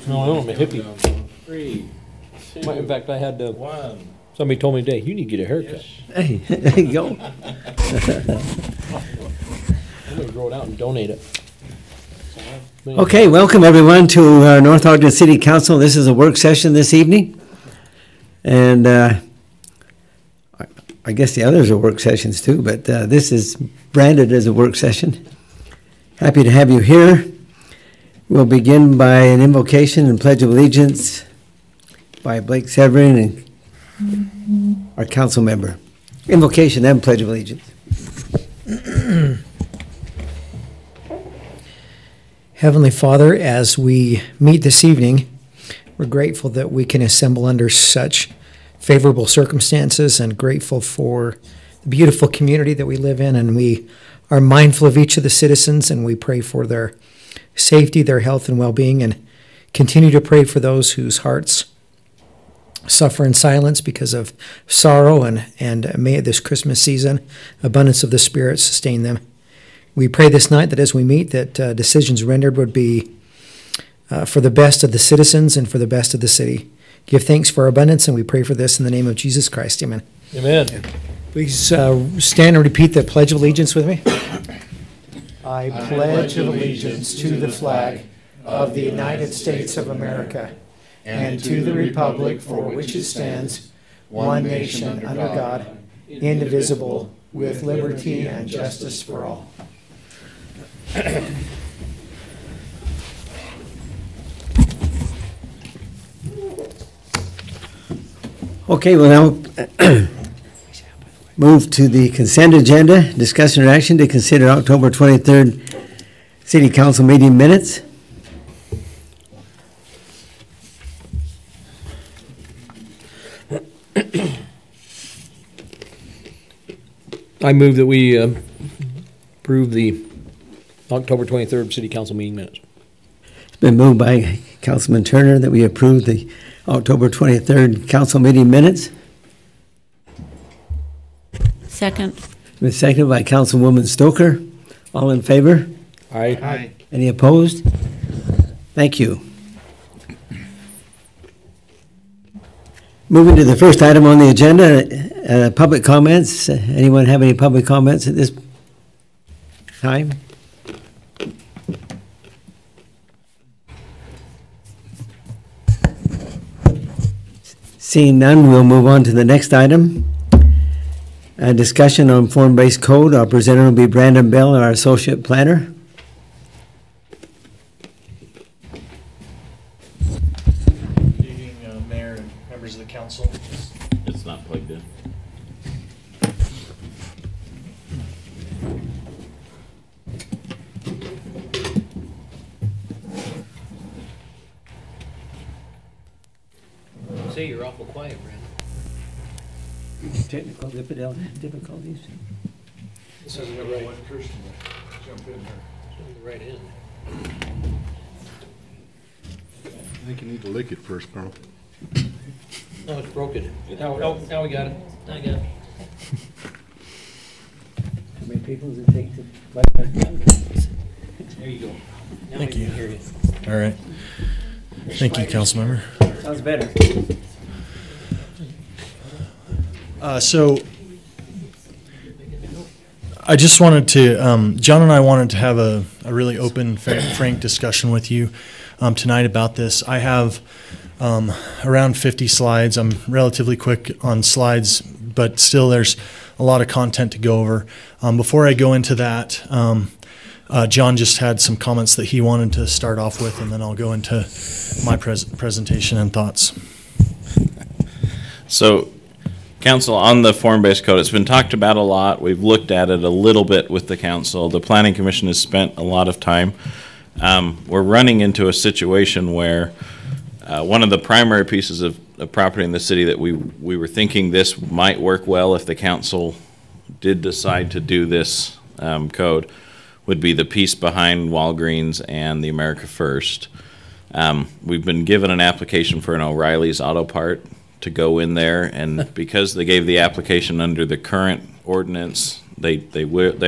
No, I'm a hippie. 3, 2, In fact, I had 1. somebody told me today, you need to get a haircut. Hey, there you go. I'm gonna grow it out and donate it. Okay, welcome everyone to North Ogden City Council. This is a work session this evening. And I guess the others are work sessions too, but this is branded as a work session. Happy to have you here. We'll begin by an invocation and pledge of allegiance by Blake Severin and our council member. Invocation and pledge of allegiance. Heavenly Father, as we meet this evening, we're grateful that we can assemble under such favorable circumstances and grateful for the beautiful community that we live in, and we are mindful of each of the citizens, and we pray for their safety, their health, and well-being, and continue to pray for those whose hearts suffer in silence because of sorrow, and may this Christmas season, abundance of the Spirit sustain them. We pray this night that as we meet, that decisions rendered would be for the best of the citizens and for the best of the city. Give thanks for our abundance, and we pray for this in the name of Jesus Christ. Amen. Amen. Please stand and repeat the Pledge of Allegiance with me. I pledge allegiance to the flag of the United States of America and to the republic for which it stands, one nation under God, indivisible, with liberty and justice for all. Okay, we'll now move to the consent agenda. Discussion or action to consider October 23rd City Council meeting minutes. I move that we approve the October 23rd City Council meeting minutes. It's been moved by Councilman Turner that we approve the October 23rd council meeting minutes. Second. It's been seconded by Councilwoman Stoker. All in favor? Aye. Any opposed? Thank you. Moving to the first item on the agenda, public comments. Anyone have any public comments at this time? Seeing none, we'll move on to the next item. A discussion on form-based code. Our presenter will be Brandon Bell, our associate planner. Good evening, Mayor and members of the council. It's not plugged in. Say you're awful quiet, Brandon. Technical difficulties. This isn't the right. Jump in there. The right end. I think you need to lick it first, Carl. No, it's broken. Now we got it. Now I got it. How many people does it take to plug that down? There you go. Now Thank we you. can hear you. All right. Thank you, Councilmember. Sounds better. So I just wanted to, John and I wanted to have a really open, frank discussion with you tonight about this. I have around 50 slides. I'm relatively quick on slides, but still there's a lot of content to go over. Before I go into that, John just had some comments that he wanted to start off with, and then I'll go into my presentation and thoughts. So, Council, on the form-based code, it's been talked about a lot. We've looked at it a little bit with the council. The Planning Commission has spent a lot of time. We're running into a situation where one of the primary pieces of property in the city that we were thinking this might work well if the council did decide to do this code would be the piece behind Walgreens and the America First. We've been given an application for an O'Reilly's Auto Part to go in there, and because they gave the application under the current ordinance, they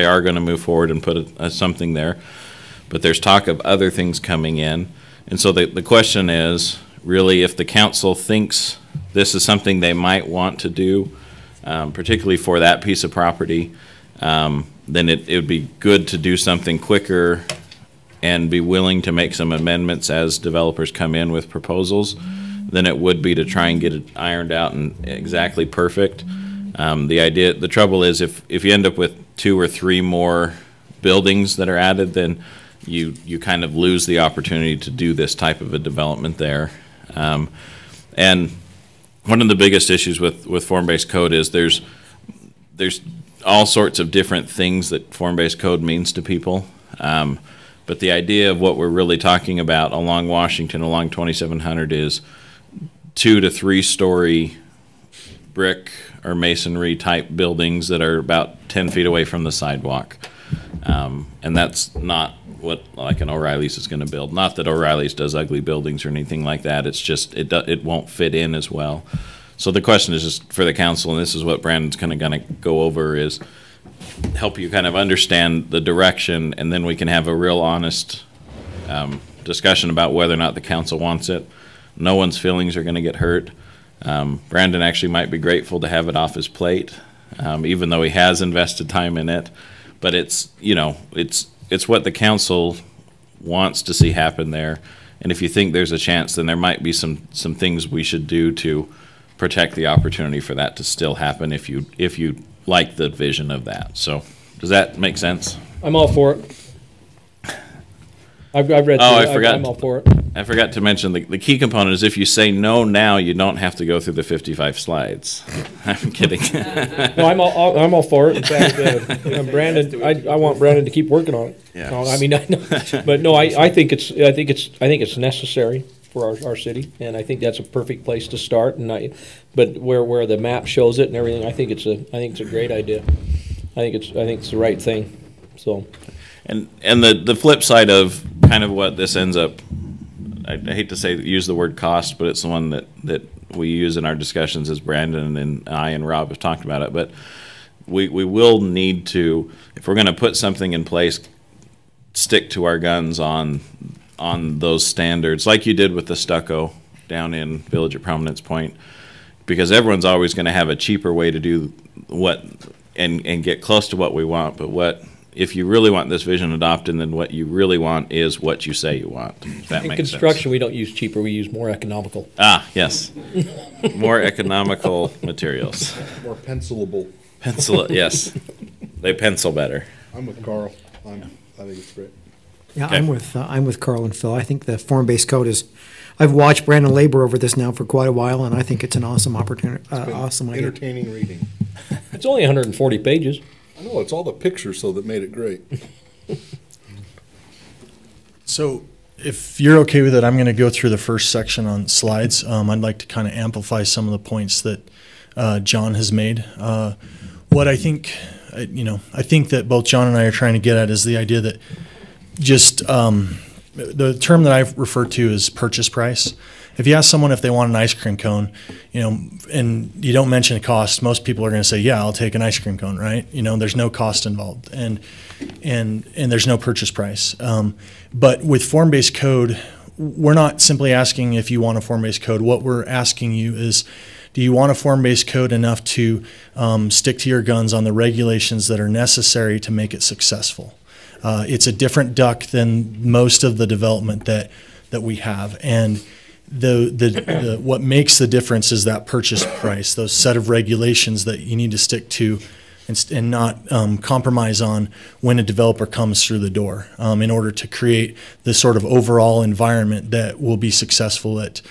are going to move forward and put something there. But there's talk of other things coming in, And so the question is, really, if the council thinks this is something they might want to do, particularly for that piece of property, then it would be good to do something quicker and be willing to make some amendments as developers come in with proposals than it would be to try and get it ironed out and exactly perfect. The trouble is if you end up with 2 or 3 more buildings that are added, then you kind of lose the opportunity to do this type of a development there. And one of the biggest issues with form-based code is there's all sorts of different things that form-based code means to people. But the idea of what we're really talking about along Washington, along 2700, is 2 to 3 story brick or masonry type buildings that are about 10 feet away from the sidewalk. And that's not what like an O'Reilly's is going to build. Not that O'Reilly's does ugly buildings or anything like that. It's just it won't fit in as well. So the question is just for the council, and this is what Brandon's kind of going to go over, is help you kind of understand the direction, and then we can have a real honest discussion about whether or not the council wants it. No one's feelings are going to get hurt. Brandon actually might be grateful to have it off his plate, even though he has invested time in it. But it's what the council wants to see happen there. And if you think there's a chance, then there might be some things we should do to protect the opportunity for that to still happen if you like the vision of that. So does that make sense? I'm all for it. I've read Oh, through it. I forgot. I'm all for it. I forgot to mention the key component is if you say no now, you don't have to go through the 55 slides. I'm kidding. No, I'm all for it. In fact, Brandon, I want Brandon to keep working on it. Yeah. No, I mean, but no, I think it's necessary for our city, and I think that's a perfect place to start. But where the map shows it and everything, I think it's a great idea. I think it's the right thing. So. And the flip side of kind of what this ends up, I hate to use the word cost, but it's the one that we use in our discussions as Brandon and I and Rob have talked about it. But we will need to, if we're going to put something in place, stick to our guns on those standards, like you did with the stucco down in Village at Prominence Point, because everyone's always going to have a cheaper way to do what and get close to what we want. But if you really want this vision adopted, then what you really want is what you say you want. If that In makes construction, sense. we don't use cheaper; we use more economical. Ah, yes, more economical materials. More pencilable. Yes, they pencil better. I'm with Carl. I think it's great. Yeah, Okay. I'm with Carl and Phil. I think the form-based code is. I've watched Brandon labor over this now for quite a while, and I think it's an awesome opportunity. Awesome idea. Entertaining reading. It's only 140 pages. I know, it's all the pictures, so that made it great. So if you're okay with it, I'm going to go through the first section on slides. I'd like to kind of amplify some of the points that John has made. What I think, I think that both John and I are trying to get at is the idea that just the term that I refer to is purchase price. If you ask someone if they want an ice cream cone, and you don't mention a cost, most people are going to say, "Yeah, I'll take an ice cream cone," right? There's no cost involved, and there's no purchase price. But with form-based code, we're not simply asking if you want a form-based code. What we're asking you is, do you want a form-based code enough to stick to your guns on the regulations that are necessary to make it successful? It's a different duck than most of the development that we have, and the what makes the difference is that purchase price, those set of regulations that you need to stick to and not compromise on when a developer comes through the door in order to create the sort of overall environment that will be successful at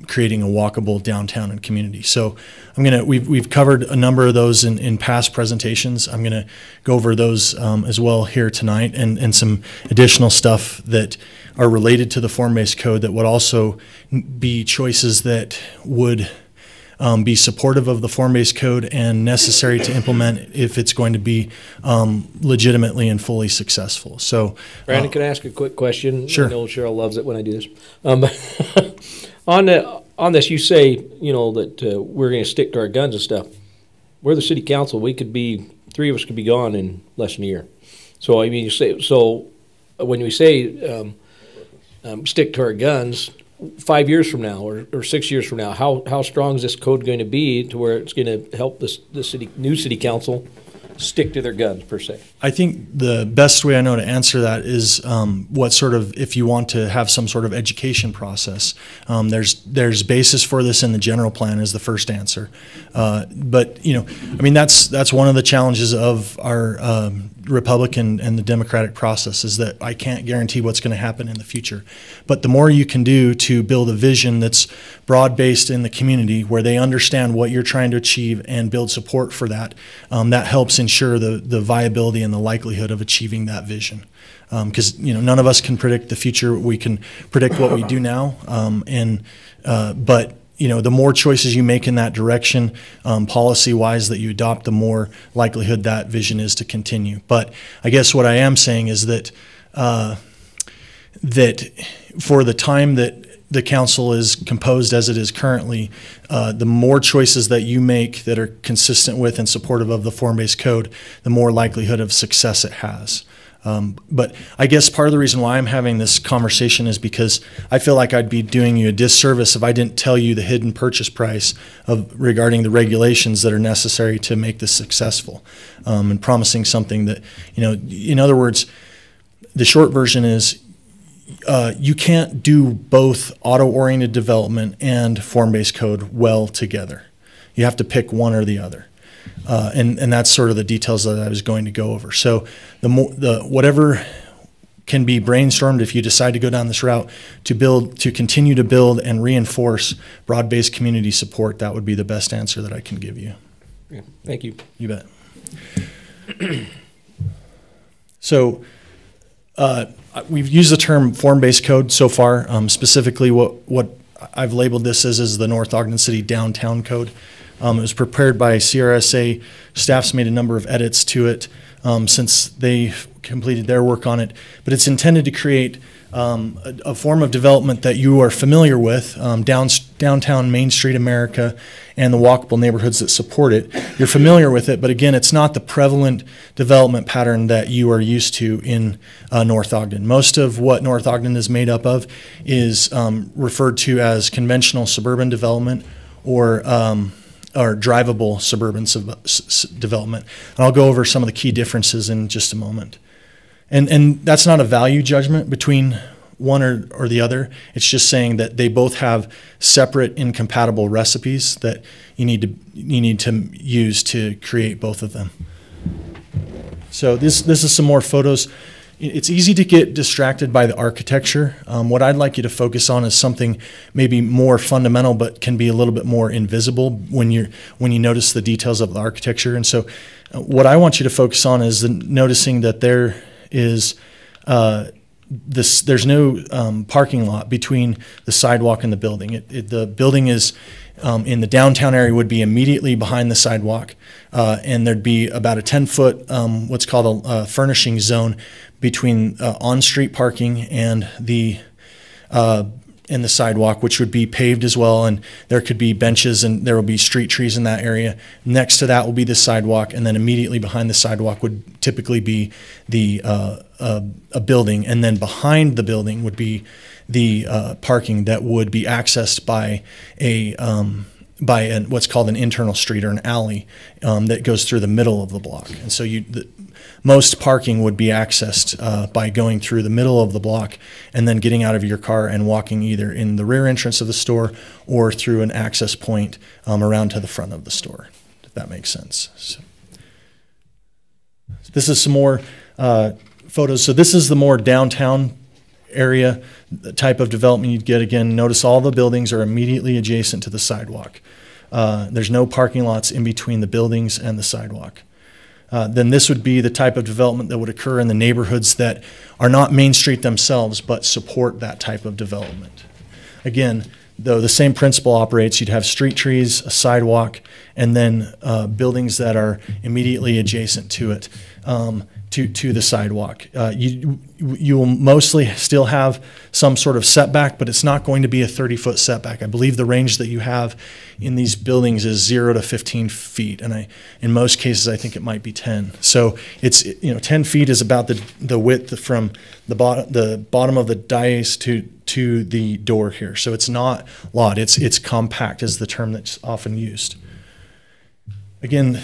creating a walkable downtown and community. So we've covered a number of those in past presentations. I'm going to go over those as well here tonight, and some additional stuff that are related to the form-based code that would also be choices that would be supportive of the form-based code and necessary to implement if it's going to be legitimately and fully successful. So, Brandon, can I ask a quick question? Sure. I know Cheryl loves it when I do this. On this, you say that we're going to stick to our guns and stuff. We're the city council. Three of us could be gone in less than a year. So I mean, when we say stick to our guns, 5 years from now or 6 years from now, how strong is this code going to be to where it's going to help the new city council stick to their guns per se? I think the best way I know to answer that is what sort of, if you want to have some sort of education process, there's basis for this in the general plan is the first answer. But I mean that's one of the challenges of our Republican and the Democratic process is that I can't guarantee what's going to happen in the future. But the more you can do to build a vision that's broad-based in the community where they understand what you're trying to achieve and build support for that, that helps ensure the viability and the likelihood of achieving that vision. Because none of us can predict the future. We can predict what we do now, but the more choices you make in that direction, policy-wise, that you adopt, the more likelihood that vision is to continue. But I guess what I am saying is that that for the time that the council is composed as it is currently, the more choices that you make that are consistent with and supportive of the form-based code, the more likelihood of success it has. But I guess part of the reason why I'm having this conversation is because I feel like I'd be doing you a disservice if I didn't tell you the hidden purchase price regarding the regulations that are necessary to make this successful, and promising something that, in other words, the short version is you can't do both auto-oriented development and form-based code well together. You have to pick one or the other. And that's sort of the details that I was going to go over. So whatever can be brainstormed if you decide to go down this route to continue to build and reinforce broad-based community support, that would be the best answer that I can give you. Yeah, thank you. You bet. So we've used the term form-based code so far. Specifically, what I've labeled this as is the North Ogden City Downtown Code. It was prepared by CRSA. Staff's made a number of edits to it since they completed their work on it. But it's intended to create a form of development that you are familiar with, downtown Main Street America and the walkable neighborhoods that support it. You're familiar with it, but again, it's not the prevalent development pattern that you are used to in North Ogden. Most of what North Ogden is made up of is referred to as conventional suburban development or drivable suburban development. And I'll go over some of the key differences in just a moment. And that's not a value judgment between one or the other. It's just saying that they both have separate incompatible recipes that you need to use to create both of them. So this is some more photos. It's easy to get distracted by the architecture. What I'd like you to focus on is something maybe more fundamental, but can be a little bit more invisible when you notice the details of the architecture. And so, what I want you to focus on is noticing that there is there's no parking lot between the sidewalk and the building. The building is in the downtown area would be immediately behind the sidewalk, and there'd be about a 10-foot what's called a furnishing zone between on-street parking and the sidewalk, which would be paved as well, and there could be benches and there will be street trees in that area. Next to that will be the sidewalk, and then immediately behind the sidewalk would typically be a building, and then behind the building would be the parking that would be accessed by what's called an internal street or an alley that goes through the middle of the block. And so most parking would be accessed by going through the middle of the block and then getting out of your car and walking either in the rear entrance of the store or through an access point around to the front of the store, if that makes sense. So this is some more photos. So this is the more downtown area type of development you'd get. Again, notice all the buildings are immediately adjacent to the sidewalk. There's no parking lots in between the buildings and the sidewalk. Then this would be the type of development that would occur in the neighborhoods that are not Main Street themselves, but support that type of development. Again, though the same principle operates, you'd have street trees, a sidewalk, and then buildings that are immediately adjacent to it to the sidewalk. You will mostly still have some sort of setback, but it's not going to be a 30-foot setback. I believe the range that you have in these buildings is 0 to 15 feet, and in most cases I think it might be 10. So it's 10 feet is about the width from the bottom of the dais to the door here. So it's not a lot. It's compact is the term that's often used. Again,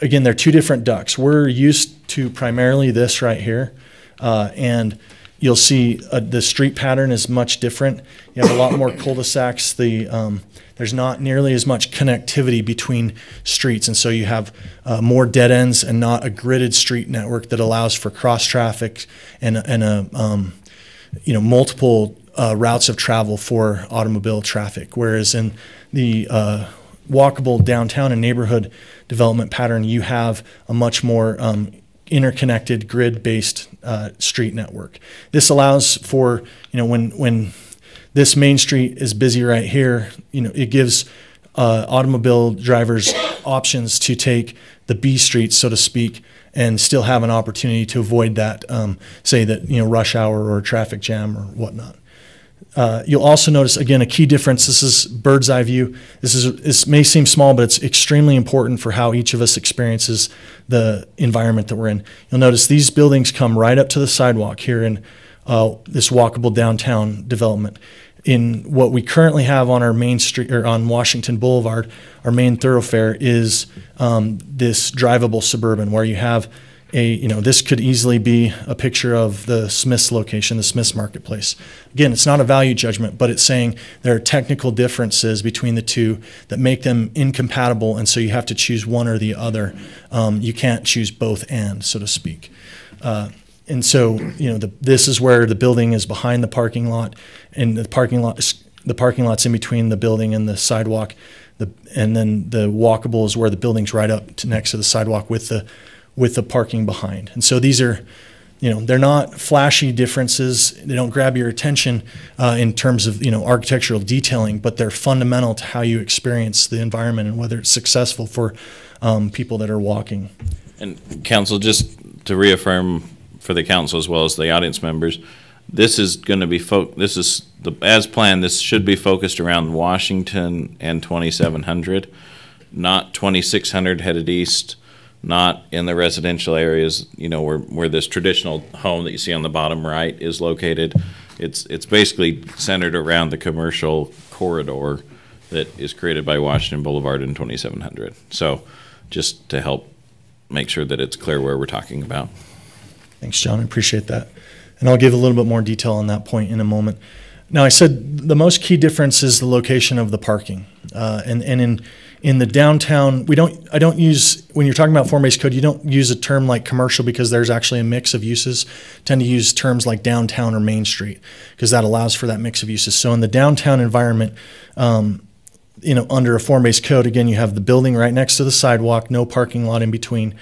they're two different ducts. We're used to primarily this right here, and you'll see the street pattern is much different. You have a lot more cul-de-sacs. There's not nearly as much connectivity between streets, and so you have more dead ends and not a gridded street network that allows for cross traffic and multiple routes of travel for automobile traffic. Whereas in the walkable downtown and neighborhood development pattern, you have a much more interconnected grid-based street network. This allows for, when this main street is busy right here, it gives automobile drivers options to take the B streets, so to speak, and still have an opportunity to avoid that, rush hour or traffic jam or whatnot. You'll also notice, again, a key difference. This is bird's eye view. This may seem small, but it's extremely important for how each of us experiences the environment that we're in. You'll notice these buildings come right up to the sidewalk here in this walkable downtown development. In what we currently have on our main street, or on Washington Boulevard, our main thoroughfare is this drivable suburban where you have this could easily be a picture of the Smith's location, the Smith's Marketplace. Again, it's not a value judgment, but it's saying there are technical differences between the two that make them incompatible, and so you have to choose one or the other. You can't choose both and, so to speak. And so, this is where the building is behind the parking lot, and the parking lot's in between the building and the sidewalk, and then the walkable is where the building's right up to next to the sidewalk with the parking behind. And so these are, they're not flashy differences. They don't grab your attention in terms of, architectural detailing, but they're fundamental to how you experience the environment and whether it's successful for people that are walking. And council, just to reaffirm for the council as well as the audience members, this is going to be as planned. This should be focused around Washington and 2700, not 2600 headed east, not in the residential areas, where this traditional home that you see on the bottom right is located. It's basically centered around the commercial corridor that is created by Washington Boulevard and 2700. So just to help make sure that it's clear where we're talking about. Thanks, John. I appreciate that. And I'll give a little bit more detail on that point in a moment. Now, I said the most key difference is the location of the parking. And in the downtown, I don't use, when you're talking about form-based code, you don't use a term like commercial because there's actually a mix of uses. Tend to use terms like downtown or Main Street because that allows for that mix of uses. So in the downtown environment, under a form-based code, again, you have the building right next to the sidewalk, no parking lot in between.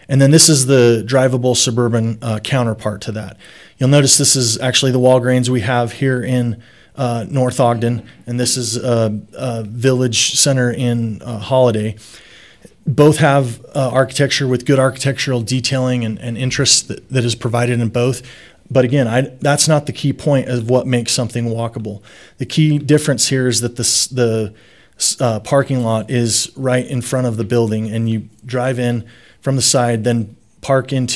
And then this is the drivable suburban counterpart to that. You'll notice this is actually the Walgreens we have here in North Ogden, and this is a village center in Holiday. Both have architecture with good architectural detailing and interest that is provided in both. But again, that's not the key point of what makes something walkable. The key difference here is that the parking lot is right in front of the building, and you drive in from the side, then park in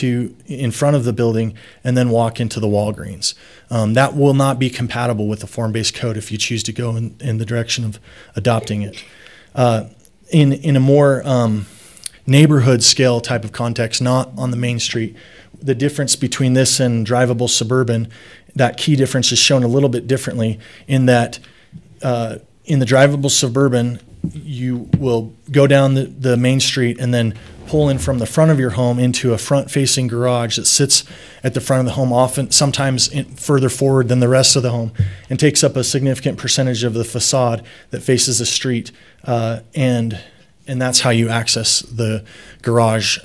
front of the building, and then walk into the Walgreens. That will not be compatible with the form-based code if you choose to go in the direction of adopting it. In a more neighborhood scale type of context, not on the main street, the difference between this and drivable suburban, that key difference is shown a little bit differently in that in the drivable suburban, you will go down the main street and then pull in from the front of your home into a front-facing garage that sits at the front of the home, sometimes further forward than the rest of the home, and takes up a significant percentage of the facade that faces the street, and that's how you access the garage.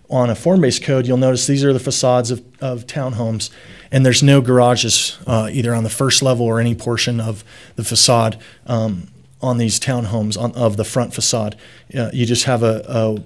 On a form-based code, you'll notice these are the facades of townhomes, and there's no garages either on the first level or any portion of the facade on these townhomes of the front facade. You just have a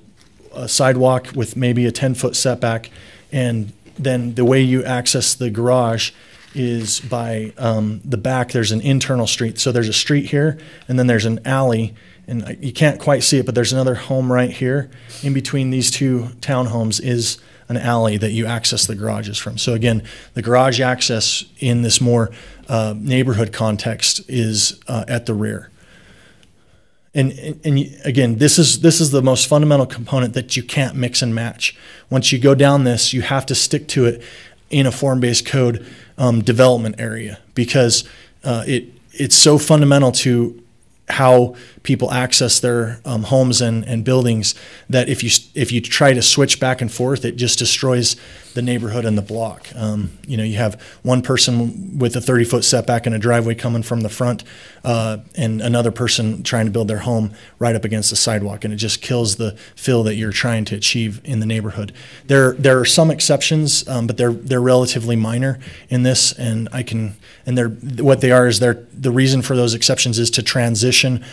sidewalk with maybe a 10-foot setback And then the way you access the garage is by the back. There's an internal street. So there's a street here, and then there's an alley. And you can't quite see it, but there's another home right here. In between these two townhomes is an alley that you access the garages from. So again, the garage access in this more neighborhood context is at the rear. And again, this is the most fundamental component that you can't mix and match. Once you go down this, you have to stick to it in a form-based code development area, because it's so fundamental to how people access their homes and buildings that if you try to switch back and forth, it just destroys the neighborhood and the block. You have one person with a 30-foot setback and a driveway coming from the front, and another person trying to build their home right up against the sidewalk, and it just kills the feel that you're trying to achieve in the neighborhood. There are some exceptions, but they're relatively minor in this, and the reason for those exceptions is to transition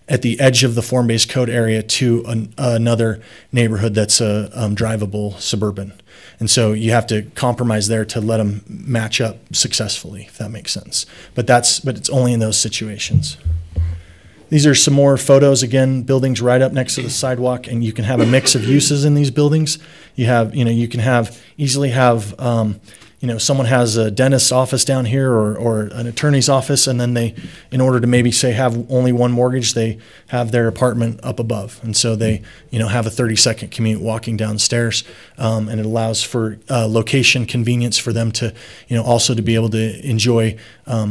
at the edge of the form-based code area to another neighborhood that's a drivable suburban. And so you have to compromise there to let them match up successfully, if that makes sense. But it's only in those situations. These are some more photos. Again, buildings right up next to the sidewalk, and you can have a mix of uses in these buildings. You can easily have someone has a dentist's office down here or an attorney's office, and then they, in order to maybe say have only one mortgage, they have their apartment up above. And so they, have a 30-second commute walking downstairs, and it allows for location convenience for them to, also to be able to enjoy,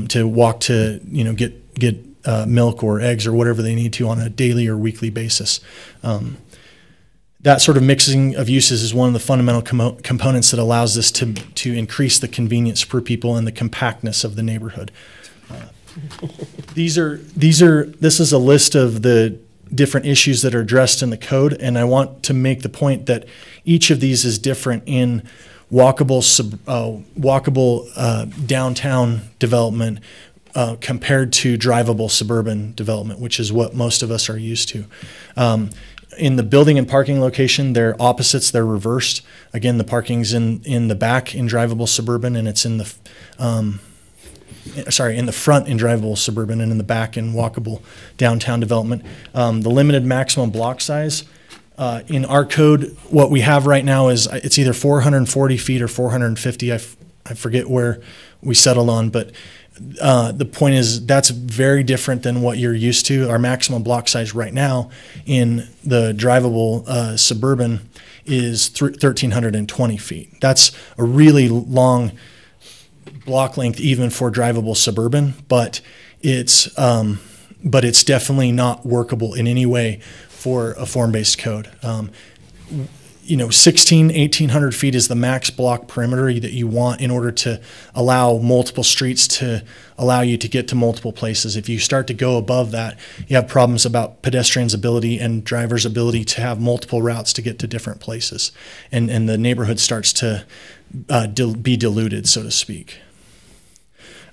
to walk to, get milk or eggs or whatever they need to on a daily or weekly basis. That sort of mixing of uses is one of the fundamental components that allows this to increase the convenience for people and the compactness of the neighborhood. This is a list of the different issues that are addressed in the code, and I want to make the point that each of these is different in walkable downtown development compared to drivable suburban development, which is what most of us are used to. In the building and parking location, they're opposites, they're reversed. Again, the parking's in the back in drivable suburban, and it's in the front in drivable suburban, and in the back in walkable downtown development. The limited maximum block size, in our code, what we have right now is it's either 440 feet or 450. I forget where we settled on, but the point is that's very different than what you're used to. Our maximum block size right now in the drivable suburban is 1,320 feet. That's a really long block length even for drivable suburban, but it's definitely not workable in any way for a form-based code. 1,800 feet is the max block perimeter that you want in order to allow multiple streets to allow you to get to multiple places. If you start to go above that, you have problems about pedestrians' ability and drivers' ability to have multiple routes to get to different places. And the neighborhood starts to be diluted, so to speak.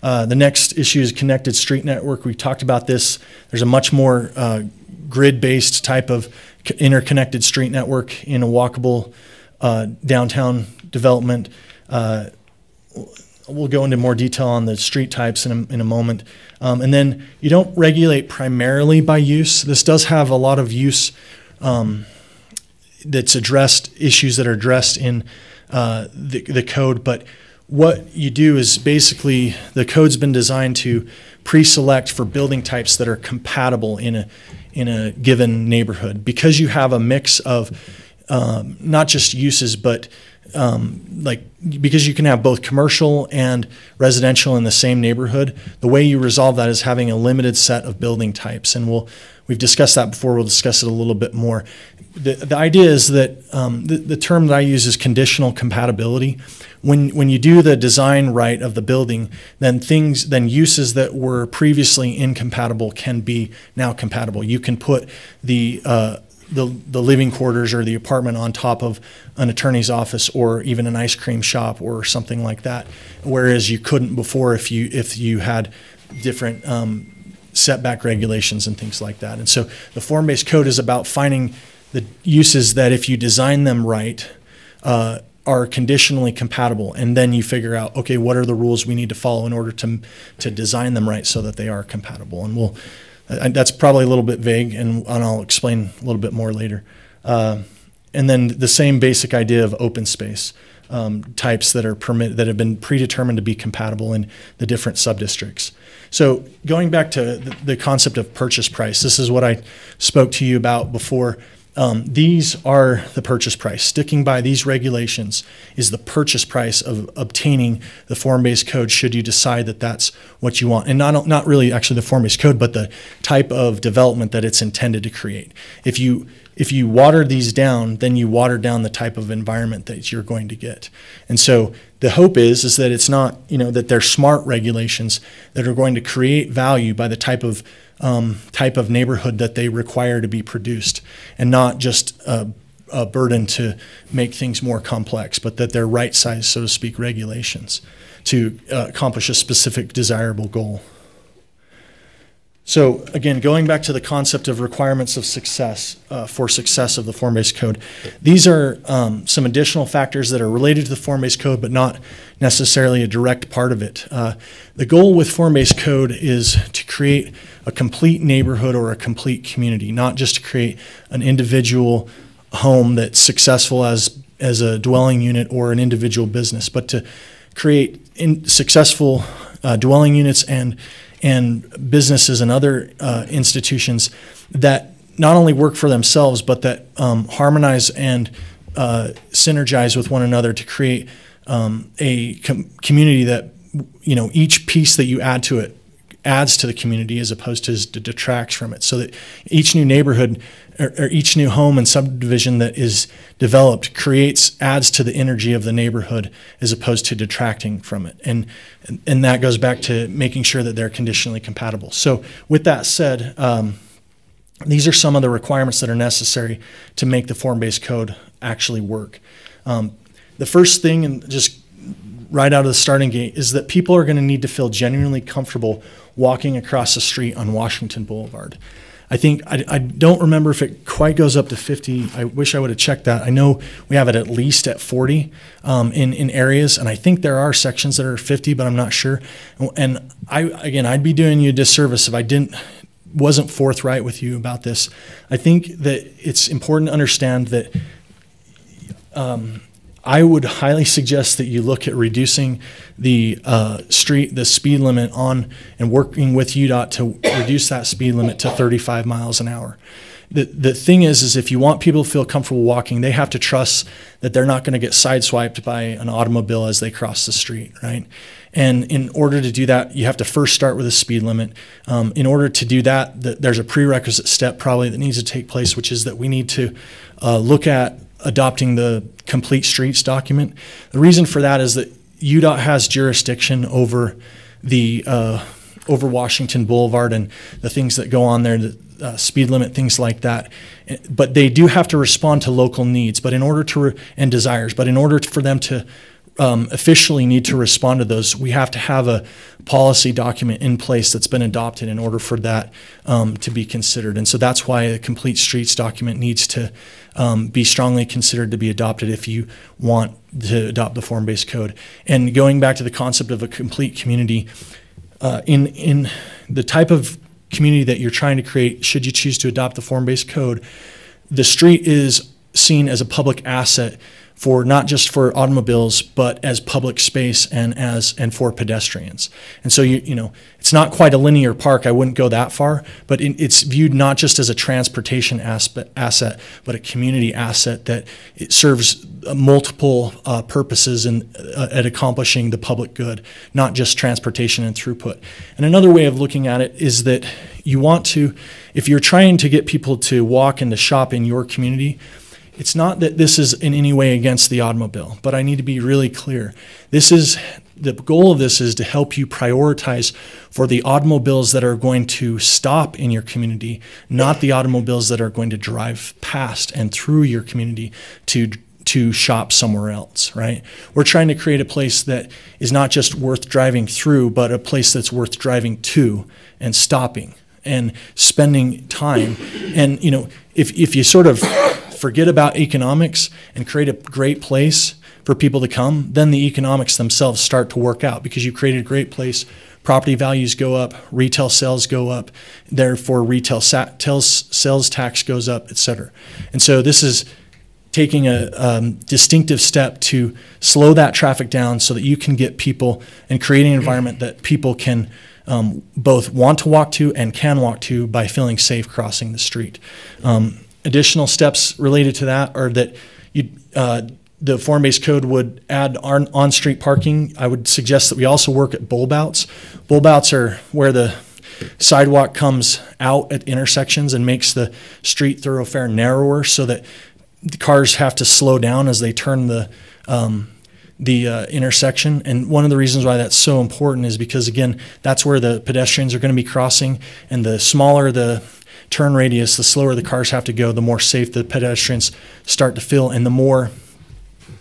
The next issue is connected street network. We talked about this. There's a much more grid-based type of interconnected street network in a walkable downtown development. We'll go into more detail on the street types in a moment. And then you don't regulate primarily by use. This does have a lot of use that's addressed, issues that are addressed in the code, but what you do is basically the code's been designed to pre-select for building types that are compatible in a given neighborhood, because you have a mix of not just uses, but because you can have both commercial and residential in the same neighborhood. The way you resolve that is having a limited set of building types, and we've discussed that before. We'll discuss it a little bit more. The idea is that the term that I use is conditional compatibility. When you do the design right of the building, then uses that were previously incompatible can be now compatible. You can put the living quarters or the apartment on top of an attorney's office or even an ice cream shop or something like that, whereas you couldn't before if you had different setback regulations and things like that. And so the form-based code is about finding the uses that if you design them right, are conditionally compatible, and then you figure out, okay, what are the rules we need to follow in order to design them right so that they are compatible. And that's probably a little bit vague, and I'll explain a little bit more later. And then the same basic idea of open space types that have been predetermined to be compatible in the different subdistricts. So going back to the concept of purchase price, this is what I spoke to you about before. These are the purchase price. Sticking by these regulations is the purchase price of obtaining the form-based code should you decide that that's what you want. And not really actually the form-based code, but the type of development that it's intended to create. If you water these down, then you water down the type of environment that you're going to get. And so the hope is that it's not, that they're smart regulations that are going to create value by the type of neighborhood that they require to be produced, and not just a burden to make things more complex, but that they're right-sized, so to speak, regulations to accomplish a specific desirable goal. So again, going back to the concept of requirements of success for success of the form-based code, these are some additional factors that are related to the form-based code, but not necessarily a direct part of it. The goal with form-based code is to create a complete neighborhood or a complete community, not just to create an individual home that's successful as a dwelling unit or an individual business, but to create successful dwelling units and businesses and other institutions that not only work for themselves, but that harmonize and synergize with one another to create a community that, each piece that you add to it adds to the community as opposed to detracts from it, so that each new neighborhood or each new home and subdivision that is developed adds to the energy of the neighborhood as opposed to detracting from it. And that goes back to making sure that they're conditionally compatible. So with that said, these are some of the requirements that are necessary to make the form-based code actually work. The first thing, and just right out of the starting gate, is that people are going to need to feel genuinely comfortable walking across the street on Washington Boulevard. I think, I don't remember if it quite goes up to 50. I wish I would have checked that. I know we have it at least at 40 in areas, and I think there are sections that are 50, but I'm not sure. And I'd be doing you a disservice if I wasn't forthright with you about this. I think that it's important to understand that I would highly suggest that you look at reducing the speed limit on, and working with UDOT to reduce that speed limit to 35 miles an hour. The thing is if you want people to feel comfortable walking, they have to trust that they're not going to get sideswiped by an automobile as they cross the street, right? And in order to do that, you have to first start with a speed limit. In order to do that, there's a prerequisite step probably that needs to take place, which is that we need to look at adopting the complete streets document. The reason for that is that UDOT has jurisdiction over over Washington Boulevard and the things that go on there, the speed limit, things like that. But they do have to respond to local needs, and desires. But in order for them to officially need to respond to those, we have to have a policy document in place that's been adopted in order for that to be considered. And so that's why a complete streets document needs to be strongly considered to be adopted if you want to adopt the form-based code. And going back to the concept of a complete community, in the type of community that you're trying to create, should you choose to adopt the form-based code, the street is seen as a public asset for not just for automobiles, but as public space and for pedestrians. And so it's not quite a linear park. I wouldn't go that far, but it's viewed not just as a transportation asset, but a community asset that it serves multiple purposes at accomplishing the public good, not just transportation and throughput. And another way of looking at it is that you want to, if you're trying to get people to walk and to shop in your community, it's not that this is in any way against the automobile, but I need to be really clear. The goal of this is to help you prioritize for the automobiles that are going to stop in your community, not the automobiles that are going to drive past and through your community to shop somewhere else, right? We're trying to create a place that is not just worth driving through, but a place that's worth driving to and stopping and spending time. And, if you sort of forget about economics and create a great place for people to come, then the economics themselves start to work out because you created a great place. Property values go up, retail sales go up, therefore retail sales tax goes up, et cetera. And so this is taking a distinctive step to slow that traffic down so that you can get people and creating an environment that people can both want to walk to and can walk to by feeling safe crossing the street. Additional steps related to that are that the form-based code would add on-street parking. I would suggest that we also work at bulb outs. Bulb outs are where the sidewalk comes out at intersections and makes the street thoroughfare narrower so that the cars have to slow down as they turn the intersection. And one of the reasons why that's so important is because, again, that's where the pedestrians are going to be crossing, and the smaller the turn radius, the slower the cars have to go, the more safe the pedestrians start to feel, and the more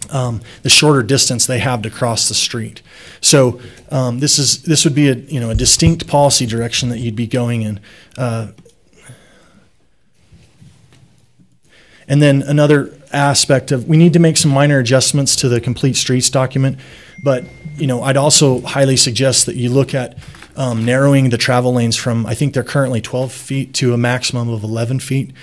the shorter distance they have to cross the street. So this would be a distinct policy direction that you'd be going in. And then another aspect of, we need to make some minor adjustments to the complete streets document, but I'd also highly suggest that you look at narrowing the travel lanes from, I think they're currently 12 feet to a maximum of 11 feet.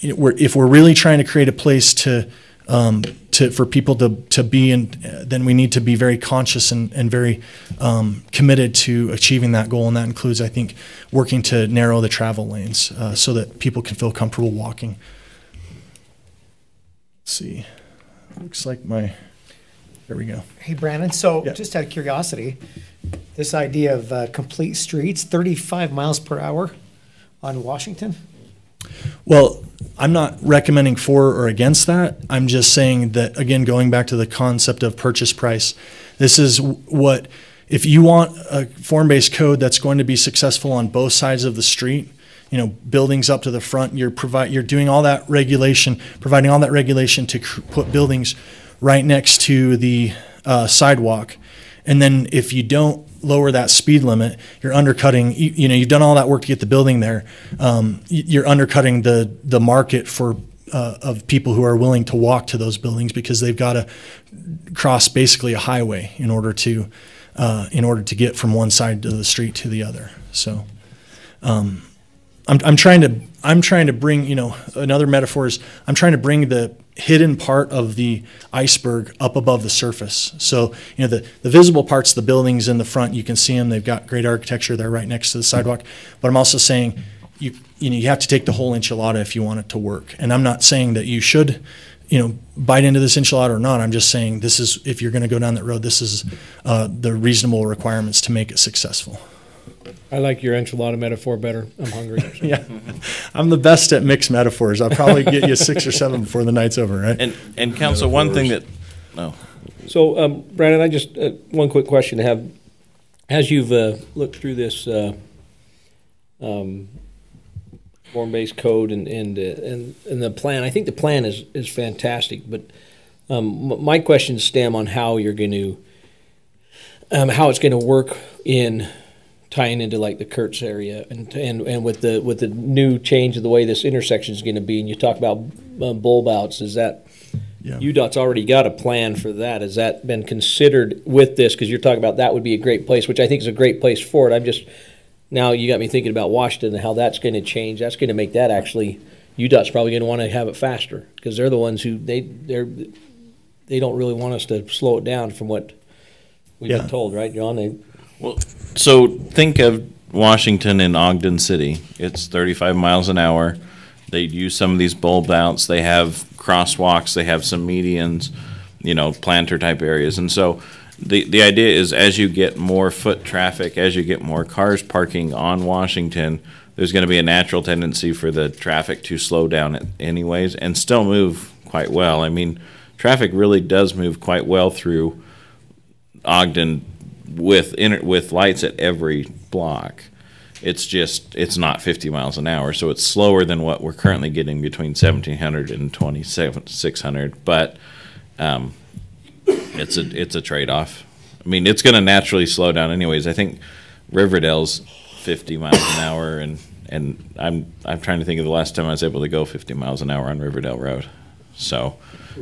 If we're really trying to create a place for people to be in, then we need to be very conscious and very committed to achieving that goal. And that includes, I think, working to narrow the travel lanes so that people can feel comfortable walking. Let's see. Looks like there we go. Hey, Brandon, so Yeah. just out of curiosity, this idea of complete streets, 35 miles per hour on Washington? Well, I'm not recommending for or against that. I'm just saying that, again, going back to the concept of purchase price, this is what, if you want a form-based code that's going to be successful on both sides of the street, buildings up to the front, you're doing all that regulation, providing all that regulation to put buildings right next to the sidewalk. And then if you don't lower that speed limit, you're undercutting, you've done all that work to get the building there. You're undercutting the market of people who are willing to walk to those buildings because they've got to cross basically a highway in order to get from one side of the street to the other. So, I'm trying to bring, another metaphor is I'm trying to bring the hidden part of the iceberg up above the surface. So, the visible parts of the buildings in the front, you can see them. They've got great architecture. They're right next to the sidewalk. But I'm also saying you have to take the whole enchilada if you want it to work. And I'm not saying that you should, bite into this enchilada or not. I'm just saying this is, if you're going to go down that road, this is the reasonable requirements to make it successful. I like your enchilada metaphor better. I'm hungry. Yeah, I'm the best at mixed metaphors. I'll probably get you 6 or 7 before the night's over, right? And counsel, one thing that, So, Brandon, I just one quick question to have. As you've looked through this form-based code and the plan, I think the plan is fantastic. But my questions stem on how you're going to how it's going to work in tying into like the Kurtz area and with the new change of the way this intersection is going to be. And you talk about bulb outs. Is that? Yeah. UDOT's already got a plan for that. Has that been considered with this? Because you're talking about that would be a great place, which I think is a great place for it. Now you got me thinking about Washington and how that's going to change. That's going to make that actually, UDOT's probably going to want to have it faster because they're the ones who they don't really want us to slow it down from what we've been told, right, John? So think of Washington and Ogden City. It's 35 miles an hour. They use some of these bulb outs. They have crosswalks. They have some medians, planter type areas. And so the idea is as you get more foot traffic, as you get more cars parking on Washington, there's going to be a natural tendency for the traffic to slow down anyways and still move quite well. I mean, traffic really does move quite well through Ogden with lights at every block. It's not 50 miles an hour, so it's slower than what we're currently getting between 1700 and 2600. But it's a trade-off. I mean, it's going to naturally slow down anyways. I think Riverdale's 50 miles an hour, and I'm trying to think of the last time I was able to go 50 miles an hour on Riverdale Road. So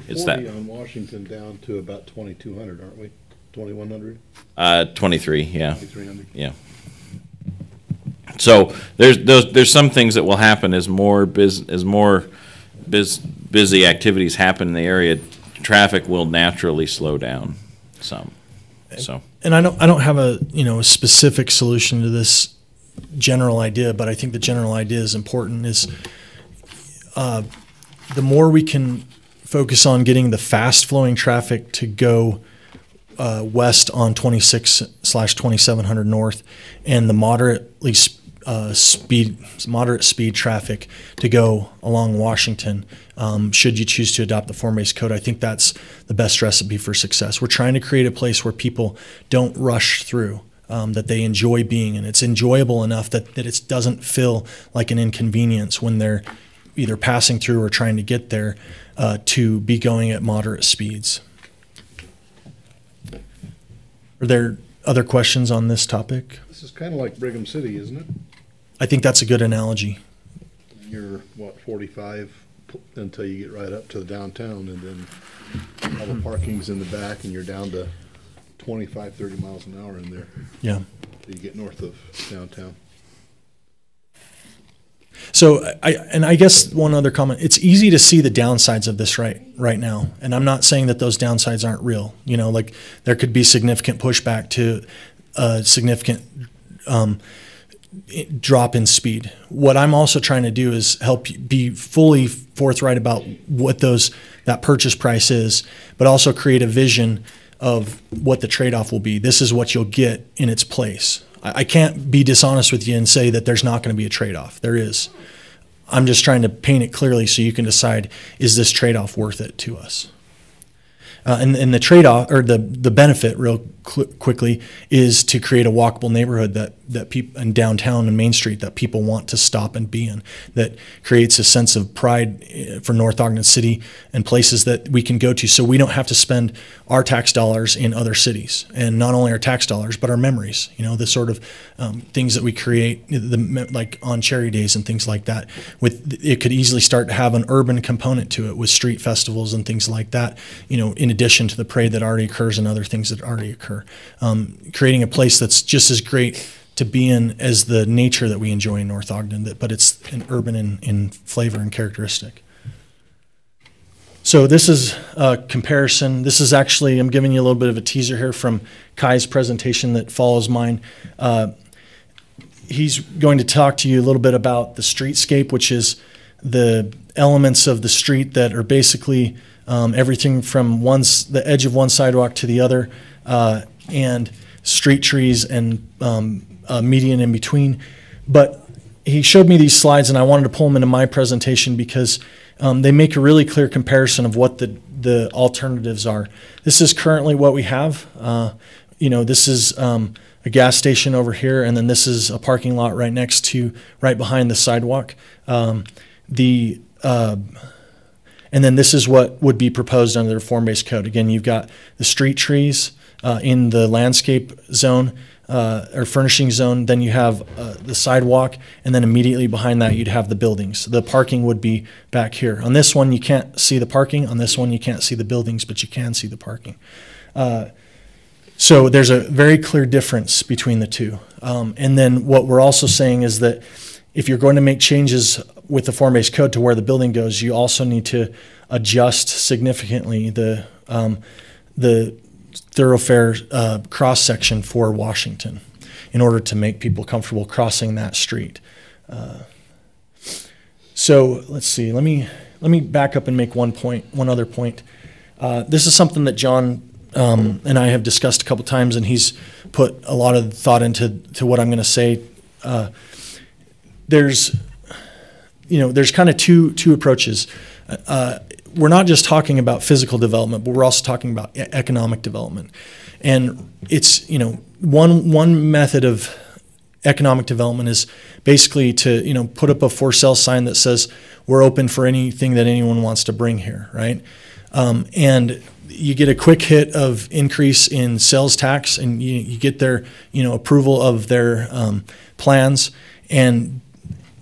It's 40 that on Washington down to about 2,200, aren't we? 2,100, 23, yeah. 2,300. Yeah. So there's some things that will happen as more busy activities happen in the area. Traffic will naturally slow down some. So. And I don't have a a specific solution to this general idea, but I think the general idea is important. Is the more we can focus on getting the fast flowing traffic to go west on 26/2700 north, and the moderate speed traffic to go along Washington, should you choose to adopt the form-based code, I think that's the best recipe for success. We're trying to create a place where people don't rush through, that they enjoy being in. It's enjoyable enough that it doesn't feel like an inconvenience when they're either passing through or trying to get there, to be going at moderate speeds. Are there other questions on this topic? This is kind of like Brigham City, isn't it? I think that's a good analogy. You're, 45 until you get right up to the downtown, and then all the parking's in the back, and you're down to 25, 30 miles an hour in there. Yeah. You get north of downtown. So I guess one other comment, it's easy to see the downsides of this right now. And I'm not saying that those downsides aren't real. Like there could be significant pushback to a significant drop in speed. What I'm also trying to do is help you be fully forthright about what that purchase price is, but also create a vision of what the trade-off will be. This is what you'll get in its place. I can't be dishonest with you and say that there's not going to be a trade-off. There is. I'm just trying to paint it clearly so you can decide, is this trade-off worth it to us? And the trade-off, or the benefit, real quickly, is to create a walkable neighborhood that people in downtown and Main Street that people want to stop and be in. That creates a sense of pride for North Ogden City and places that we can go to, so we don't have to spend our tax dollars in other cities, and not only our tax dollars but our memories. The sort of things that we create, like on Cherry Days and things like that. It could easily start to have an urban component to it with street festivals and things like that. In addition to the parade that already occurs and other things that already occur. Creating a place that's just as great to be in as the nature that we enjoy in North Ogden, but it's an urban in flavor and characteristic. So this is a comparison. This is actually, I'm giving you a little bit of a teaser here from Kai's presentation that follows mine. He's going to talk to you a little bit about the streetscape, which is the elements of the street that are basically everything from the edge of one sidewalk to the other, and street trees and median in between. But he showed me these slides, and I wanted to pull them into my presentation because they make a really clear comparison of what the alternatives are. This is currently what we have. This is a gas station over here, and then this is a parking lot right behind the sidewalk. And then this is what would be proposed under the form-based code. Again, you've got the street trees in the landscape zone or furnishing zone. Then you have the sidewalk, and then immediately behind that you'd have the buildings. The parking would be back here. On this one, you can't see the parking. On this one, you can't see the buildings, but you can see the parking. So there's a very clear difference between the two. And then what we're also saying is that if you're going to make changes with the form-based code to where the building goes, you also need to adjust significantly the thoroughfare cross-section for Washington in order to make people comfortable crossing that street. So let's see. Let me back up and make one other point. This is something that John and I have discussed a couple times, and he's put a lot of thought into what I'm going to say. There's kind of two approaches. We're not just talking about physical development, but we're also talking about economic development. And it's, one method of economic development is basically to, put up a for sale sign that says we're open for anything that anyone wants to bring here, right? And you get a quick hit of increase in sales tax, and you get their, approval of their plans, and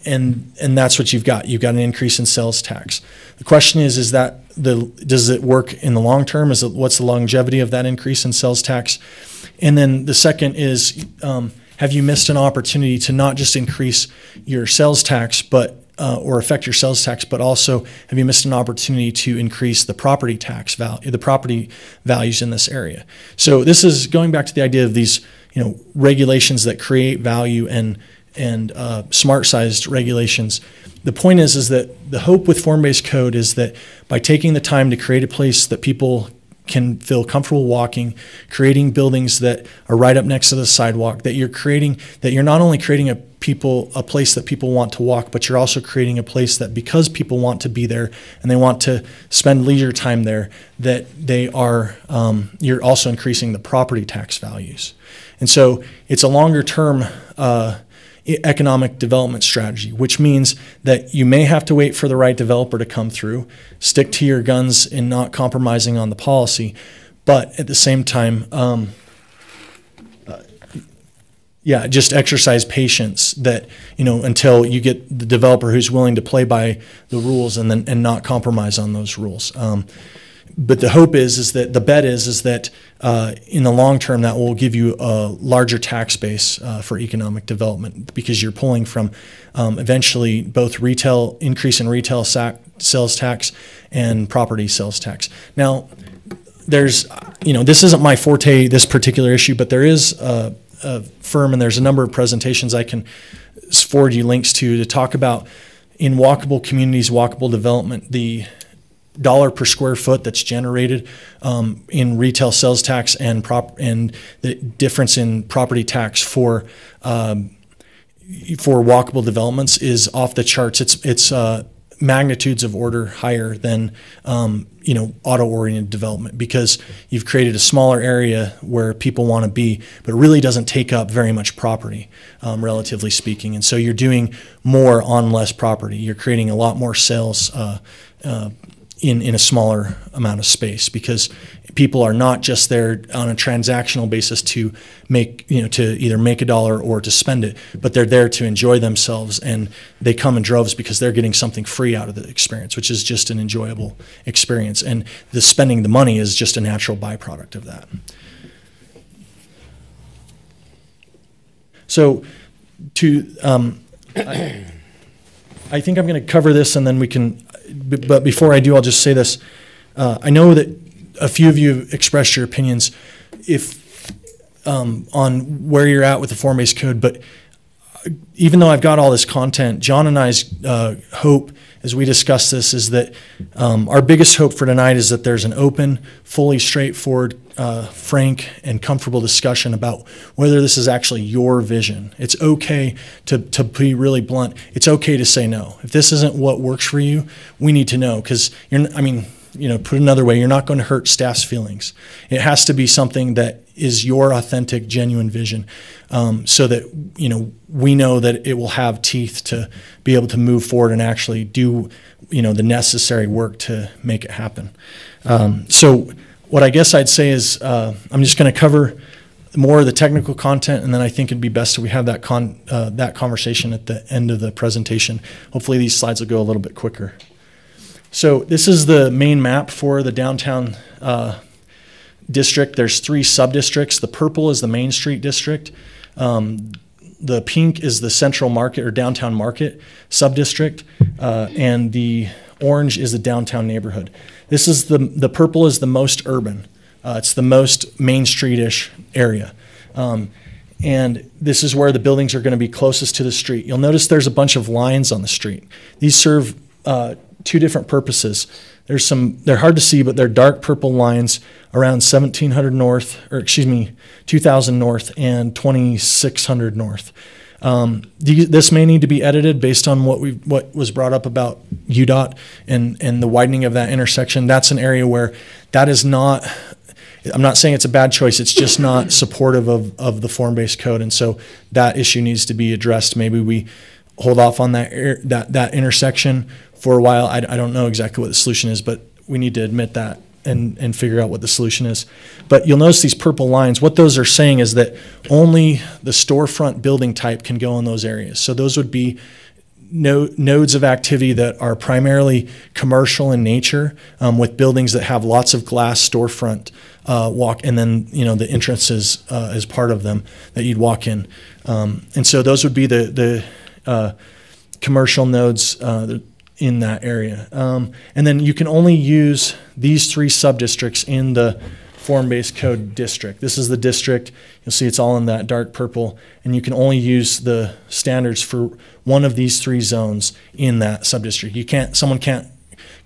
and that's what you've got. You've got an increase in sales tax. The question is that does it work in the long term? What's the longevity of that increase in sales tax? And then the second is, have you missed an opportunity to not just increase your sales tax, but or affect your sales tax, but also have you missed an opportunity to increase the property tax value, the property values in this area? So this is going back to the idea of these, regulations that create value and smart-sized regulations. The point is that the hope with form-based code is that by taking the time to create a place that people can feel comfortable walking, creating buildings that are right up next to the sidewalk, that you're not only creating a place that people want to walk, but you're also creating a place that, because people want to be there and they want to spend leisure time there, that you're also increasing the property tax values. And so it's a longer term economic development strategy, which means that you may have to wait for the right developer to come through, stick to your guns in not compromising on the policy, but at the same time, just exercise patience that, until you get the developer who's willing to play by the rules and not compromise on those rules. But the hope is that the bet is that in the long term that will give you a larger tax base for economic development, because you're pulling from eventually both increase in retail sales tax and property sales tax. Now, there's this isn't my forte, this particular issue, but there is a firm and there's a number of presentations I can forward you links to talk about in walkable communities, walkable development, the dollar per square foot that's generated in retail sales tax and the difference in property tax for walkable developments is off the charts. It's magnitudes of order higher than auto-oriented development, because you've created a smaller area where people want to be, but it really doesn't take up very much property, relatively speaking. And so you're doing more on less property. You're creating a lot more sales in a smaller amount of space, because people are not just there on a transactional basis to either make a dollar or to spend it, but they're there to enjoy themselves, and they come in droves because they're getting something free out of the experience, which is just an enjoyable experience. And the spending the money is just a natural byproduct of that. So I think I'm going to cover this, and then we can, but before I do, I'll just say this. I know that a few of you have expressed your opinions on where you're at with the form-based code, but even though I've got all this content, John and I's hope as we discuss this is that our biggest hope for tonight is that there's an open, fully straightforward, frank, and comfortable discussion about whether this is actually your vision. It's okay to be really blunt. It's okay to say no. If this isn't what works for you, we need to know, because put it another way, you're not going to hurt staff's feelings. It has to be something that is your authentic, genuine vision, so that we know that it will have teeth to be able to move forward and actually do the necessary work to make it happen. So what I guess I'd say is I'm just going to cover more of the technical content, and then I think it'd be best if we have that conversation at the end of the presentation. Hopefully these slides will go a little bit quicker. So this is the main map for the downtown district. There's 3 sub-districts. The purple is the Main Street district. The pink is the Central Market or Downtown Market sub-district. And the orange is the downtown neighborhood. This is the purple is the most urban. It's the most Main Street-ish area. And this is where the buildings are going to be closest to the street. You'll notice there's a bunch of lines on the street. These serve 2 different purposes. They're hard to see, but they're dark purple lines around 2000 North and 2600 North. This may need to be edited based on what was brought up about UDOT and the widening of that intersection. That's an area where that is not, I'm not saying it's a bad choice, it's just not supportive of the form-based code, and so that issue needs to be addressed. Maybe we hold off on that intersection for a while. I don't know exactly what the solution is, but we need to admit that and figure out what the solution is. But you'll notice these purple lines. What those are saying is that only the storefront building type can go in those areas. So those would be nodes of activity that are primarily commercial in nature, with buildings that have lots of glass storefront walk, and then the entrances as part of them that you'd walk in. And so those would be the commercial nodes in that area. And then you can only use these 3 subdistricts in the form-based code district. This is the district. You'll see it's all in that dark purple, and you can only use the standards for one of these 3 zones in that subdistrict. Someone can't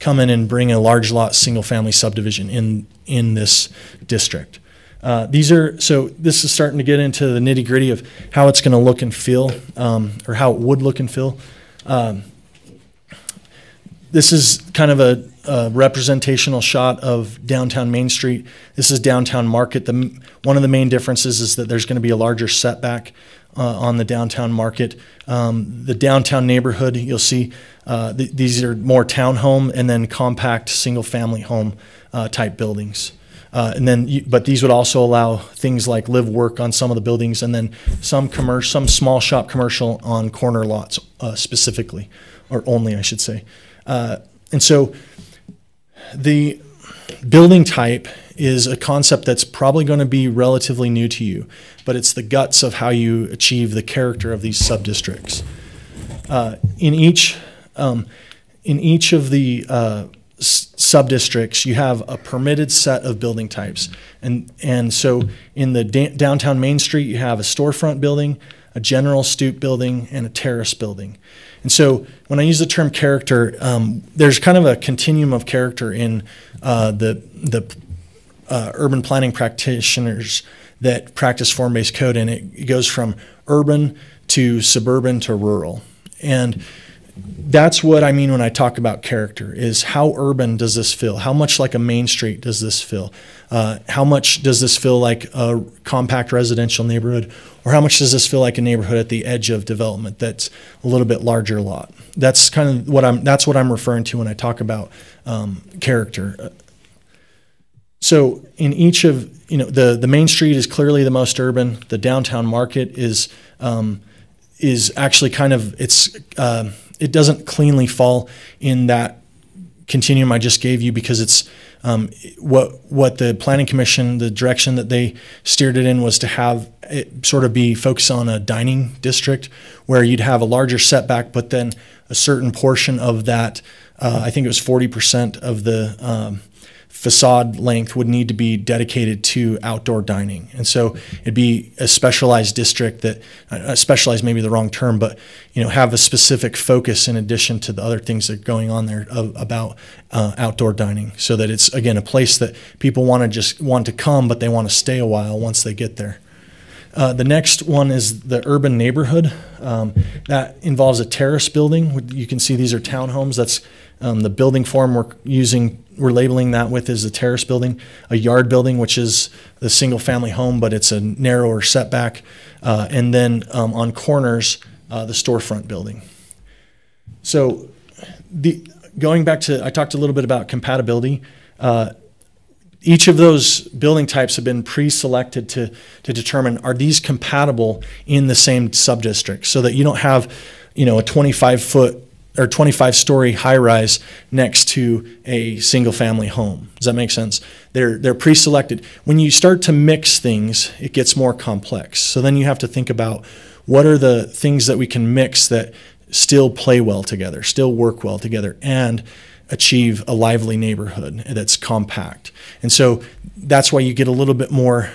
come in and bring a large lot single-family subdivision in this district. This is starting to get into the nitty-gritty of how it's going to look and feel, or how it would look and feel. This is kind of a representational shot of downtown Main Street. This is downtown Market. One of the main differences is that there's going to be a larger setback on the downtown Market. The downtown neighborhood, you'll see these are more townhome and then compact single-family home type buildings. But these would also allow things like live work on some of the buildings, and then some small shop commercial on corner lots specifically, or only, I should say. And so the building type is a concept that's probably going to be relatively new to you, but it's the guts of how you achieve the character of these subdistricts. In each of the subdistricts, you have a permitted set of building types. And so in the downtown Main Street, you have a storefront building, a general stoop building, and a terrace building. And so when I use the term character, there's kind of a continuum of character in the urban planning practitioners that practice form-based code, and it goes from urban to suburban to rural. And that's what I mean when I talk about character, is how urban does this feel? How much like a Main Street does this feel? How much does this feel like a compact residential neighborhood? Or how much does this feel like a neighborhood at the edge of development that's a little bit larger lot? That's kind of what I'm referring to when I talk about character. So in each of, the Main Street is clearly the most urban. The downtown Market is actually kind of, it doesn't cleanly fall in that continuum I just gave you, because it's what the Planning Commission, the direction that they steered it in, was to have it sort of be focused on a dining district where you'd have a larger setback, but then a certain portion of that, I think it was 40% of the facade length would need to be dedicated to outdoor dining. And so it'd be a specialized district that, specialized may be the wrong term, but have a specific focus in addition to the other things that are going on there about outdoor dining, so that it's, again, a place that people want to come, but they want to stay a while once they get there. The next one is the urban neighborhood. That involves a terrace building. You can see these are townhomes. That's the building form we're labeling that with is the terrace building. A yard building, which is the single family home, but it's a narrower setback. And then on corners, the storefront building. So going back to, I talked a little bit about compatibility. Each of those building types have been pre-selected to determine, are these compatible in the same subdistrict, so that you don't have, a 25-foot or 25-story high-rise next to a single-family home. Does that make sense? They're pre-selected. When you start to mix things, it gets more complex. So then you have to think about, what are the things that we can mix that still play well together, still work well together, and achieve a lively neighborhood that's compact. And so that's why you get a little bit more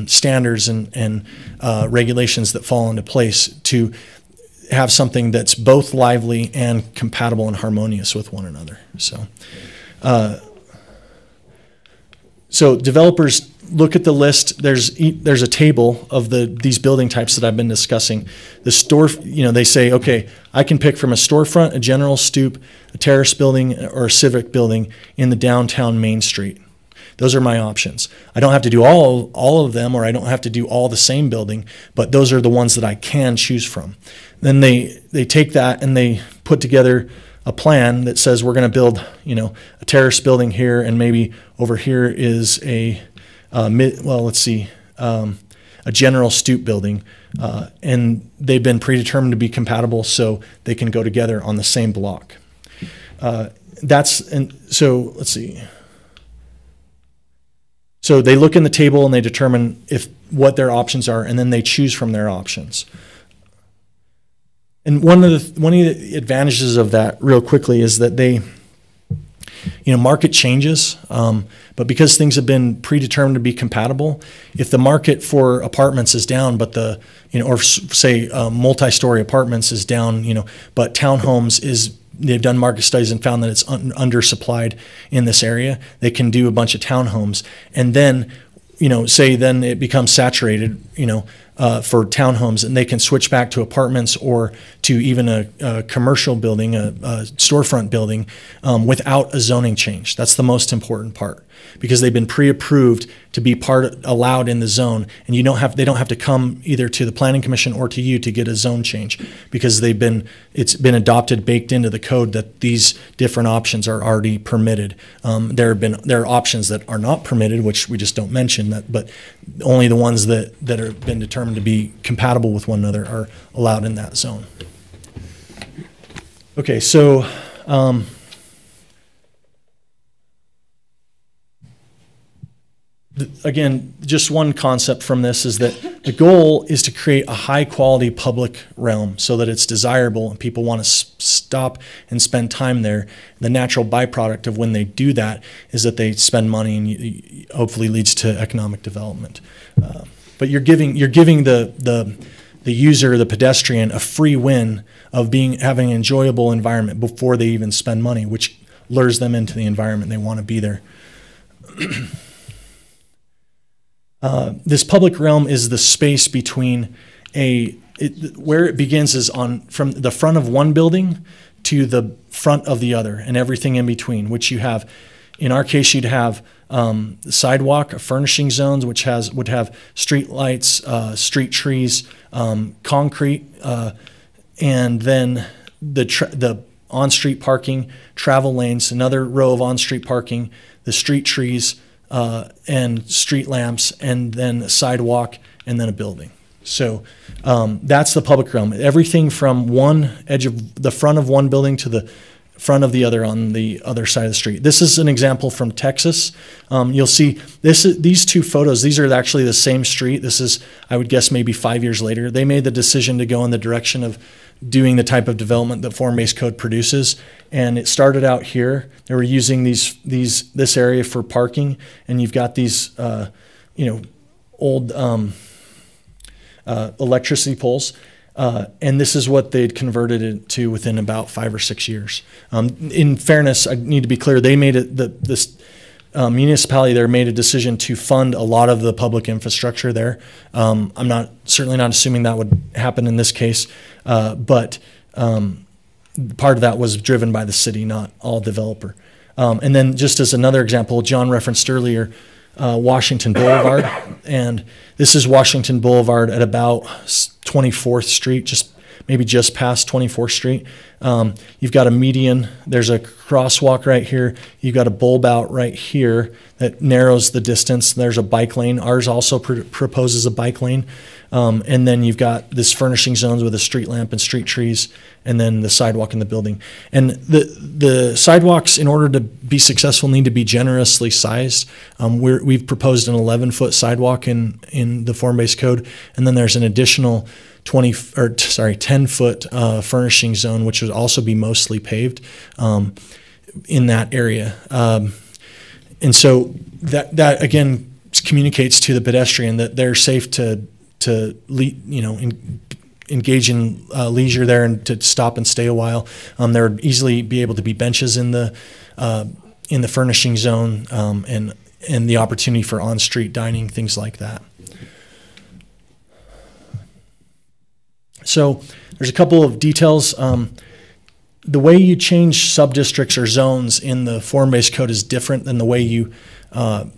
standards and regulations that fall into place to have something that's both lively and compatible and harmonious with one another. So developers look at the list. There's a table of these building types that I've been discussing. The store, they say, okay, I can pick from a storefront, a general stoop, a terrace building, or a civic building in the downtown Main Street. Those are my options. I don't have to do all of them, or I don't have to do all the same building, but those are the ones that I can choose from. Then they take that and they put together a plan that says, we're going to build, a terrace building here, and maybe over here is a a general stoop building, and they've been predetermined to be compatible so they can go together on the same block. So let's see. So they look in the table and they determine what their options are, and then they choose from their options. And one of the advantages of that, real quickly, is that market changes, but because things have been predetermined to be compatible, if the market for apartments is down, but multi-story apartments is down, but townhomes they've done market studies and found that it's undersupplied in this area, they can do a bunch of townhomes, and then then it becomes saturated, for townhomes, and they can switch back to apartments or to even a commercial building, a storefront building, without a zoning change. That's the most important part, because they've been pre-approved to be allowed in the zone, and they don't have to come either to the Planning Commission or to you to get a zone change, because it's been adopted, baked into the code that these different options are already permitted. There are options that are not permitted, which we just don't mention that, but only the ones that have been determined to be compatible with one another are allowed in that zone. Okay, so again, just one concept from this is that the goal is to create a high-quality public realm so that it's desirable and people want to stop and spend time there. The natural byproduct of when they do that is that they spend money and hopefully leads to economic development. But you're giving the user, the pedestrian, a free win of having an enjoyable environment before they even spend money, which lures them into the environment. They want to be there. This public realm is the space between where it begins is from the front of one building to the front of the other, and everything in between, which you have. In our case, you'd have sidewalk, furnishing zones, which would have street lights, street trees, concrete, and then the on-street parking, travel lanes, another row of on-street parking, the street trees, and street lamps, and then a sidewalk, and then a building. So that's the public realm. Everything from one edge of the front of one building to the front of the other on the other side of the street. This is an example from Texas. You'll see these two photos. These are actually the same street. This is, I would guess, maybe 5 years later. They made the decision to go in the direction of doing the type of development that form-based code produces, and it started out here. They were using this area for parking, and you've got these old electricity poles. And this is what they'd converted it to within about 5 or 6 years. In fairness, I need to be clear, they made it, this municipality there made a decision to fund a lot of the public infrastructure there. I'm certainly not assuming that would happen in this case, but part of that was driven by the city, not all developer. And then just as another example, John referenced earlier, Washington Boulevard, and this is Washington Boulevard at about 24th Street, just past 24th Street. You've got a median, there's a crosswalk right here, you've got a bulb out right here that narrows the distance, there's a bike lane. Ours also proposes a bike lane, and then you've got this furnishing zones with a street lamp and street trees, and then the sidewalk in the building. And the sidewalks, in order to be successful, need to be generously sized. We've proposed an 11-foot sidewalk in the form-based code, and then there's an additional 10-foot furnishing zone, which would also be mostly paved in that area. And so that again communicates to the pedestrian that they're safe to engage in leisure there and to stop and stay a while. There would easily be able to be benches in the furnishing zone, and the opportunity for on-street dining, things like that. So there's a couple of details. The way you change subdistricts or zones in the form-based code is different than the way you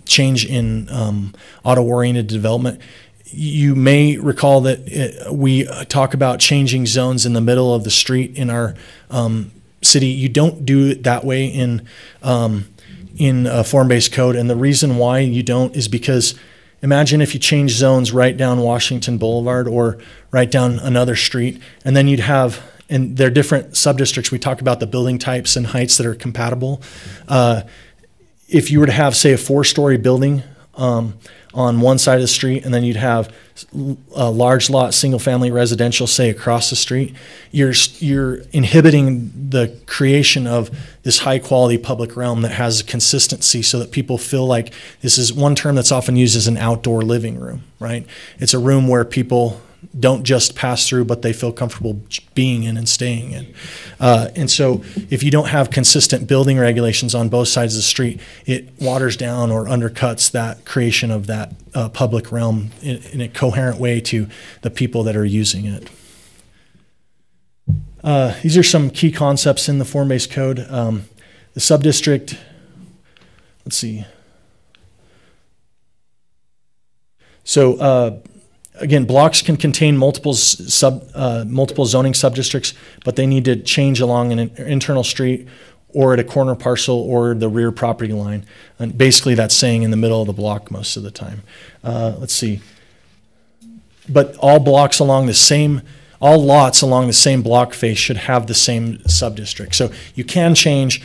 change in auto-oriented development. You may recall that we talk about changing zones in the middle of the street in our city. You don't do it that way in a form-based code, and the reason why you don't is because imagine if you change zones right down Washington Boulevard or right down another street, and then you'd have, and they're different subdistricts. We talk about the building types and heights that are compatible. If you were to have, say, a 4-story building on one side of the street, and then you'd have a large lot single-family residential, say, across the street, you're inhibiting the creation of this high-quality public realm that has consistency, so that people feel like this is one term that's often used as an outdoor living room, right? It's a room where people don't just pass through, but they feel comfortable being in and staying in. And so if you don't have consistent building regulations on both sides of the street, it waters down or undercuts that creation of that public realm in a coherent way to the people that are using it. These are some key concepts in the form-based code. The subdistrict, let's see. So, again, blocks can contain multiple zoning subdistricts, but they need to change along an internal street or at a corner parcel or the rear property line. And basically that's saying in the middle of the block most of the time. Let's see. But all lots along the same block face should have the same subdistrict. So you can change,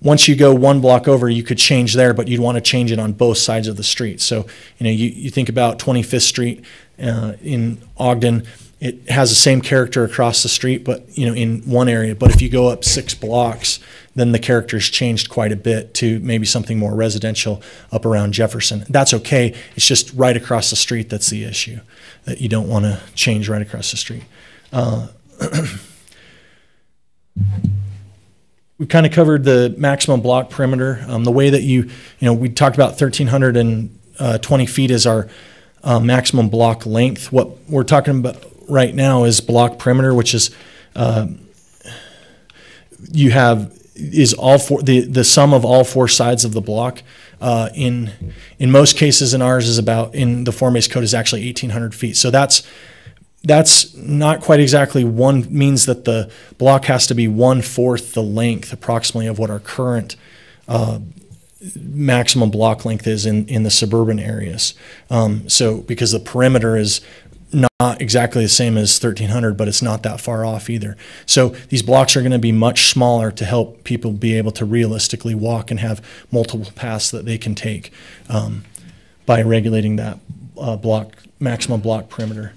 once you go one block over, you could change there, but you'd want to change it on both sides of the street. So, you think about 25th Street in Ogden, it has the same character across the street, but, in one area. But if you go up 6 blocks, then the character's changed quite a bit to maybe something more residential up around Jefferson. That's okay. It's just right across the street that's the issue, that you don't want to change right across the street. We kind of covered the maximum block perimeter. The way that we talked about 1,320 feet is our maximum block length. What we're talking about right now is block perimeter, which is the sum of all 4 sides of the block. In most cases, in ours is in the form-based code is actually 1,800 feet. So that's not quite exactly means that the block has to be 1/4 the length approximately of what our current maximum block length is in the suburban areas. So because the perimeter is not exactly the same as 1,300, but it's not that far off either. So these blocks are going to be much smaller to help people be able to realistically walk and have multiple paths that they can take by regulating that maximum block perimeter.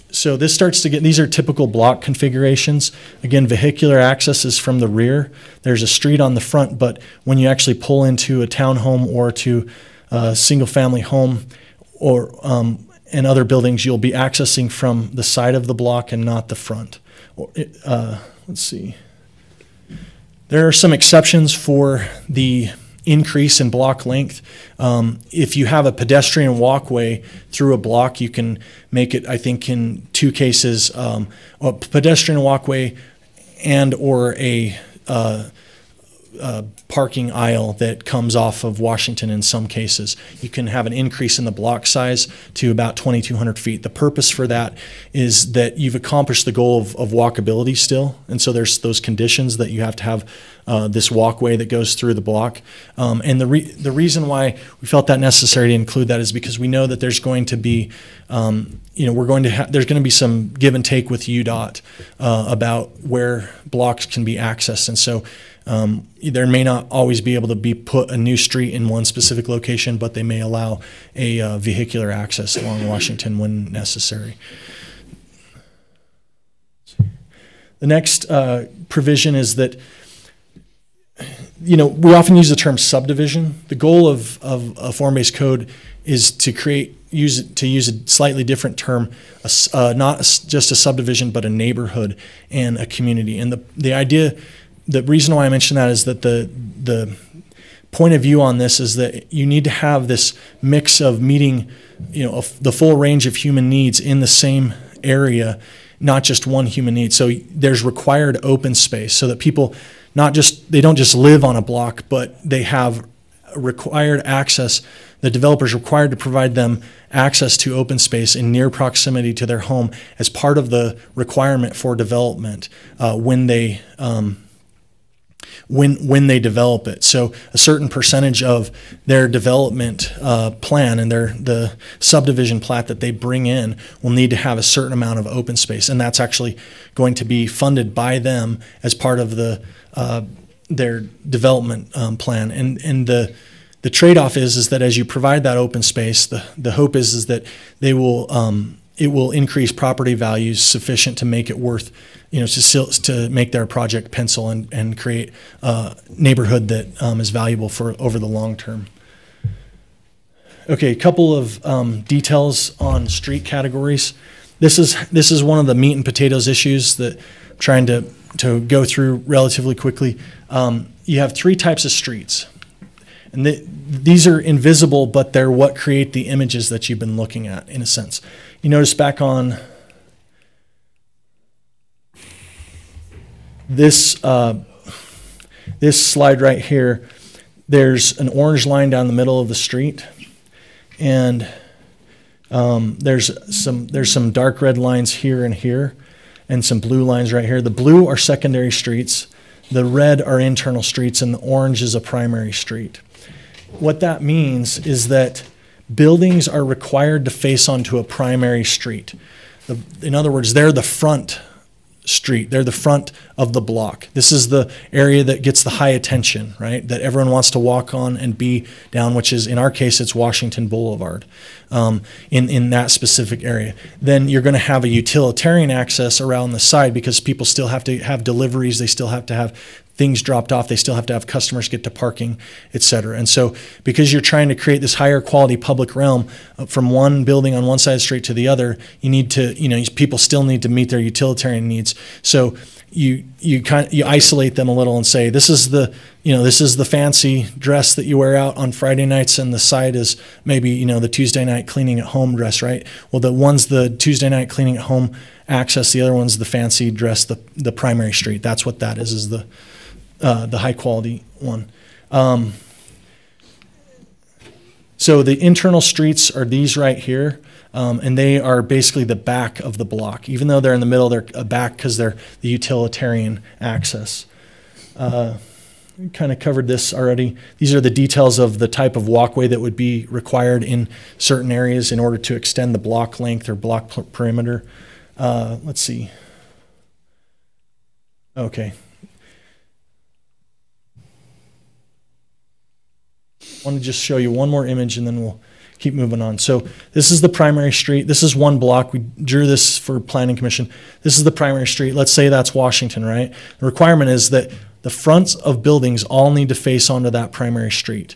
So this starts to these are typical block configurations. Again, vehicular access is from the rear. There's a street on the front, but when you actually pull into a townhome or to a single-family home or and other buildings, you'll be accessing from the side of the block and not the front. Let's see. There are some exceptions for the increase in block length. If you have a pedestrian walkway through a block, you can make it, I think, in 2 cases, a pedestrian walkway and or a parking aisle that comes off of Washington in some cases. You can have an increase in the block size to about 2,200 feet. The purpose for that is that you've accomplished the goal of walkability still, and so there's those conditions that you have to have this walkway that goes through the block. And the reason why we felt that necessary to include that is because we know that there's going to be there's going to be some give and take with UDOT about where blocks can be accessed, and so there may not always be able to be put a new street in one specific location, but they may allow a vehicular access along Washington when necessary. The next provision is that we often use the term subdivision. The goal of a form-based code is to use a slightly different term, not just a subdivision, but a neighborhood and a community. And the reason why I mention that is that the point of view on this is that you need to have this mix of meeting, the full range of human needs in the same area, not just one human need. So there's required open space so that people they don't just live on a block, but they have required access. The developer's required to provide them access to open space in near proximity to their home as part of the requirement for development when they when they develop it. So a certain percentage of their development plan and the subdivision plat that they bring in will need to have a certain amount of open space, and that's actually going to be funded by them as part of their development plan. And the trade-off is that as you provide that open space, the hope is that they will it will increase property values sufficient to make it worth, to make their project pencil and create a neighborhood that is valuable for over the long term. Okay, a couple of details on street categories. This is one of the meat and potatoes issues that I'm trying to go through relatively quickly. You have three types of streets. And these are invisible, but they're what create the images that you've been looking at, in a sense. You notice back on this slide right here, there's an orange line down the middle of the street, and there's some dark red lines here and here, and some blue lines right here. The blue are secondary streets, the red are internal streets, and the orange is a primary street. What that means is that buildings are required to face onto a primary street. In other words, they're the front street. They're the front of the block. This is the area that gets the high attention, right? That everyone wants to walk on and be down, which is, in our case, it's Washington Boulevard, in that specific area. Then you're going to have a utilitarian access around the side because people still have to have deliveries. They still have to have things dropped off. They still have to have customers get to parking, et cetera. And so because you're trying to create this higher quality public realm from one building on one side of the street to the other, you need to, people still need to meet their utilitarian needs. So you isolate them a little and say, this is the fancy dress that you wear out on Friday nights, and the side is maybe, the Tuesday night cleaning at home dress, right? Well, the one's the Tuesday night cleaning at home access, the other one's the fancy dress, the primary street. That's what that is the high quality one. So the internal streets are these right here, and they are basically the back of the block. Even though they're in the middle, they're back because they're the utilitarian access. We kind of covered this already. These are the details of the type of walkway that would be required in certain areas in order to extend the block length or block perimeter. Let's see. Okay. I want to just show you one more image and then we'll keep moving on. So this is the primary street. This is one block. We drew this for Planning Commission. This is the primary street. Let's say that's Washington, right? The requirement is that the fronts of buildings all need to face onto that primary street.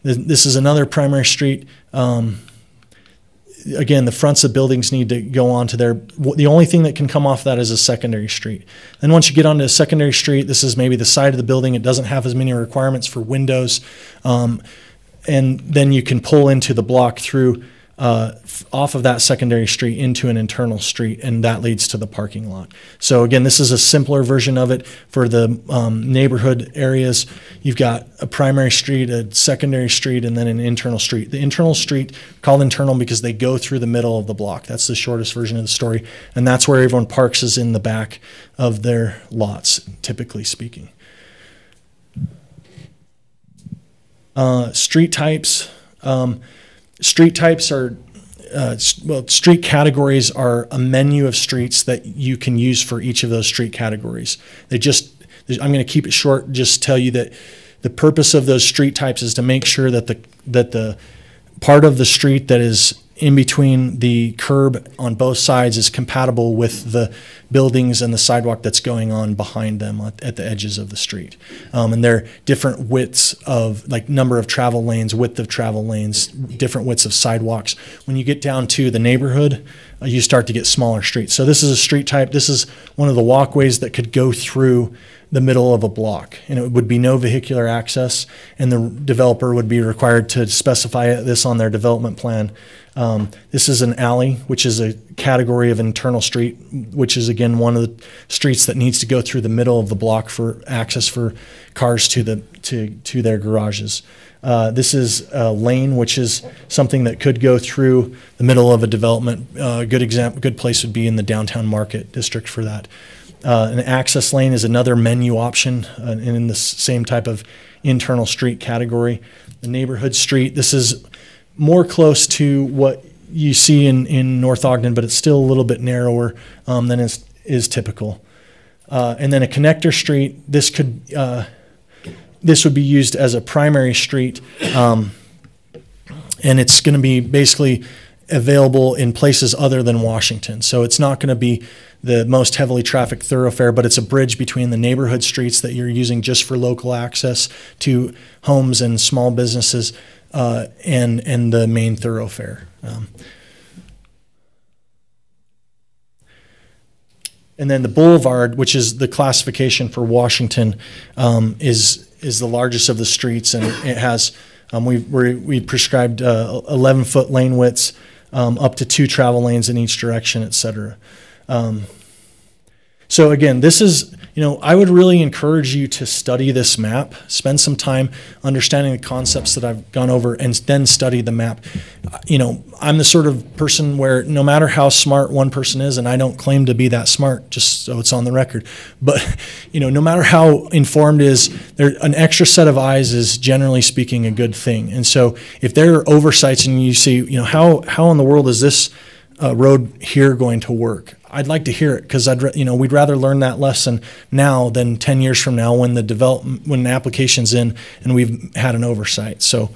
This is another primary street. Again, the fronts of buildings need to go onto there. The only thing that can come off that is a secondary street. Then once you get onto a secondary street, this is maybe the side of the building. It doesn't have as many requirements for windows. And then you can pull into the block through off of that secondary street into an internal street, and that leads to the parking lot. So again, this is a simpler version of it for the neighborhood areas. You've got a primary street, a secondary street, and then an internal street. The internal street, called internal because they go through the middle of the block. That's the shortest version of the story, and that's where everyone parks, is in the back of their lots, typically speaking. Street types. Street types are, street categories are a menu of streets that you can use for each of those street categories. I'm going to keep it short, just tell you that the purpose of those street types is to make sure that the part of the street that is in between the curb on both sides is compatible with the buildings and the sidewalk that's going on behind them at the edges of the street. And there are different widths of, like, number of travel lanes, width of travel lanes, different widths of sidewalks. When you get down to the neighborhood, you start to get smaller streets. So this is a street type. This is one of the walkways that could go through the middle of a block, and it would be no vehicular access, and the developer would be required to specify this on their development plan. This is an alley, which is a category of internal street, which is, again, one of the streets that needs to go through the middle of the block for access for cars to their garages. This is a lane, which is something that could go through the middle of a development. Good place would be in the downtown market district for that. An access lane is another menu option, and in the same type of internal street category. The neighborhood street, this is more close to what you see in North Ogden, but it's still a little bit narrower than is typical. And then a connector street, this would be used as a primary street, and it's going to be basically available in places other than Washington. So it's not going to be the most heavily trafficked thoroughfare, but it's a bridge between the neighborhood streets that you're using just for local access to homes and small businesses, and the main thoroughfare. And then the boulevard, which is the classification for Washington, is the largest of the streets, and it has we prescribed 11-foot lane widths, up to 2 travel lanes in each direction, et cetera. So again, this is, I would really encourage you to study this map, spend some time understanding the concepts that I've gone over, and then study the map. I'm the sort of person where no matter how smart one person is, and I don't claim to be that smart, just so it's on the record, but no matter how informed is, an extra set of eyes is generally speaking a good thing. And so if there are oversights and you see, how in the world is this road here going to work? I'd like to hear it, because we'd rather learn that lesson now than 10 years from now when when the application's in and we've had an oversight. So,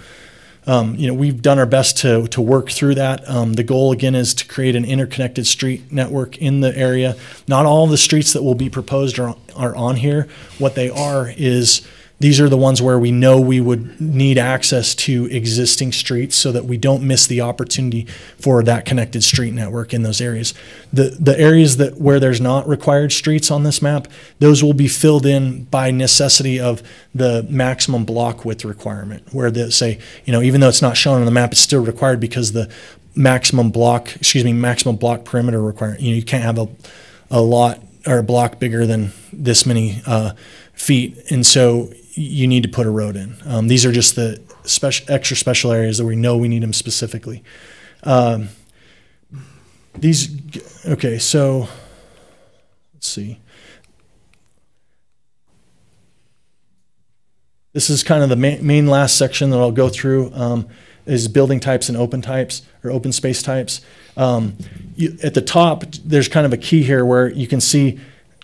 we've done our best to work through that. The goal again is to create an interconnected street network in the area. Not all of the streets that will be proposed are on here. What they are is, these are the ones where we know we would need access to existing streets so that we don't miss the opportunity for that connected street network in those areas. The areas where there's not required streets on this map, those will be filled in by necessity of the maximum block width requirement, where they say, even though it's not shown on the map, it's still required because the maximum block perimeter requirement. You can't have a lot or a block bigger than this many feet, and so you need to put a road in. These are just the extra special areas that we know we need them specifically. So let's see. This is kind of the main last section that I'll go through, is building types and open types, or open space types. At the top, there's kind of a key here where you can see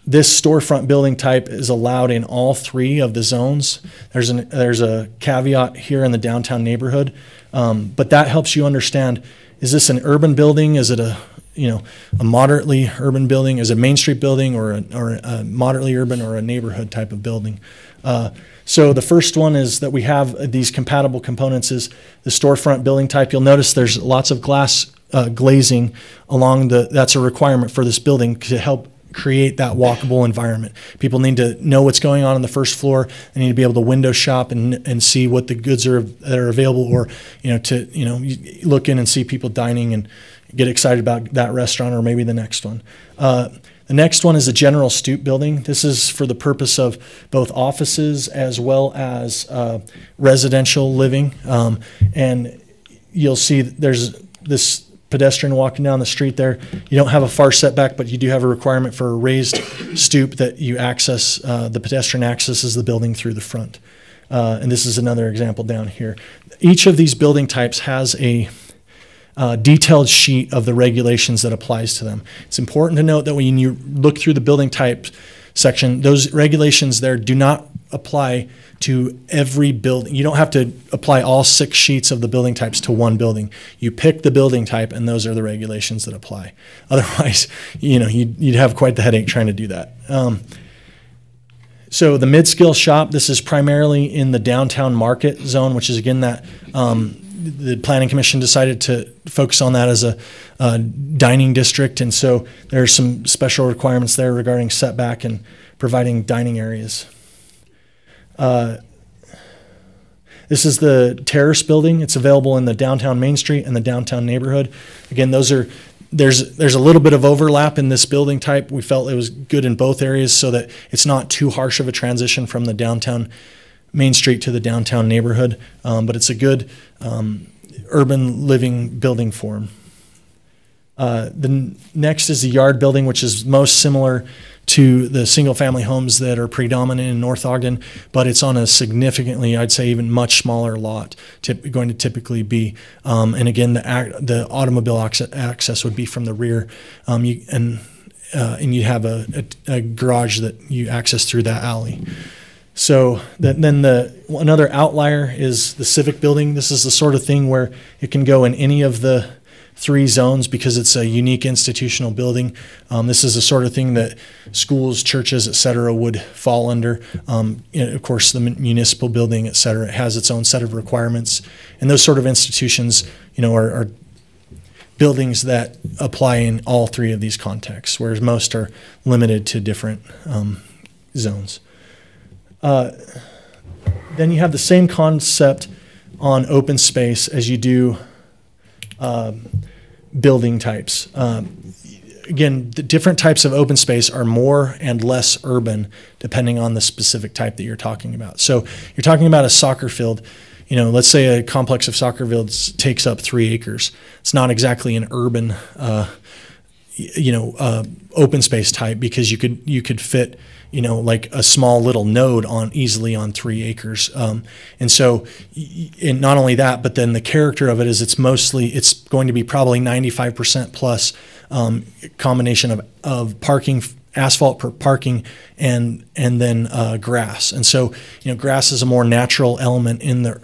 this storefront building type is allowed in all 3 of the zones. There's a caveat here in the downtown neighborhood, but that helps you understand: is this an urban building? Is it a moderately urban building? Is it a Main Street building, or a moderately urban, or a neighborhood type of building? So the first one is that we have these compatible components is the storefront building type. You'll notice there's lots of glass glazing along that's a requirement for this building to help create that walkable environment. People need to know what's going on the first floor. They need to be able to window shop and see what the goods that are available, or look in and see people dining and get excited about that restaurant or maybe the next one. The next one is a general stoop building. This is for the purpose of both offices as well as residential living. And you'll see there's this pedestrian walking down the street there. You don't have a far setback, but you do have a requirement for a raised stoop that you access, the pedestrian accesses the building through the front. And this is another example down here. Each of these building types has a detailed sheet of the regulations that applies to them. It's important to note that when you look through the building type section, those regulations there do not apply to every building. You don't have to apply all 6 sheets of the building types to one building. You pick the building type, and those are the regulations that apply. Otherwise, you'd have quite the headache trying to do that. So the mid-scale shop, this is primarily in the downtown market zone, which is again that the Planning Commission decided to focus on that as a dining district, and so there are some special requirements there regarding setback and providing dining areas. This is the Terrace building. It's available in the downtown Main Street and the downtown neighborhood. Again, there's a little bit of overlap in this building type. We felt it was good in both areas so that it's not too harsh of a transition from the downtown Main Street to the downtown neighborhood, but it's a good urban living building form. The next is the yard building, which is most similar to the single-family homes that are predominant in North Ogden, but it's on a significantly, I'd say, even much smaller lot. Going to typically be, and again, the automobile access would be from the rear, and you have a garage that you access through that alley. So then another outlier is the Civic Building. This is the sort of thing where it can go in any of the 3 zones because it's a unique institutional building. This is the sort of thing that schools, churches, et cetera, would fall under. Of course, the municipal building, et cetera, it has its own set of requirements. And those sort of institutions, are buildings that apply in all 3 of these contexts, whereas most are limited to different zones. Then you have the same concept on open space as you do building types. Again, the different types of open space are more and less urban depending on the specific type that you're talking about. So you're talking about a soccer field. Let's say a complex of soccer fields takes up 3 acres. It's not exactly an urban, open space type because you could fit, like a small little node easily on 3 acres. And so, and not only that, but then the character of it is it's going to be probably 95% plus combination of parking, asphalt parking, and then grass. And so, grass is a more natural element in the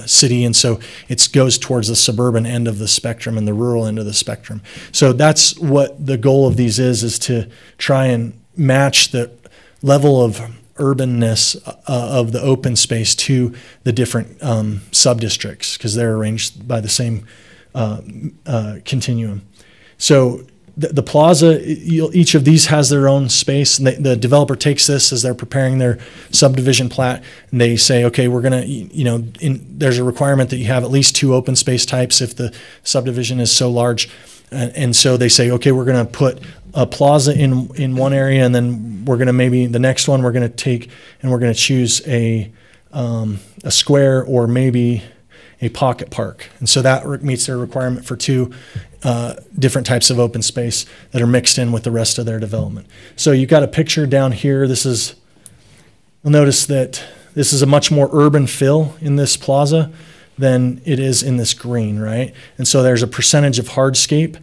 city, and so it goes towards the suburban end of the spectrum and the rural end of the spectrum. So that's what the goal of these is to try and match the level of urbanness of the open space to the different sub-districts because they're arranged by the same continuum. So the plaza, each of these has their own space, and the developer takes this as they're preparing their subdivision plat, and they say, okay, we're going to, there's a requirement that you have at least 2 open space types if the subdivision is so large. And so they say, okay, we're going to put a plaza in one area, and then we're going to maybe the next one we're going to take and we're going to choose a square or maybe a pocket park. And so that meets their requirement for 2 different types of open space that are mixed in with the rest of their development. So you've got a picture down here. You'll notice that this is a much more urban fill in this plaza than it is in this green, right? And so there's a percentage of hardscape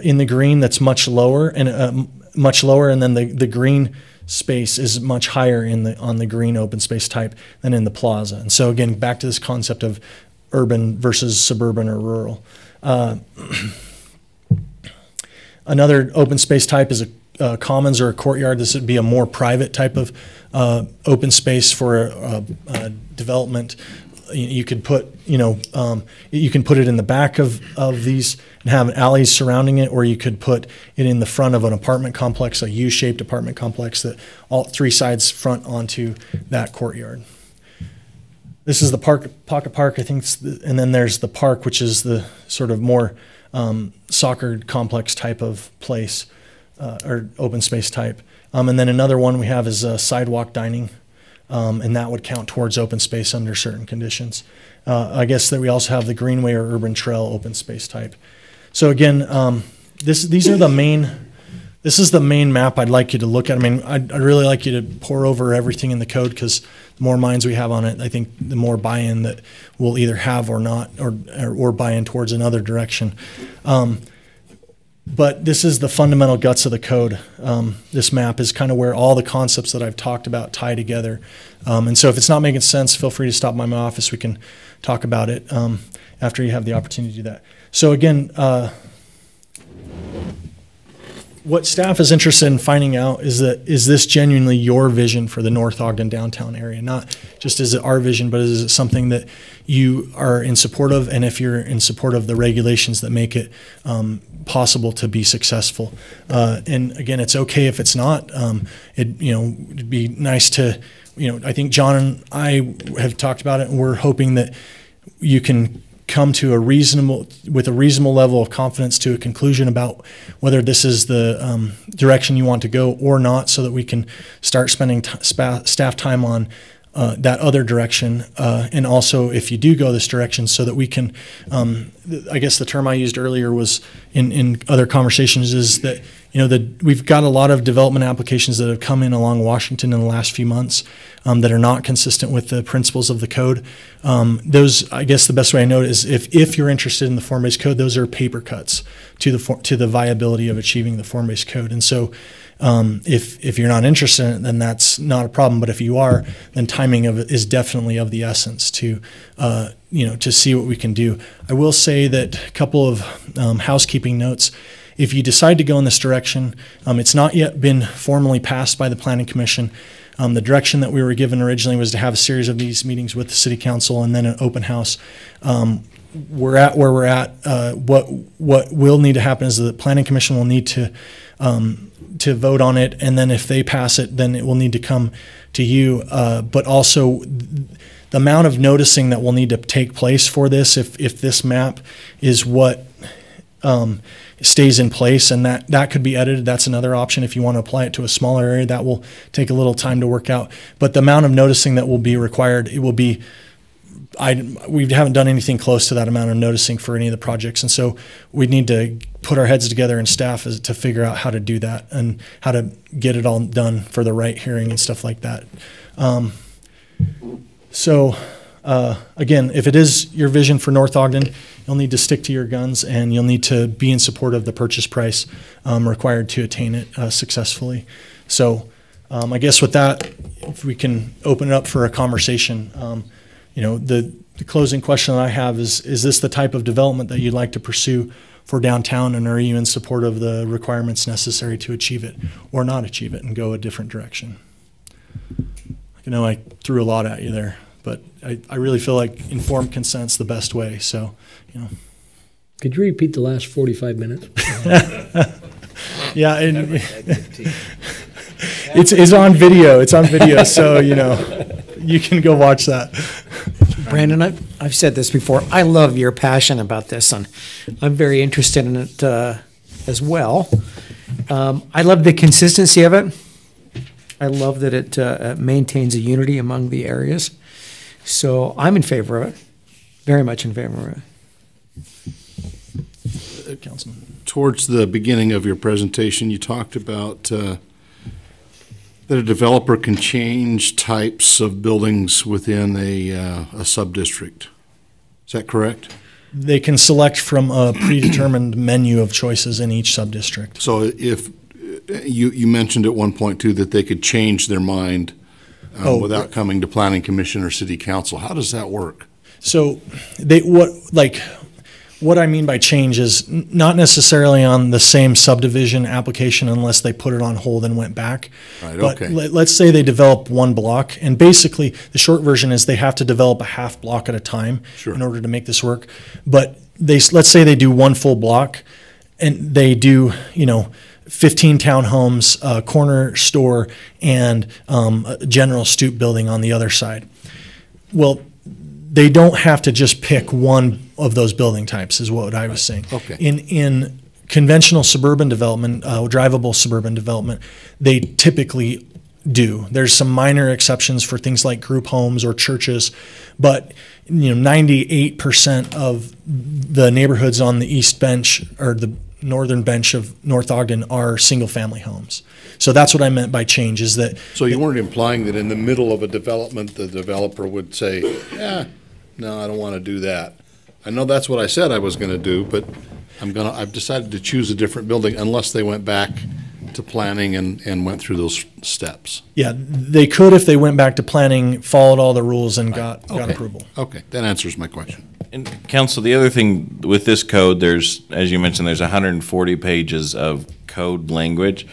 in the green that's much lower, and then the green space is much higher on the green open space type than in the plaza. And so again, back to this concept of urban versus suburban or rural. Another open space type is a commons or a courtyard. This would be a more private type of open space for a development. You could put, you can put it in the back of these and have alleys surrounding it, or you could put it in the front of an apartment complex, a U-shaped apartment complex that all 3 sides front onto that courtyard. This is the pocket park, I think, and then there's the park, which is the sort of more soccer complex type of place or open space type. And then another one we have is sidewalk dining. And that would count towards open space under certain conditions. I guess that we also have the greenway or urban trail open space type. So again, this is the main map I'd like you to look at. I mean, I'd really like you to pore over everything in the code because the more minds we have on it, I think the more buy-in that we'll either have or not, or buy-in towards another direction. But this is the fundamental guts of the code. This map is kind of where all the concepts that I've talked about tie together. And so if it's not making sense, feel free to stop by my office. We can talk about it after you have the opportunity to do that. So again, what staff is interested in finding out is this genuinely your vision for the North Ogden downtown area? Not just is it our vision, but is it something that you are in support of, and if you're in support of the regulations that make it possible to be successful. And again, it's okay if it's not. It'd be nice to, I think John and I have talked about it, and we're hoping that you can come to a reasonable level of confidence to a conclusion about whether this is the direction you want to go or not, so that we can start spending staff time on that other direction, and also if you do go this direction, so that we can, I guess the term I used earlier was in other conversations is that we've got a lot of development applications that have come in along Washington in the last few months that are not consistent with the principles of the code. Those, I guess the best way I know it is if you're interested in the form-based code, those are paper cuts to the viability of achieving the form-based code. And so if you're not interested in it, then that's not a problem. But if you are, then timing of it is definitely of the essence to see what we can do. I will say that a couple of housekeeping notes. If you decide to go in this direction, it's not yet been formally passed by the Planning Commission. The direction that we were given originally was to have a series of these meetings with the City Council and then an open house. We're at where we're at. What will need to happen is the Planning Commission will need to vote on it, and then if they pass it, then it will need to come to you. But also, the amount of noticing that will need to take place for this, if this map is what stays in place, and that could be edited. That's another option if you want to apply it to a smaller area. That will take a little time to work out. But the amount of noticing that will be required, it will be, we haven't done anything close to that amount of noticing for any of the projects. And so we need to put our heads together in staff to figure out how to do that and how to get it all done for the right hearing and stuff like that. Again, if it is your vision for North Ogden, you'll need to stick to your guns and you'll need to be in support of the purchase price required to attain it successfully. So I guess with that, if we can open it up for a conversation, the closing question that I have is this the type of development that you'd like to pursue for downtown, and are you in support of the requirements necessary to achieve it or not achieve it and go a different direction? I know I threw a lot at you there, but I really feel like informed consent's the best way. So, Could you repeat the last 45 minutes? Yeah, and it's on video. It's on video, so you can go watch that. Brandon, I've said this before. I love your passion about this, and I'm very interested in it as well. I love the consistency of it. I love that it maintains a unity among the areas. So I'm in favor of it, very much in favor of it. Councilman. Towards the beginning of your presentation, you talked about that a developer can change types of buildings within a sub-district. Is that correct? They can select from a predetermined menu of choices in each sub-district. So if you mentioned at one point, too, that they could change their mind without coming to Planning Commission or City Council. How does that work? So what I mean by change is not necessarily on the same subdivision application unless they put it on hold and went back. Right, but okay. Let's say they develop one block, and basically the short version is they have to develop a half block at a time in order to make this work. But let's say they do one full block, and they do 15 townhomes, a corner store, and a general stoop building on the other side. Well, they don't have to just pick one of those building types, is what I was saying. Okay. In conventional suburban development, drivable suburban development, they typically do. There's some minor exceptions for things like group homes or churches, but 98% of the neighborhoods on the East Bench or the northern bench of North Ogden are single-family homes. So that's what I meant by change, is that... So you weren't implying that in the middle of a development, the developer would say, no, I don't want to do that. I know that's what I said I was going to do, but I've decided to choose a different building unless they went back to planning and went through those steps. Yeah, they could if they went back to planning, followed all the rules, and got approval. Okay, that answers my question. And Council, the other thing with this code, as you mentioned, there's 140 pages of code language.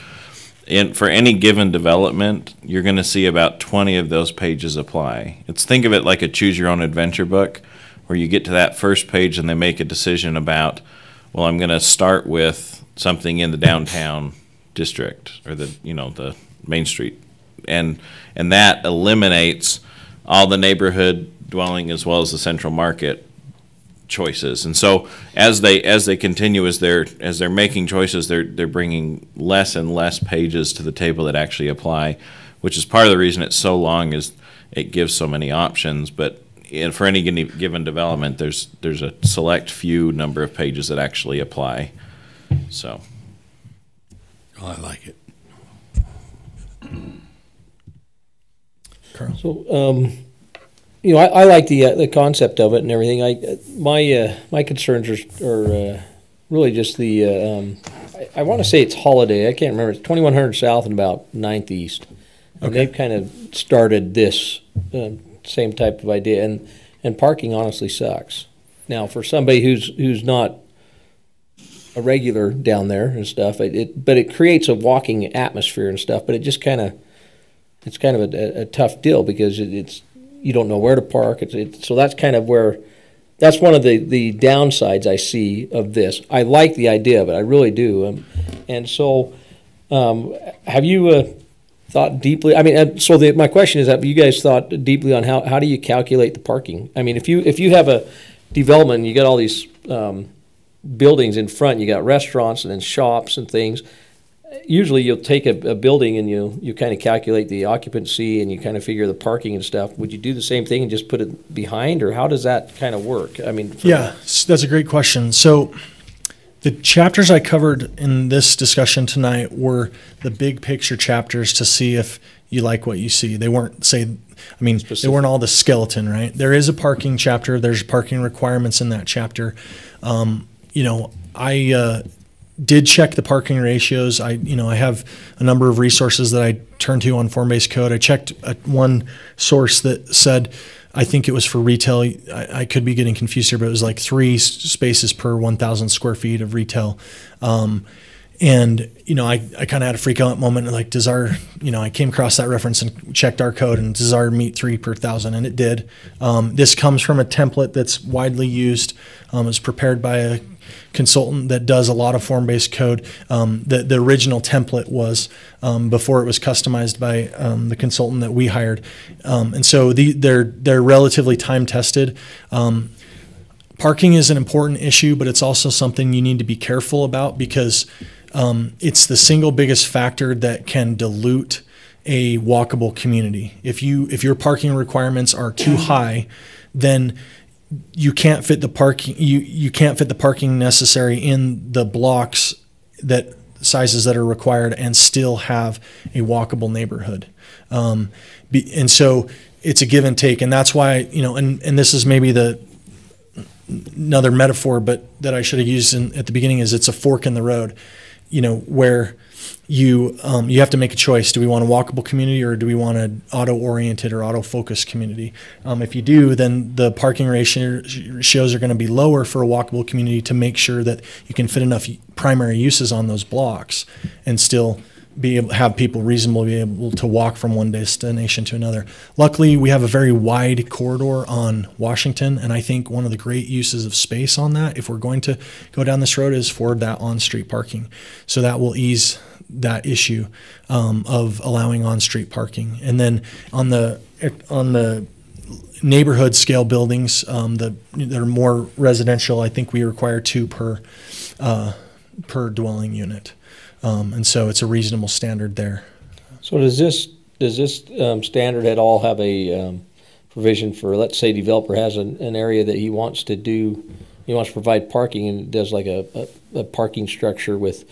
And for any given development, you're going to see about 20 of those pages apply. Think of it like a choose your own adventure book, where you get to that first page and they make a decision about, well, I'm going to start with something in the downtown district or the Main Street, and that eliminates all the neighborhood dwelling as well as the central market choices. And so as they continue, as they're making choices, they're bringing less and less pages to the table that actually apply, which is part of the reason it's so long, is it gives so many options. But for any given development, there's a select few number of pages that actually apply. So I like it. Carl. So, I like the concept of it and everything. My concerns are really just I want to say it's Holiday. I can't remember. It's 2100 South and about 9th East. And Okay. they've kind of started this same type of idea. And parking honestly sucks. Now, for somebody who's not a regular down there and stuff, but it creates a walking atmosphere and stuff. But it just it's kind of a tough deal because you don't know where to park. So that's kind of that's one of the downsides I see of this. I like the idea of it, I really do. And so, have you thought deeply? I mean, my question is, have you guys thought deeply on how do you calculate the parking? I mean, if you have a development, and you got all these buildings in front, you got restaurants and then shops and things. Usually you'll take a building and you kind of calculate the occupancy and you kind of figure the parking and stuff. Would you do the same thing and just put it behind, or how does that kind of work? I mean, that's a great question. So the chapters I covered in this discussion tonight were the big picture chapters to see if you like what you see. They weren't Specific. They weren't all the skeleton, right? There is a parking chapter. There's parking requirements in that chapter. I did check the parking ratios. I have a number of resources that I turn to on form-based code. I checked one source that said, I think it was for retail. I could be getting confused here, but it was like 3 spaces per 1,000 square feet of retail. And I kind of had a freak out moment. Like, does I came across that reference and checked our code, and does our meet 3 per 1,000? And it did. This comes from a template that's widely used. It's prepared by a consultant that does a lot of form-based code. The original template was before it was customized by the consultant that we hired, and so they're relatively time-tested. Parking is an important issue, but it's also something you need to be careful about because it's the single biggest factor that can dilute a walkable community. If your parking requirements are too high, then you can't fit the parking. You can't fit the parking necessary in the blocks sizes that are required and still have a walkable neighborhood. And so it's a give and take, and that's why and this is maybe another metaphor, but that I should have used at the beginning is it's a fork in the road, where you have to make a choice. Do we want a walkable community or do we want an auto-oriented or auto-focused community? If you do, then the parking ratios are going to be lower for a walkable community to make sure that you can fit enough primary uses on those blocks and still have people reasonably be able to walk from one destination to another. Luckily, we have a very wide corridor on Washington, and I think one of the great uses of space on that, if we're going to go down this road, is for that on-street parking. So that will ease that issue of allowing on-street parking. And then on the neighborhood scale buildings that are more residential, I think we require 2 per dwelling unit. And so it's a reasonable standard there. So does this standard at all have a provision for, let's say, developer has an area that he wants to provide parking and does like a parking structure with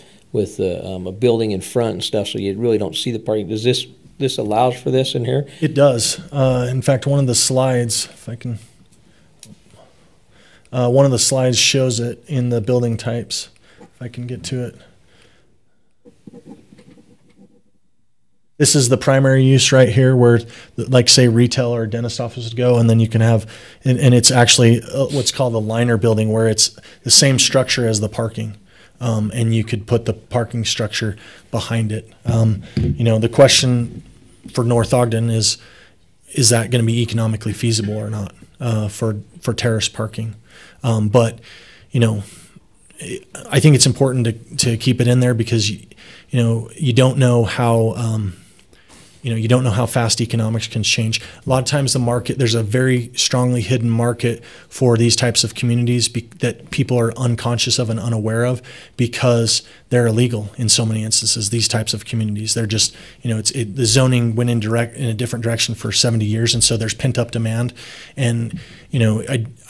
a building in front and stuff, so you really don't see the parking. Does this allows for this in here? It does. In fact, one of the slides, if I can, one of the slides shows it in the building types. If I can get to it. This is the primary use right here where, like, say, retail or dentist office would go, and then you can have, and it's actually what's called a liner building where it's the same structure as the parking, and you could put the parking structure behind it. The question for North Ogden is that going to be economically feasible or not for terrace parking? But I think it's important to keep it in there because you don't know how you don't know how fast economics can change. A lot of times there's a very strongly hidden market for these types of communities that people are unconscious of and unaware of because they're illegal in so many instances. These types of communities, they're just, the zoning went in a different direction for 70 years, and so there's pent up demand. And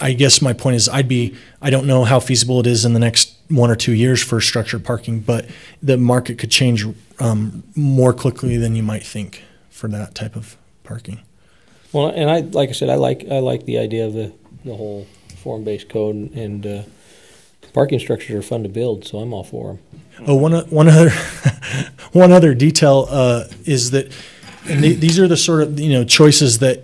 I guess my point is, I don't know how feasible it is in the next 1 or 2 years for structured parking, but the market could change more quickly than you might think for that type of parking. Well, and like I said, I like the idea of the whole form-based code, and parking structures are fun to build, so I'm all for them. Oh, one other one other detail is that, and these are the sort of choices that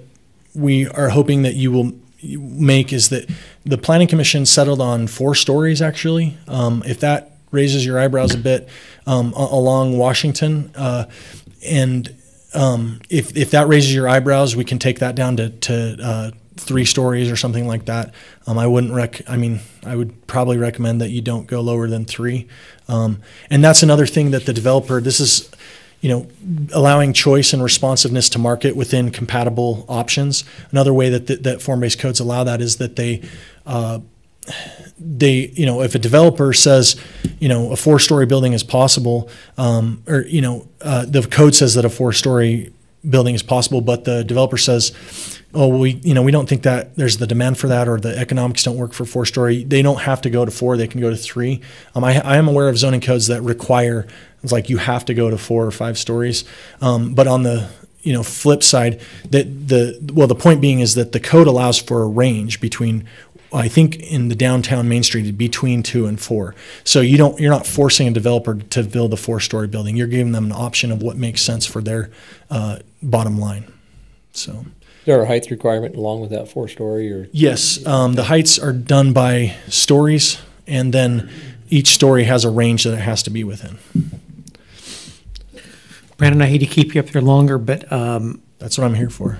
we are hoping that you will make, is that the Planning Commission settled on 4 stories actually. If that raises your eyebrows a bit, along Washington, and if that raises your eyebrows, we can take that down to 3 stories or something like that. I would probably recommend that you don't go lower than 3. And that's another thing that the developer, this is, allowing choice and responsiveness to market within compatible options. Another way that form-based codes allow that is that they, if a developer says, a 4-story building is possible, the code says that a 4-story building is possible, but the developer says, oh, we don't think that there's the demand for that, or the economics don't work for 4-story. They don't have to go to 4; they can go to 3. I am aware of zoning codes that require, it's like you have to go to 4 or 5 stories. But on the flip side, the point being is that the code allows for a range between, I think in the downtown Main Street, between 2 and 4. So you're not forcing a developer to build a 4-story building. You're giving them an option of what makes sense for their bottom line. So. Is there a height requirement along with that 4-story? Or yes, the heights are done by stories, and then each story has a range that it has to be within. Brandon, I hate to keep you up there longer, but that's what I'm here for.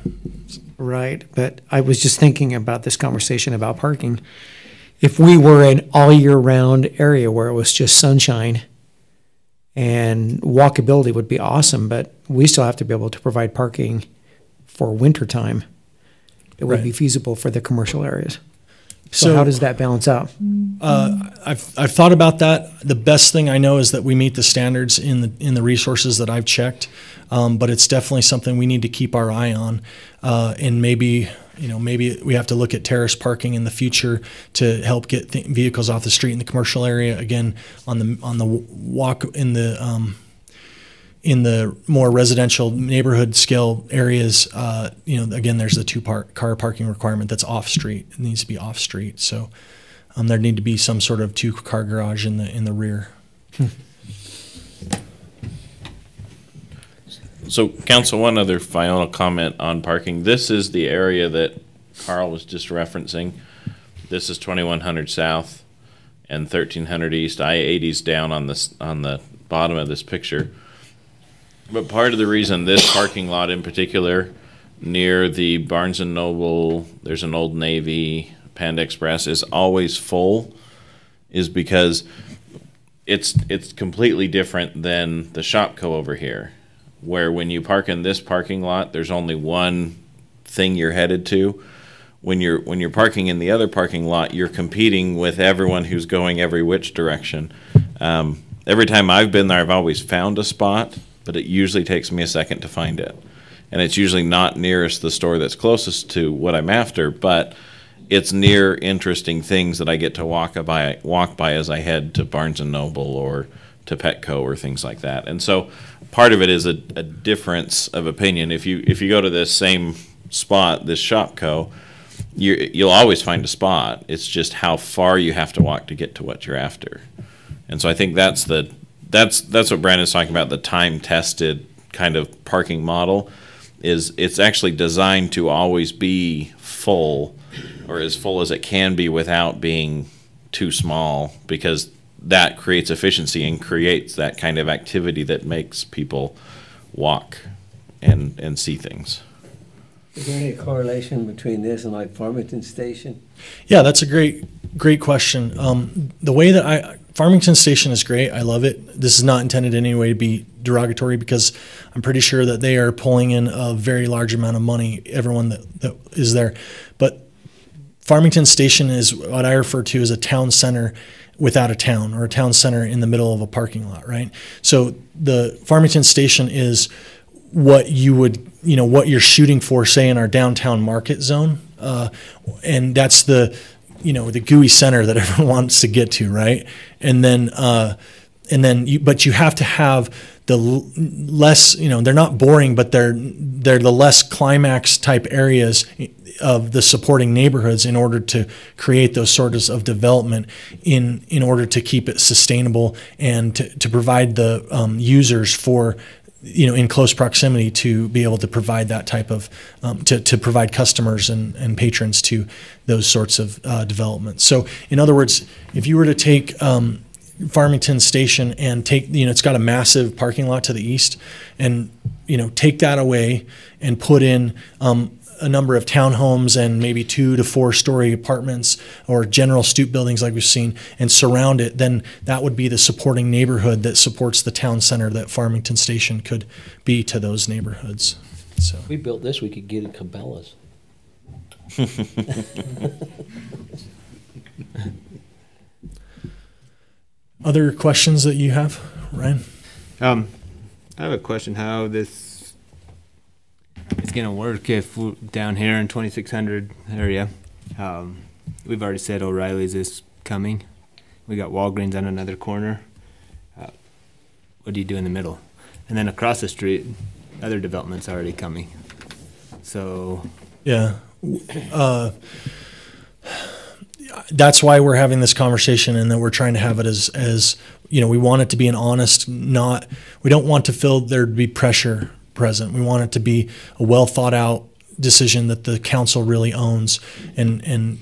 Right, but I was just thinking about this conversation about parking. If we were an all-year-round area where it was just sunshine, and walkability would be awesome, but we still have to be able to provide parking for wintertime. It would be feasible for the commercial areas. So how does that balance out? I've thought about that. The best thing I know is that we meet the standards in the resources that I've checked, but it's definitely something we need to keep our eye on, and maybe we have to look at terrace parking in the future to help get vehicles off the street in the commercial area. Again, on the walk in the more residential neighborhood scale areas, again, there's the 2-car parking requirement that's off street. It needs to be off street. So there need to be some sort of 2-car garage in the rear. So, council, one other final comment on parking. This is the area that Carl was just referencing. This is 2100 South and 1300 East. I-80's down on the bottom of this picture. But part of the reason this parking lot in particular, near the Barnes & Noble, there's an Old Navy, Panda Express, is always full, is because it's completely different than the Shopco over here, where when you park in this parking lot, there's only one thing you're headed to. When you're parking in the other parking lot, you're competing with everyone who's going every which direction. Every time I've been there, I've always found a spot, but it usually takes me a second to find it. And it's usually not nearest the store that's closest to what I'm after, but it's near interesting things that I get to walk by as I head to Barnes & Noble or to Petco or things like that. And so part of it is a difference of opinion. If you go to this same spot, this Shopco, you'll always find a spot. It's just how far you have to walk to get to what you're after. And so I think that's what Brandon's talking about, the time-tested kind of parking model. Is it's actually designed to always be full, or as full as it can be without being too small, because that creates efficiency and creates that kind of activity that makes people walk and see things. Is there any correlation between this and like Farmington Station? Yeah, that's a great question. The way that Farmington Station is great. I love it. This is not intended in any way to be derogatory, because I'm pretty sure that they are pulling in a very large amount of money, everyone that is there. But Farmington Station is what I refer to as a town center without a town or a town center in the middle of a parking lot, right? So the Farmington Station is what you would, what you're shooting for, say, in our downtown market zone. And that's the gooey center that everyone wants to get to, right? But you have to have the less, they're not boring, but they're the less climax type areas of the supporting neighborhoods in order to create those sorts of development in order to keep it sustainable and to provide the users for, in close proximity to be able to provide that type of, to provide customers and patrons to those sorts of developments. So in other words, if you were to take Farmington Station and take, it's got a massive parking lot to the east, and, take that away and put in a number of townhomes and maybe 2 to 4 story apartments or general stoop buildings like we've seen, and surround it, then that would be the supporting neighborhood that supports the town center that Farmington Station could be to those neighborhoods. So If we built this, we could get it Cabela's. Other questions that you have, Ryan? I have a question how this is going to work if down here in 2600 area, we've already said O'Reilly's is coming. We got Walgreens on another corner. What do you do in the middle? And then across the street, other developments already coming. So Yeah. That's why we're having this conversation, and that we're trying to have it as we want it to be an honest, we don't want to feel there'd be pressure present. We want it to be a well thought out decision that the council really owns and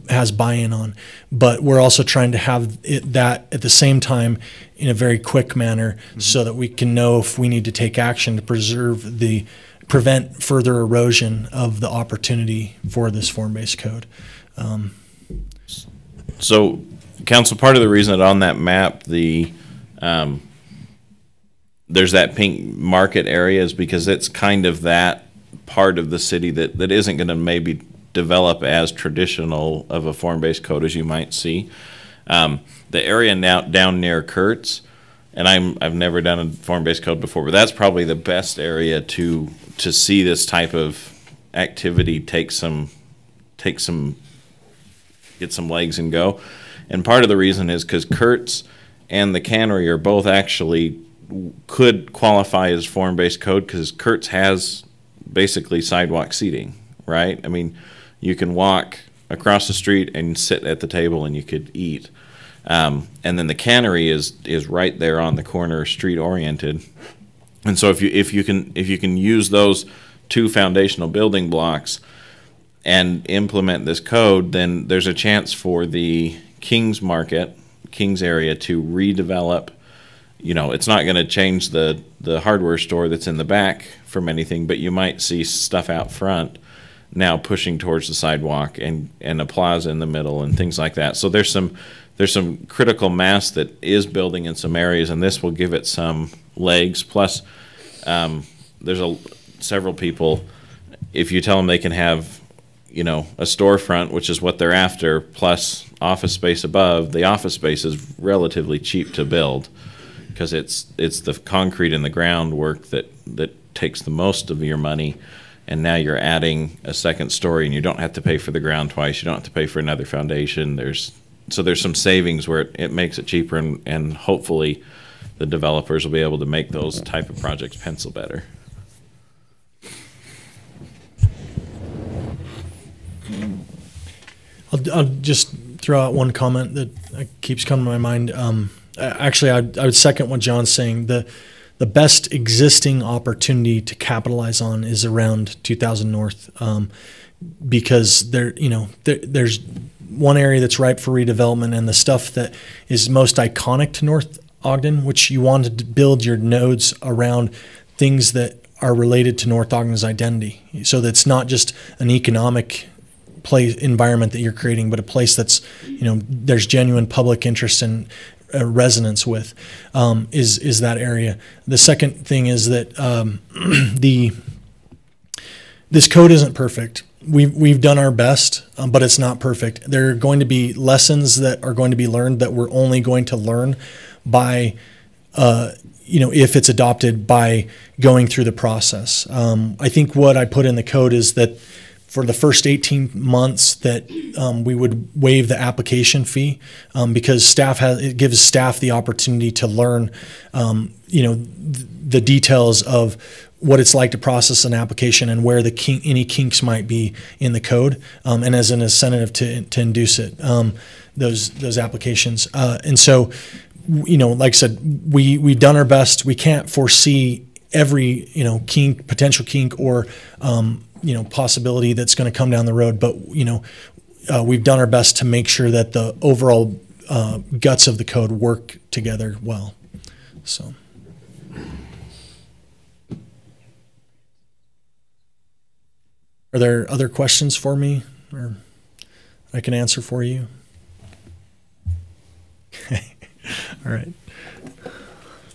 has buy-in on. But we're also trying to have that at the same time in a very quick manner, so that we can know if we need to take action to prevent further erosion of the opportunity for this form-based code. So, council, part of the reason that on that map there's that pink market area is because it's kind of that part of the city that isn't going to maybe develop as traditional of a form-based code as you might see. The area now down near Kurtz, and I've never done a form-based code before, but that's probably the best area to see this type of activity get some legs and go. And part of the reason is because Kurtz and the cannery are both actually could qualify as form-based code, because Kurtz has basically sidewalk seating, right? I mean, you can walk across the street and sit at the table and you could eat. And then the cannery is right there on the corner, street oriented. And so if you can use those two foundational building blocks and implement this code, then there's a chance for the Kings area to redevelop. It's not going to change the hardware store that's in the back from anything, but you might see stuff out front now pushing towards the sidewalk and a plaza in the middle and things like that. So there's some critical mass that is building in some areas, and this will give it some legs. Plus, there's several people, if you tell them they can have a storefront, which is what they're after, plus office space above, the office space is relatively cheap to build, because it's the concrete and the groundwork that takes the most of your money. And now you're adding a second story, and you don't have to pay for the ground twice. You don't have to pay for another foundation. There's some savings where it makes it cheaper, and hopefully the developers will be able to make those type of projects pencil better. I'll just throw out one comment that keeps coming to my mind. Actually, I would second what John's saying. The best existing opportunity to capitalize on is around 2000 North, because there's one area that's ripe for redevelopment, and the stuff that is most iconic to North Ogden, which you want to build your nodes around things that are related to North Ogden's identity. So that's not just an economic environment that you're creating, but a place that's, there's genuine public interest and resonance with, is that area. The second thing is that this code isn't perfect. We've done our best, but it's not perfect. There are going to be lessons that are going to be learned that we're only going to learn by, if it's adopted by going through the process. I think what I put in the code is that for the first 18 months that we would waive the application fee because it gives staff the opportunity to learn, the details of what it's like to process an application and where any kinks might be in the code, and as an incentive to induce it, those applications. And so, like I said, we've done our best. We can't foresee every potential kink or possibility that's going to come down the road, but we've done our best to make sure that the overall guts of the code work together well. So. Are there other questions for me, or I can answer for you? All right.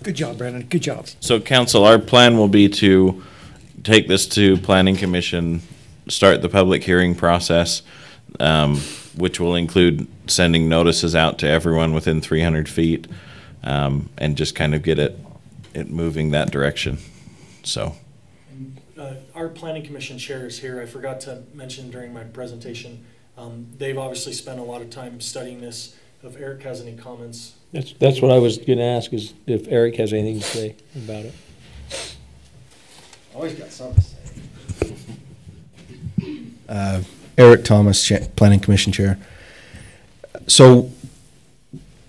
Good job, Brandon. Good job. So, council, our plan will be to take this to Planning Commission, start the public hearing process, which will include sending notices out to everyone within 300 feet, and just kind of get it moving that direction. So. Our Planning Commission chair is here. I forgot to mention during my presentation, they've obviously spent a lot of time studying this. If Eric has any comments. That's what I was going to ask, is if Eric has anything to say about it. Always got something to say. Eric Thomas, Planning Commission Chair. So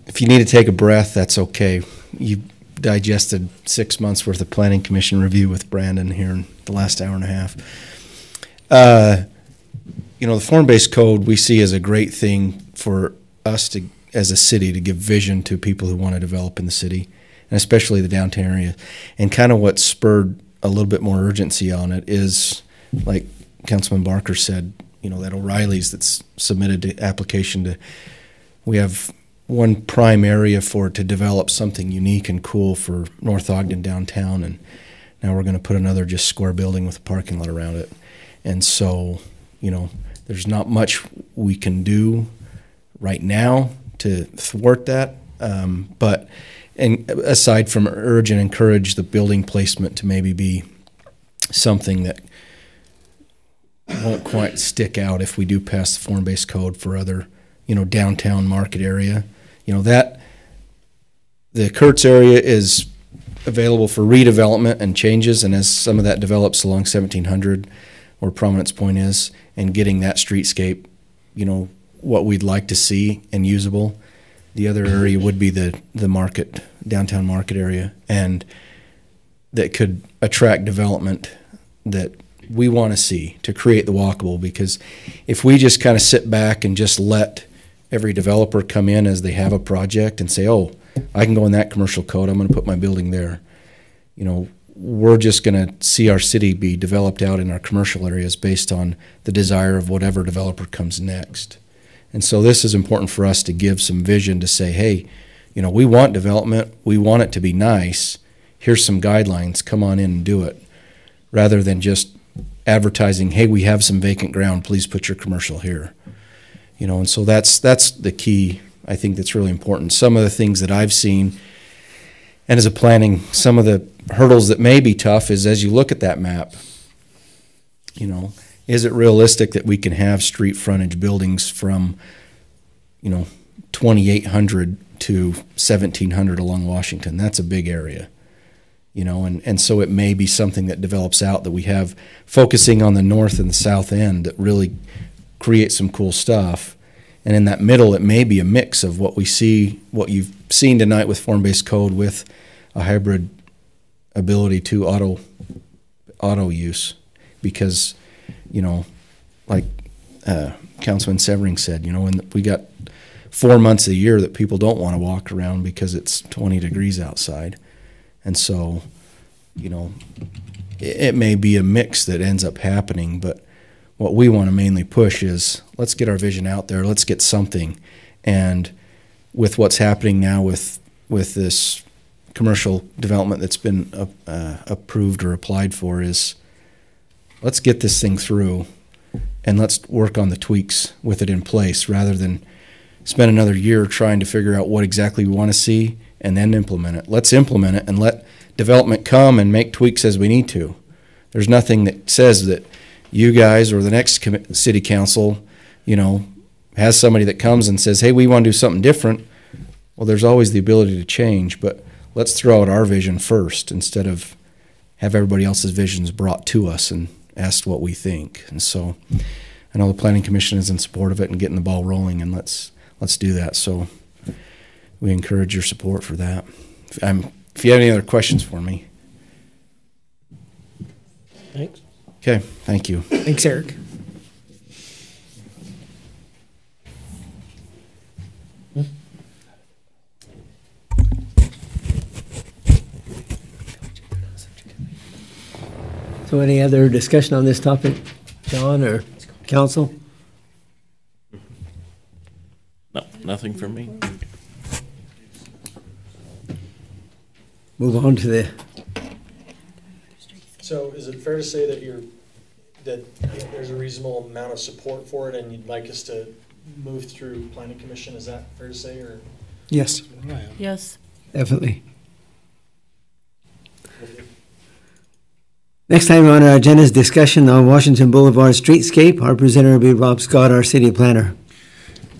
if you need to take a breath, that's okay. You digested 6 months worth of Planning Commission review with Brandon here in the last hour and a half. The form-based code we see as a great thing for us to, as a city, to give vision to people who want to develop in the city, and especially the downtown area. And kind of what spurred a little bit more urgency on it is, like Councilman Barker said, that O'Reilly's that's submitted to application to, we have one prime area to develop something unique and cool for North Ogden downtown, and now we're going to put another just square building with a parking lot around it. And so, there's not much we can do right now to thwart that, but aside from urge and encourage the building placement to maybe be something that won't quite stick out if we do pass the form-based code for other, downtown market area. That the Kurtz area is available for redevelopment and changes, and as some of that develops along 1700, where Prominence Point is, and getting that streetscape, what we'd like to see and usable. The other area would be the market, downtown market area, and that could attract development that we want to see to create the walkable, because if we just kind of sit back and just let every developer come in as they have a project and say, oh, I can go in that commercial code, I'm going to put my building there. We're just going to see our city be developed out in our commercial areas based on the desire of whatever developer comes next. And so this is important for us to give some vision to say, hey, we want development, we want it to be nice, here's some guidelines, come on in and do it, rather than just advertising, hey, we have some vacant ground, please put your commercial here. And so that's the key, I think, that's really important. Some of the things that I've seen, and as a planning, some of the hurdles that may be tough is, as you look at that map, is it realistic that we can have street frontage buildings from, 2800 to 1700 along Washington? That's a big area, and so it may be something that develops out that we have focusing on the north and the south end that really create some cool stuff. And in that middle, it may be a mix of what you've seen tonight with form-based code with a hybrid ability to auto use, because, like Councilman Severing said, when we got 4 months a year that people don't want to walk around because it's 20 degrees outside. And so, it may be a mix that ends up happening, but what we want to mainly push is, let's get our vision out there, let's get something. And with what's happening now with this commercial development that's been approved or applied for, is let's get this thing through and let's work on the tweaks with it in place rather than spend another year trying to figure out what exactly we want to see and then implement it. Let's implement it and let development come and make tweaks as we need to. There's nothing that says that you guys or the next city council, has somebody that comes and says, hey, we want to do something different. Well, there's always the ability to change, but let's throw out our vision first instead of have everybody else's visions brought to us and asked what we think. And so I know the Planning Commission is in support of it and getting the ball rolling, and let's do that. So we encourage your support for that. If you have any other questions for me. Thanks. Okay, thank you. Thanks, Eric. So any other discussion on this topic, John or council? No, nothing from me. Move on to the, So is it fair to say that there's a reasonable amount of support for it and you'd like us to move through Planning Commission? Is that fair to say, or? Yes. Yes. definitely. Next item on our agenda is discussion on Washington Boulevard streetscape. Our presenter will be Rob Scott, our city planner.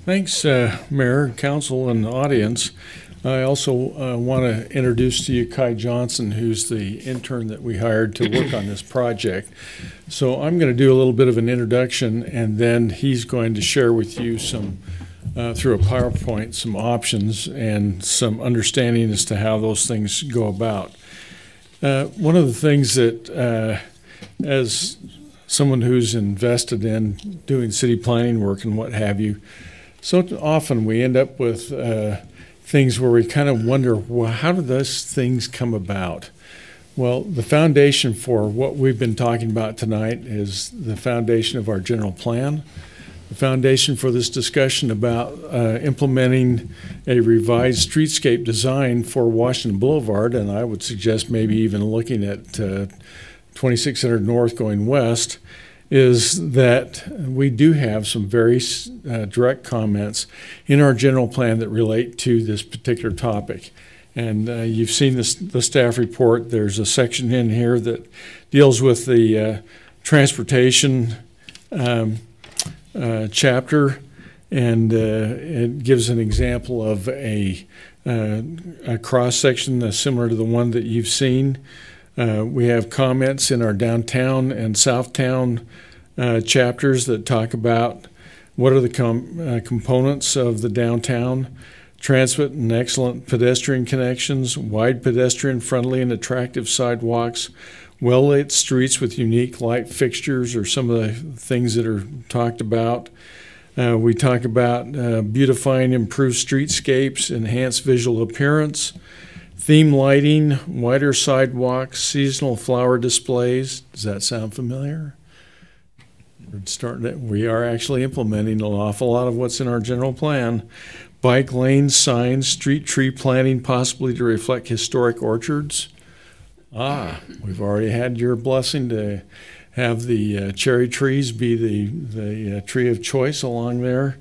Thanks, Mayor, Council, and audience. I also want to introduce to you Kai Johnson, who's the intern that we hired to work on this project. So I'm going to do a little bit of an introduction, and then he's going to share with you some, through a PowerPoint, some options and some understanding as to how those things go about. One of the things that, as someone who's invested in doing city planning work and what have you, so often we end up with things where we kind of wonder, well, how do those things come about? Well, the foundation for what we've been talking about tonight is the foundation of our general plan. The foundation for this discussion about implementing a revised streetscape design for Washington Boulevard, and I would suggest maybe even looking at 2600 North going west, is that we do have some very direct comments in our general plan that relate to this particular topic. And you've seen the staff report. There's a section in here that deals with the transportation chapter, and it gives an example of a cross section similar to the one that you've seen. We have comments in our downtown and southtown chapters that talk about what are the components of the downtown, transit and excellent pedestrian connections, wide pedestrian friendly and attractive sidewalks, well-lit streets with unique light fixtures are some of the things that are talked about. We talk about beautifying improved streetscapes, enhanced visual appearance, theme lighting, wider sidewalks, seasonal flower displays. Does that sound familiar? We are actually implementing an awful lot of what's in our general plan. Bike lanes, signs, street tree planting, possibly to reflect historic orchards. We've already had your blessing to have the cherry trees be the tree of choice along there,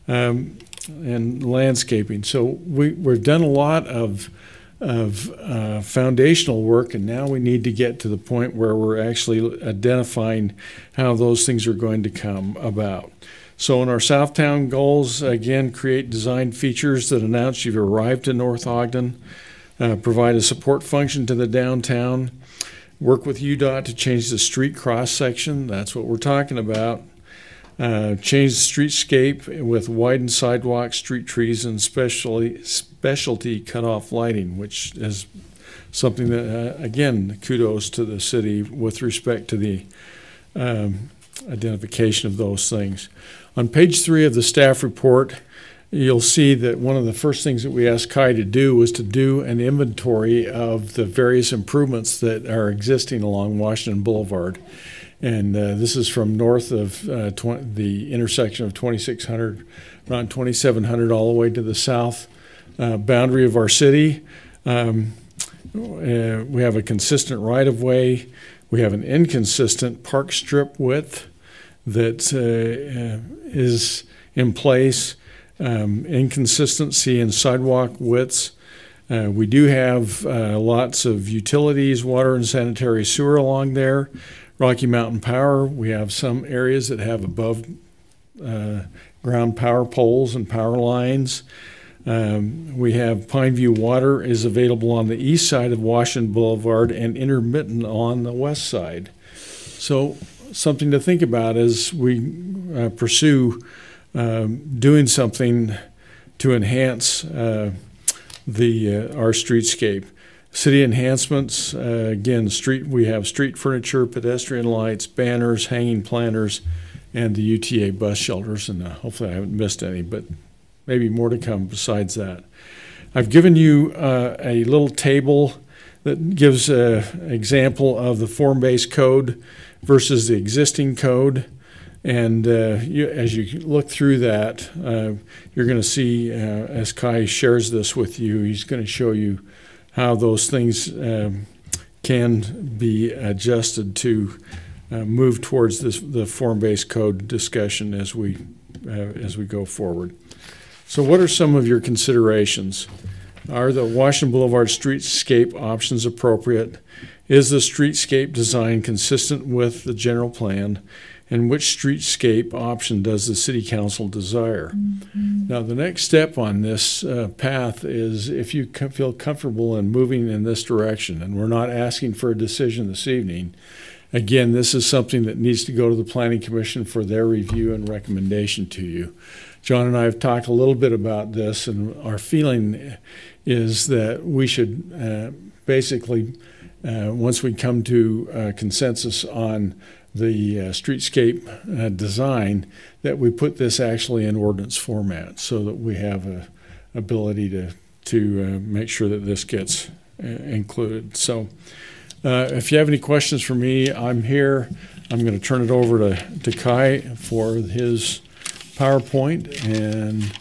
and landscaping. So we've done a lot of foundational work, and now we need to get to the point where we're actually identifying how those things are going to come about. So in our Southtown goals, again, create design features that announce you've arrived to North Ogden, provide a support function to the downtown, work with UDOT to change the street cross section. That's what we're talking about. Change the streetscape with widened sidewalks, street trees, and specialty cutoff lighting, which is something that, again, kudos to the city with respect to the identification of those things. On page 3 of the staff report, you'll see that one of the first things that we asked Kai to do was to do an inventory of the various improvements that are existing along Washington Boulevard. And this is from north of the intersection of 2600, around 2700, all the way to the south boundary of our city. We have a consistent right-of-way. We have an inconsistent park strip width that is in place, inconsistency in sidewalk widths. We do have lots of utilities, water and sanitary sewer along there. Rocky Mountain Power, we have some areas that have above ground power poles and power lines. We have Pineview Water is available on the east side of Washington Boulevard and intermittent on the west side. So something to think about as we pursue doing something to enhance our streetscape. City enhancements, again, we have street furniture, pedestrian lights, banners, hanging planters, and the UTA bus shelters, and hopefully I haven't missed any, but maybe more to come besides that. I've given you a little table that gives an example of the form-based code versus the existing code. And as you look through that, you're going to see, as Kai shares this with you, he's going to show you how those things can be adjusted to move towards the form-based code discussion as we go forward. So what are some of your considerations? Are the Washington Boulevard streetscape options appropriate? Is the streetscape design consistent with the general plan? And which streetscape option does the City Council desire? Now, the next step on this path is if you feel comfortable in moving in this direction, and we're not asking for a decision this evening. Again, this is something that needs to go to the Planning Commission for their review and recommendation to you. John and I have talked a little bit about this, and our feeling is that we should basically, once we come to consensus on the streetscape design, that we put this actually in ordinance format so that we have a ability to make sure that this gets included. So if you have any questions for me, I'm here. I'm going to turn it over to Kai for his PowerPoint, and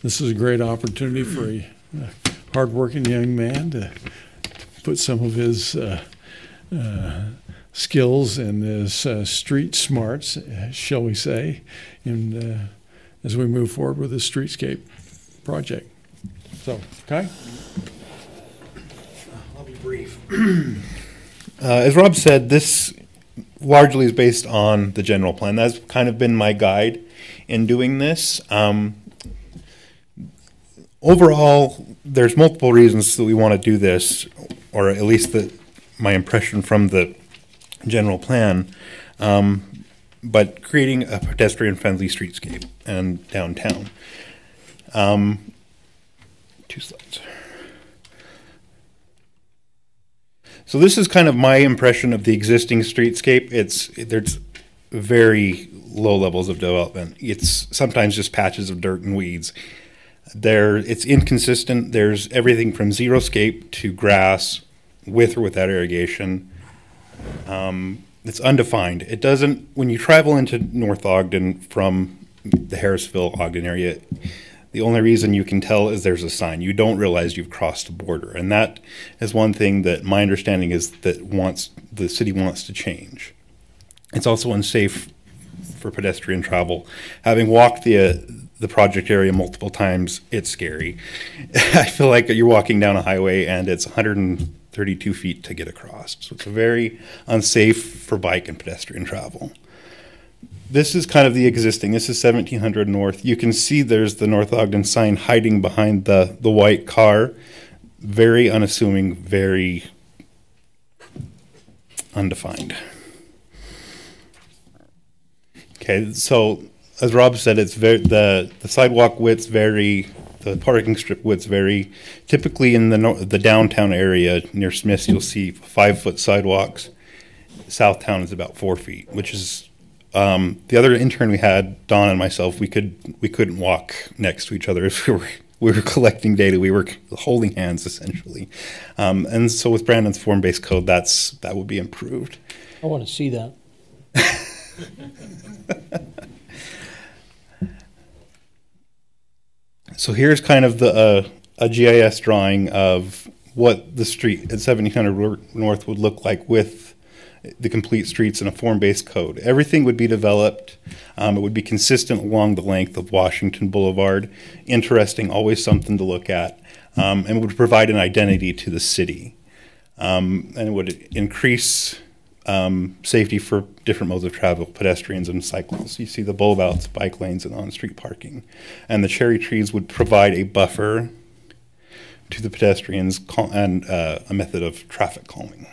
this is a great opportunity for a hardworking young man to put some of his skills and his street smarts, shall we say, and as we move forward with this streetscape project. So, Kai? I'll be brief. As Rob said, this largely is based on the general plan. That's kind of been my guide in doing this. Overall, there's multiple reasons that we want to do this, or at least my impression from the general plan, but creating a pedestrian-friendly streetscape and downtown. 2 slides. So this is kind of my impression of the existing streetscape. There's very low levels of development. It's sometimes just patches of dirt and weeds. It's inconsistent. There's everything from xeriscape to grass, with or without irrigation. It's undefined. It doesn't, when you travel into North Ogden from the Harrisville, Ogden area, the only reason you can tell is there's a sign. You don't realize you've crossed the border. And that is one thing that my understanding is that the city wants to change. It's also unsafe for pedestrian travel. Having walked the project area multiple times, it's scary. I feel like you're walking down a highway and it's 132 feet to get across. So it's very unsafe for bike and pedestrian travel. This is kind of the existing. This is 1700 North. You can see there's the North Ogden sign hiding behind the white car. Very unassuming, very undefined. Okay, so as Rob said, it's very the sidewalk widths vary, the parking strip widths vary. Typically in the downtown area near Smith's, you'll see 5-foot sidewalks. Southtown is about 4 feet, which is the other intern we had, Don and myself, we couldn't walk next to each other if we were collecting data. We were holding hands essentially, and so with Brandon's form-based code, that would be improved. I want to see that. So here's kind of a GIS drawing of what the street at 1700 North would look like with the complete streets in a form-based code. Everything would be developed. It would be consistent along the length of Washington Boulevard. Interesting, always something to look at, and would provide an identity to the city. And it would increase safety for different modes of travel, pedestrians and cyclists. You see the bulb outs, bike lanes, and on-street parking. And the cherry trees would provide a buffer to the pedestrians and a method of traffic calming.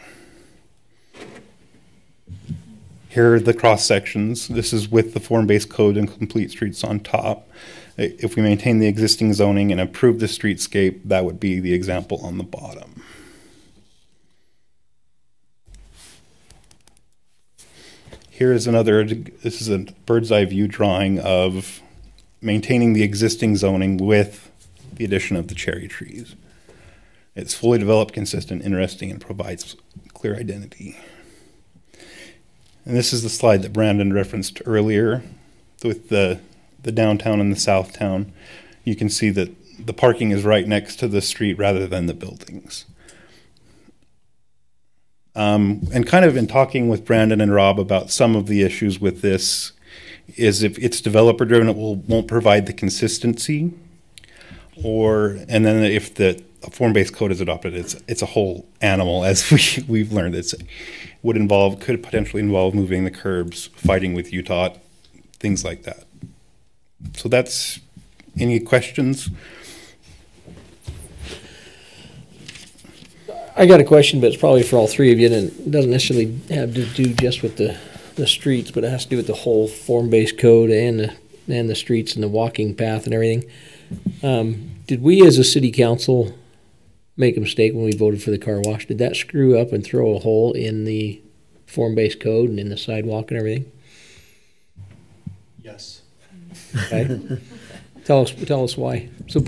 Here are the cross sections. This is with the form-based code and complete streets on top. If we maintain the existing zoning and improve the streetscape, that would be the example on the bottom. Here is this is a bird's eye view drawing of maintaining the existing zoning with the addition of the cherry trees. It's fully developed, consistent, interesting, and provides clear identity. And this is the slide that Brandon referenced earlier with the downtown and the south town. You can see that the parking is right next to the street rather than the buildings. And kind of in talking with Brandon and Rob about some of the issues with this is if it's developer driven, it won't provide the consistency, and then if the form-based code is adopted, it's a whole animal, as we've learned. Could potentially involve moving the curbs, fighting with Utah, things like that. So that's, any questions? I got a question, but it's probably for all three of you, and it doesn't necessarily have to do just with the streets, but it has to do with the whole form-based code and the streets and the walking path and everything. Did we as a city council make a mistake when we voted for the car wash? Did that screw up and throw a hole in the form-based code and in the sidewalk and everything? Yes. Okay. Tell us why. So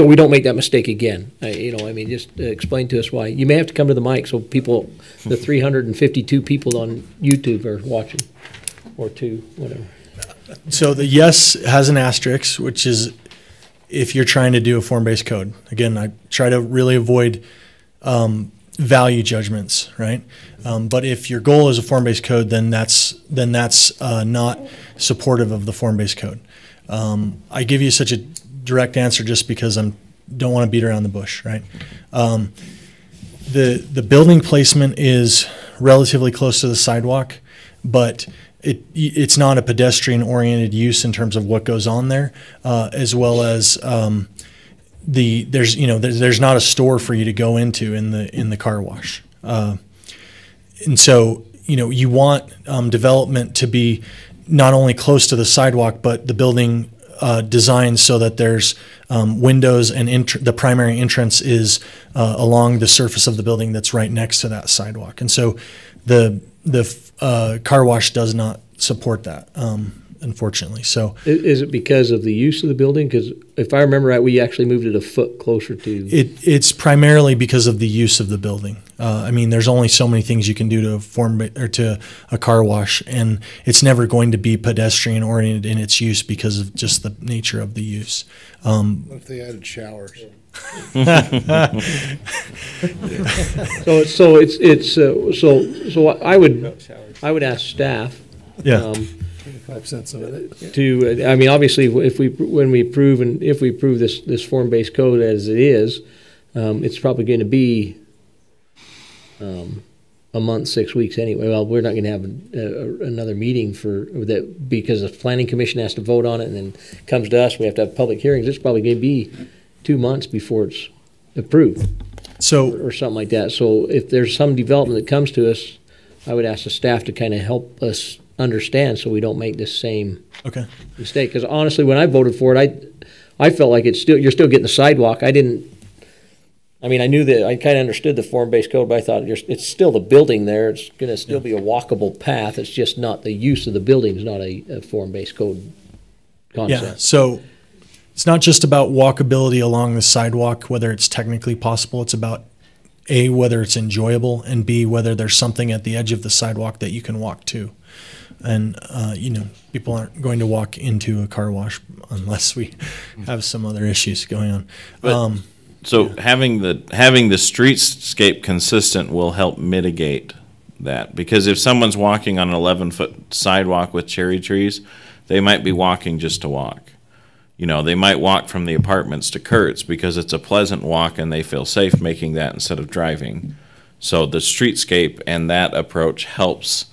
we don't make that mistake again. Just explain to us why. You may have to come to the mic so people, the 352 people on YouTube are watching, or two, whatever. So the yes has an asterisk, which is if you're trying to do a form-based code. Again, I try to really avoid value judgments, right? But if your goal is a form-based code, then that's not supportive of the form-based code. I give you such a direct answer just because I don't want to beat around the bush, right? The building placement is relatively close to the sidewalk, but it's not a pedestrian-oriented use in terms of what goes on there, as well as there's not a store for you to go into in the car wash, and so you want development to be not only close to the sidewalk, but the building designed so that there's windows and the primary entrance is along the surface of the building that's right next to that sidewalk. And so the car wash does not support that, unfortunately. So is it because of the use of the building? Because if I remember right, we actually moved it a foot closer to. It's primarily because of the use of the building. There's only so many things you can do to a car wash, and it's never going to be pedestrian oriented in its use because of just the nature of the use. What if they added showers? So I would ask staff. Yeah. 25 of it. To obviously, if we approve this form-based code as it is, it's probably going to be a month, 6 weeks anyway. Well, we're not going to have another meeting for that because the planning commission has to vote on it, and then comes to us. We have to have public hearings. It's probably going to be 2 months before it's approved, or something like that. So if there's some development that comes to us, I would ask the staff to kind of help us understand so we don't make this same mistake. Because honestly, when I voted for it, I felt like you're still getting the sidewalk. I knew that I kind of understood the form-based code, but I thought it's still the building there. It's going to still be a walkable path. It's just not the use of the building is not a form-based code concept. Yeah. So it's not just about walkability along the sidewalk, whether it's technically possible. It's about A, whether it's enjoyable, and B, whether there's something at the edge of the sidewalk that you can walk to. And, people aren't going to walk into a car wash unless we have some other issues going on. So having the streetscape consistent will help mitigate that, because if someone's walking on an 11-foot sidewalk with cherry trees, they might be walking just to walk. You know, they might walk from the apartments to Kurt's because it's a pleasant walk and they feel safe making that instead of driving. So the streetscape and that approach helps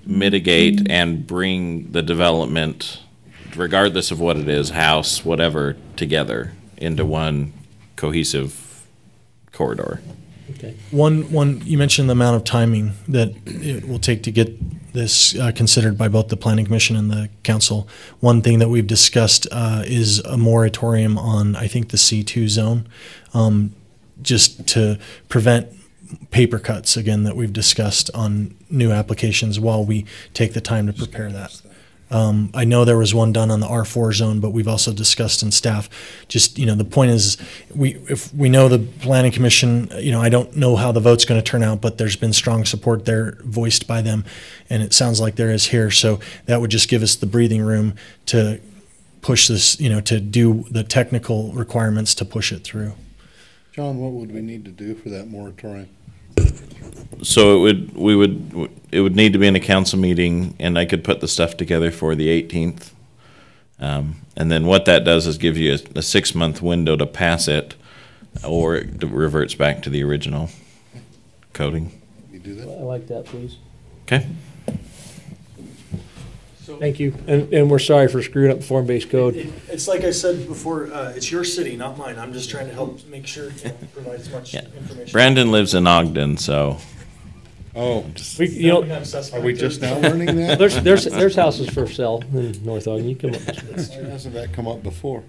mitigate and bring the development, regardless of what it is, house, whatever, together into one cohesive corridor. Okay. One, you mentioned the amount of timing that it will take to get this considered by both the Planning Commission and the council. One thing that we've discussed is a moratorium on, I think, the C2 zone, just to prevent paper cuts, again, that we've discussed on new applications while we take the time to prepare that. I know there was one done on the R4 zone, but we've also discussed in staff, just, the point is, if we know the Planning Commission, I don't know how the vote's going to turn out, but there's been strong support there voiced by them, and it sounds like there is here. So that would just give us the breathing room to push this, to do the technical requirements to push it through. John, what would we need to do for that moratorium? So it would need to be in a council meeting, and I could put the stuff together for the 18th. And then what that does is give you a 6-month window to pass it, or it reverts back to the original coding. You do that? I like that, please. Okay. Thank you. And we're sorry for screwing up the form-based code. It's like I said before, it's your city, not mine. I'm just trying to help make sure provide as much information. Brandon lives in Ogden, so. Oh, Are are we just now learning that? There's houses for sale in North Ogden. You come up. Why hasn't that come up before?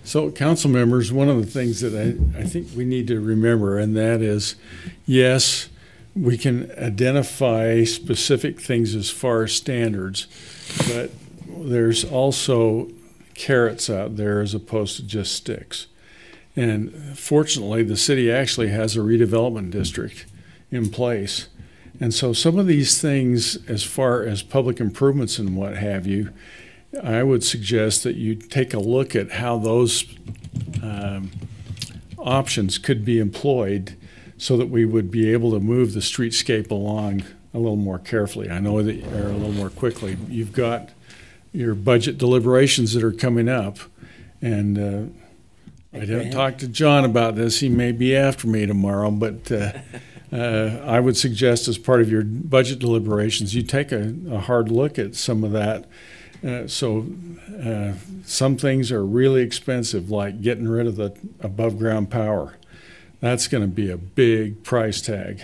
So, council members, one of the things that I think we need to remember, and that is, yes, we can identify specific things as far as standards, but there's also carrots out there as opposed to just sticks. And fortunately, the city actually has a redevelopment district in place. And so some of these things, as far as public improvements and what have you, I would suggest that you take a look at how those options could be employed so that we would be able to move the streetscape along a little more carefully. I know that, or a little more quickly. You've got your budget deliberations that are coming up, and I didn't talk to John about this. He may be after me tomorrow, but I would suggest as part of your budget deliberations, you take a hard look at some of that. Some things are really expensive, like getting rid of the above-ground power. That's going to be a big price tag.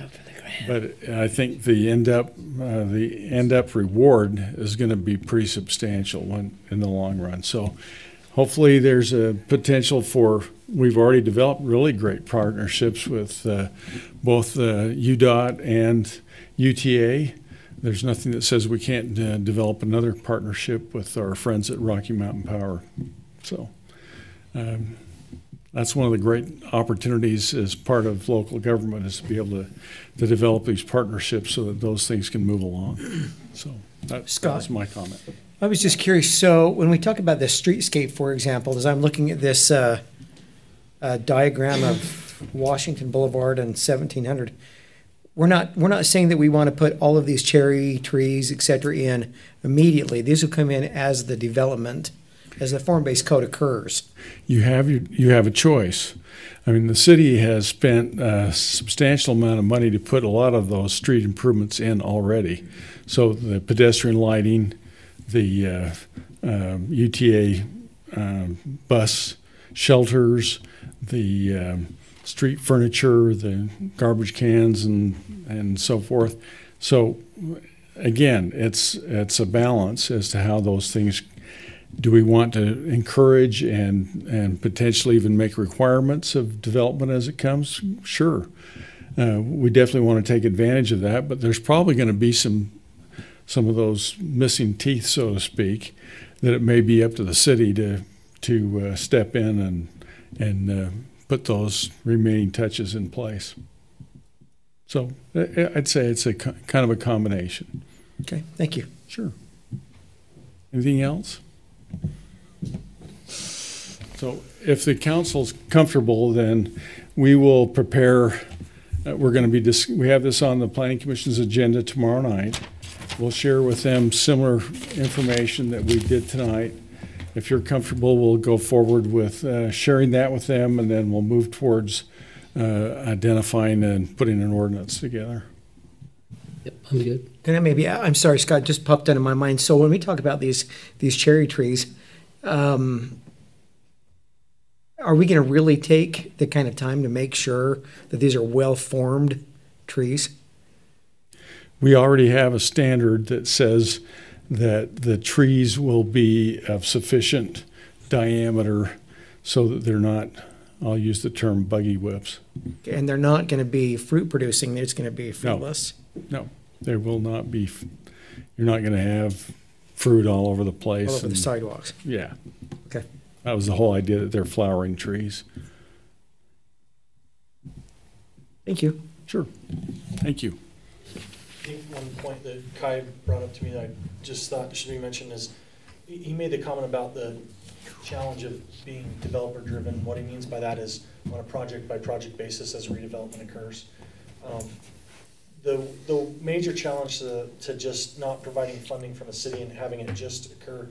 But I think the end up reward is going to be pretty substantial in the long run. So hopefully there's a potential for, we've already developed really great partnerships with both UDOT and UTA. There's nothing that says we can't develop another partnership with our friends at Rocky Mountain Power. So that's one of the great opportunities as part of local government, is to be able to develop these partnerships so that those things can move along. So that's my comment. I was just curious, so when we talk about the streetscape, for example, as I'm looking at this diagram of Washington Boulevard and 1700, we're not saying that we want to put all of these cherry trees, et cetera, in immediately. These will come in as the development, as the form-based code occurs. You have a choice. I mean, the city has spent a substantial amount of money to put a lot of those street improvements in already. So the pedestrian lighting, the UTA bus shelters, the street furniture, the garbage cans, and so forth. So again, it's a balance as to how those things. Do we want to encourage and potentially even make requirements of development as it comes? Sure. We definitely want to take advantage of that, but there's probably going to be some of those missing teeth, so to speak, that it may be up to the city to step in and put those remaining touches in place. So I'd say it's a kind of a combination. Okay, thank you. Sure. Anything else? So if the council's comfortable, then we will prepare, we're going to be, we have this on the Planning Commission's agenda tomorrow night. We'll share with them similar information that we did tonight. If you're comfortable, we'll go forward with sharing that with them, and then we'll move towards identifying and putting an ordinance together. Yep, I'm good. Can I maybe, I'm sorry, Scott, just popped into my mind. So when we talk about these cherry trees, are we going to really take the kind of time to make sure that these are well-formed trees? We already have a standard that says that the trees will be of sufficient diameter so that they're not, I'll use the term buggy whips. And they're not going to be fruit-producing, it's going to be fruitless? No, there will not be, you're not going to have fruit all over the place. All over the sidewalks? Yeah. Okay. That was the whole idea, that they're flowering trees. Thank you. Sure. Thank you. I think one point that Kai brought up to me that I just thought should be mentioned is he made the comment about the challenge of being developer driven. What he means by that is on a project by project basis as redevelopment occurs. The major challenge to just not providing funding from the city and having it just occur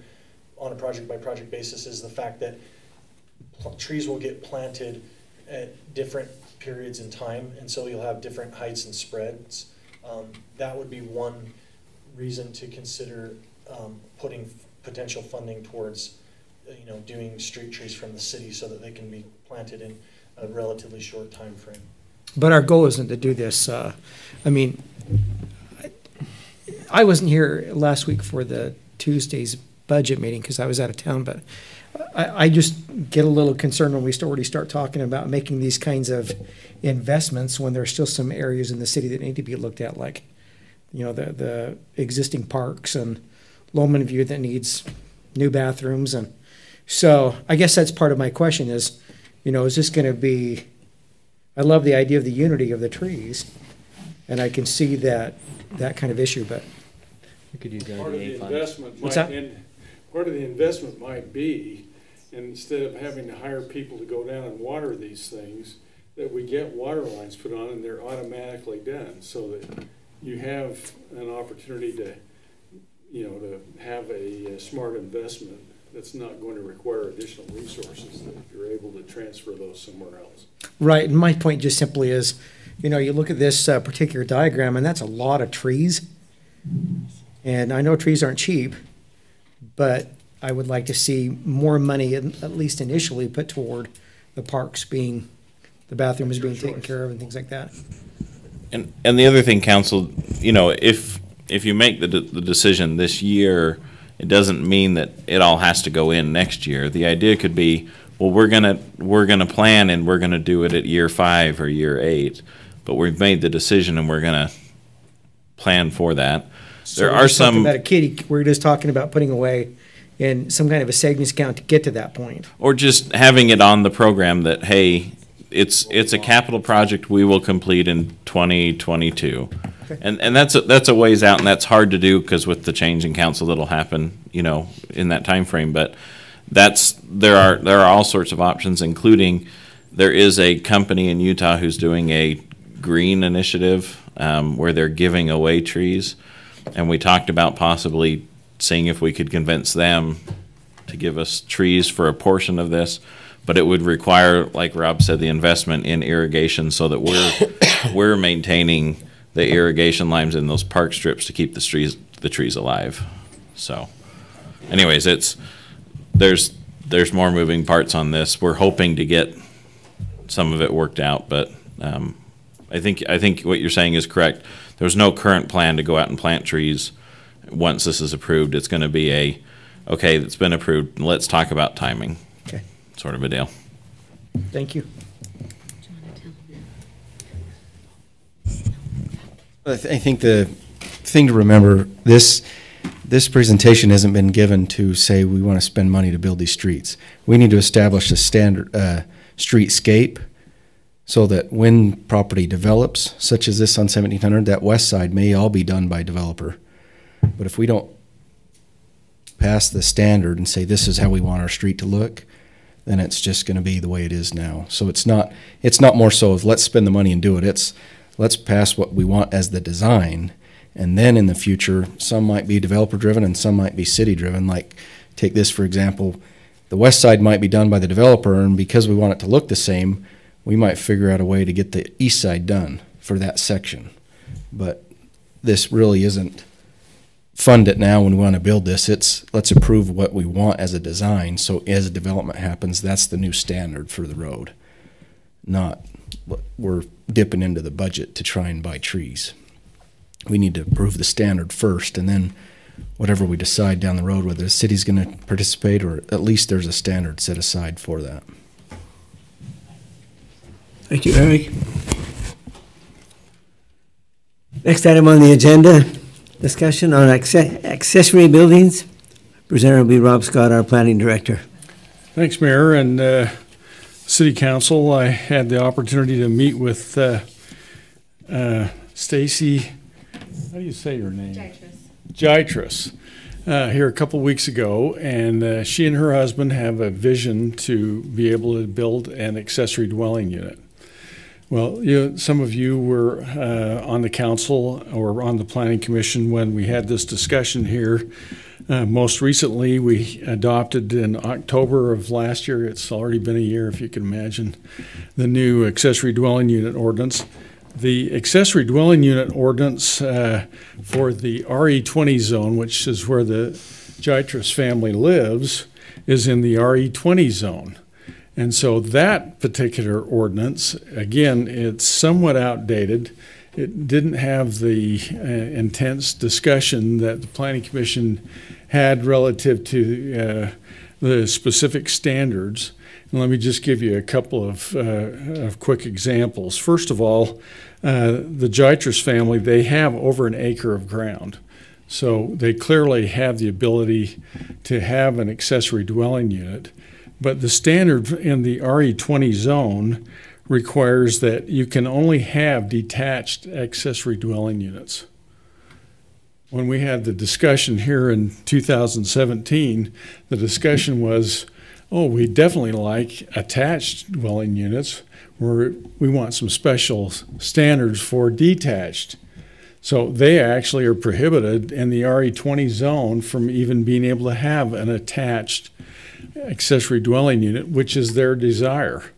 on a project by project basis is the fact that trees will get planted at different periods in time, and so you'll have different heights and spreads. That would be one reason to consider putting potential funding towards, doing street trees from the city so that they can be planted in a relatively short time frame. But our goal isn't to do this. I wasn't here last week for the Tuesday's budget meeting because I was out of town, but I just get a little concerned when we already start talking about making these kinds of investments when there's still some areas in the city that need to be looked at, like, the existing parks and Lowman View that needs new bathrooms. And so I guess that's part of my question is this going to be, I love the idea of the unity of the trees, and I can see that kind of issue, but. We could use Part of the investment What's might, that? and part of the investment might be, instead of having to hire people to go down and water these things, that we get water lines put on and they're automatically done, so that you have an opportunity to, to have a smart investment that's not going to require additional resources, that you're able to transfer those somewhere else. Right, and my point just simply is, you look at this particular diagram, and that's a lot of trees. And I know trees aren't cheap, but I would like to see more money, at least initially, put toward the parks the bathrooms being taken care of and things like that. And the other thing, council, if you make the decision this year, it doesn't mean that it all has to go in next year. The idea could be, well, we're gonna plan and we're gonna do it at year 5 or year 8, but we've made the decision and we're gonna plan for that. So There we're are just talking some, about a kitty. We're just talking about putting away in some kind of a savings account to get to that point. or just having it on the program that, hey, it's a capital project we will complete in 2022. Okay. And that's a ways out, and that's hard to do because with the change in council that'll happen, in that time frame. But there are all sorts of options, including there is a company in Utah who's doing a green initiative where they're giving away trees, and we talked about possibly seeing if we could convince them to give us trees for a portion of this. But it would require, like Rob said, the investment in irrigation so that we're maintaining the irrigation lines in those park strips to keep the trees alive. So, anyways, there's more moving parts on this. We're hoping to get some of it worked out, but I think what you're saying is correct. There's no current plan to go out and plant trees. Once this is approved, it's going to be okay, it's been approved. Let's talk about timing. Okay. Sort of a deal. Thank you. I think the thing to remember, this presentation hasn't been given to say we want to spend money to build these streets. We need to establish a standard streetscape so that when property develops, such as this on 1700, that west side may all be done by developer. But if we don't pass the standard and say this is how we want our street to look, then it's just going to be the way it is now. So it's not more so of let's spend the money and do it. It's let's pass what we want as the design, and then in the future, some might be developer driven and some might be city driven. Like, take this for example, the west side might be done by the developer, and because we want it to look the same, we might figure out a way to get the east side done for that section. But this really isn't fund it now when we want to build this. It's let's approve what we want as a design, so as a development happens, that's the new standard for the road. Not what we're dipping into the budget to try and buy trees. We need to approve the standard first, and then whatever we decide down the road, whether the city's going to participate or at least there's a standard set aside for that. Thank you, Eric. Next item on the agenda, discussion on accessory buildings. Presenter will be Rob Scott, our planning director. Thanks, Mayor and City Council. I had the opportunity to meet with Stacy. How do you say your name? Gytris. Here a couple weeks ago, and she and her husband have a vision to be able to build an accessory dwelling unit. Well, some of you were on the council or on the planning commission when we had this discussion here. Most recently, we adopted in October of last year, it's already been a year if you can imagine, the new accessory dwelling unit ordinance. The accessory dwelling unit ordinance for the RE20 zone, which is where the Gytris family lives, is in the RE20 zone. And so that particular ordinance, again, it's somewhat outdated. It didn't have the intense discussion that the Planning Commission had relative to the specific standards. And let me just give you a couple of quick examples. First of all, the Gytris family, they have over an acre of ground. So they clearly have the ability to have an accessory dwelling unit. But the standard in the RE20 zone requires that you can only have detached accessory dwelling units. When we had the discussion here in 2017, the discussion was, oh, we definitely like attached dwelling units, where we want some special standards for detached. So they actually are prohibited in the RE20 zone from even being able to have an attached accessory dwelling unit, which is their desire.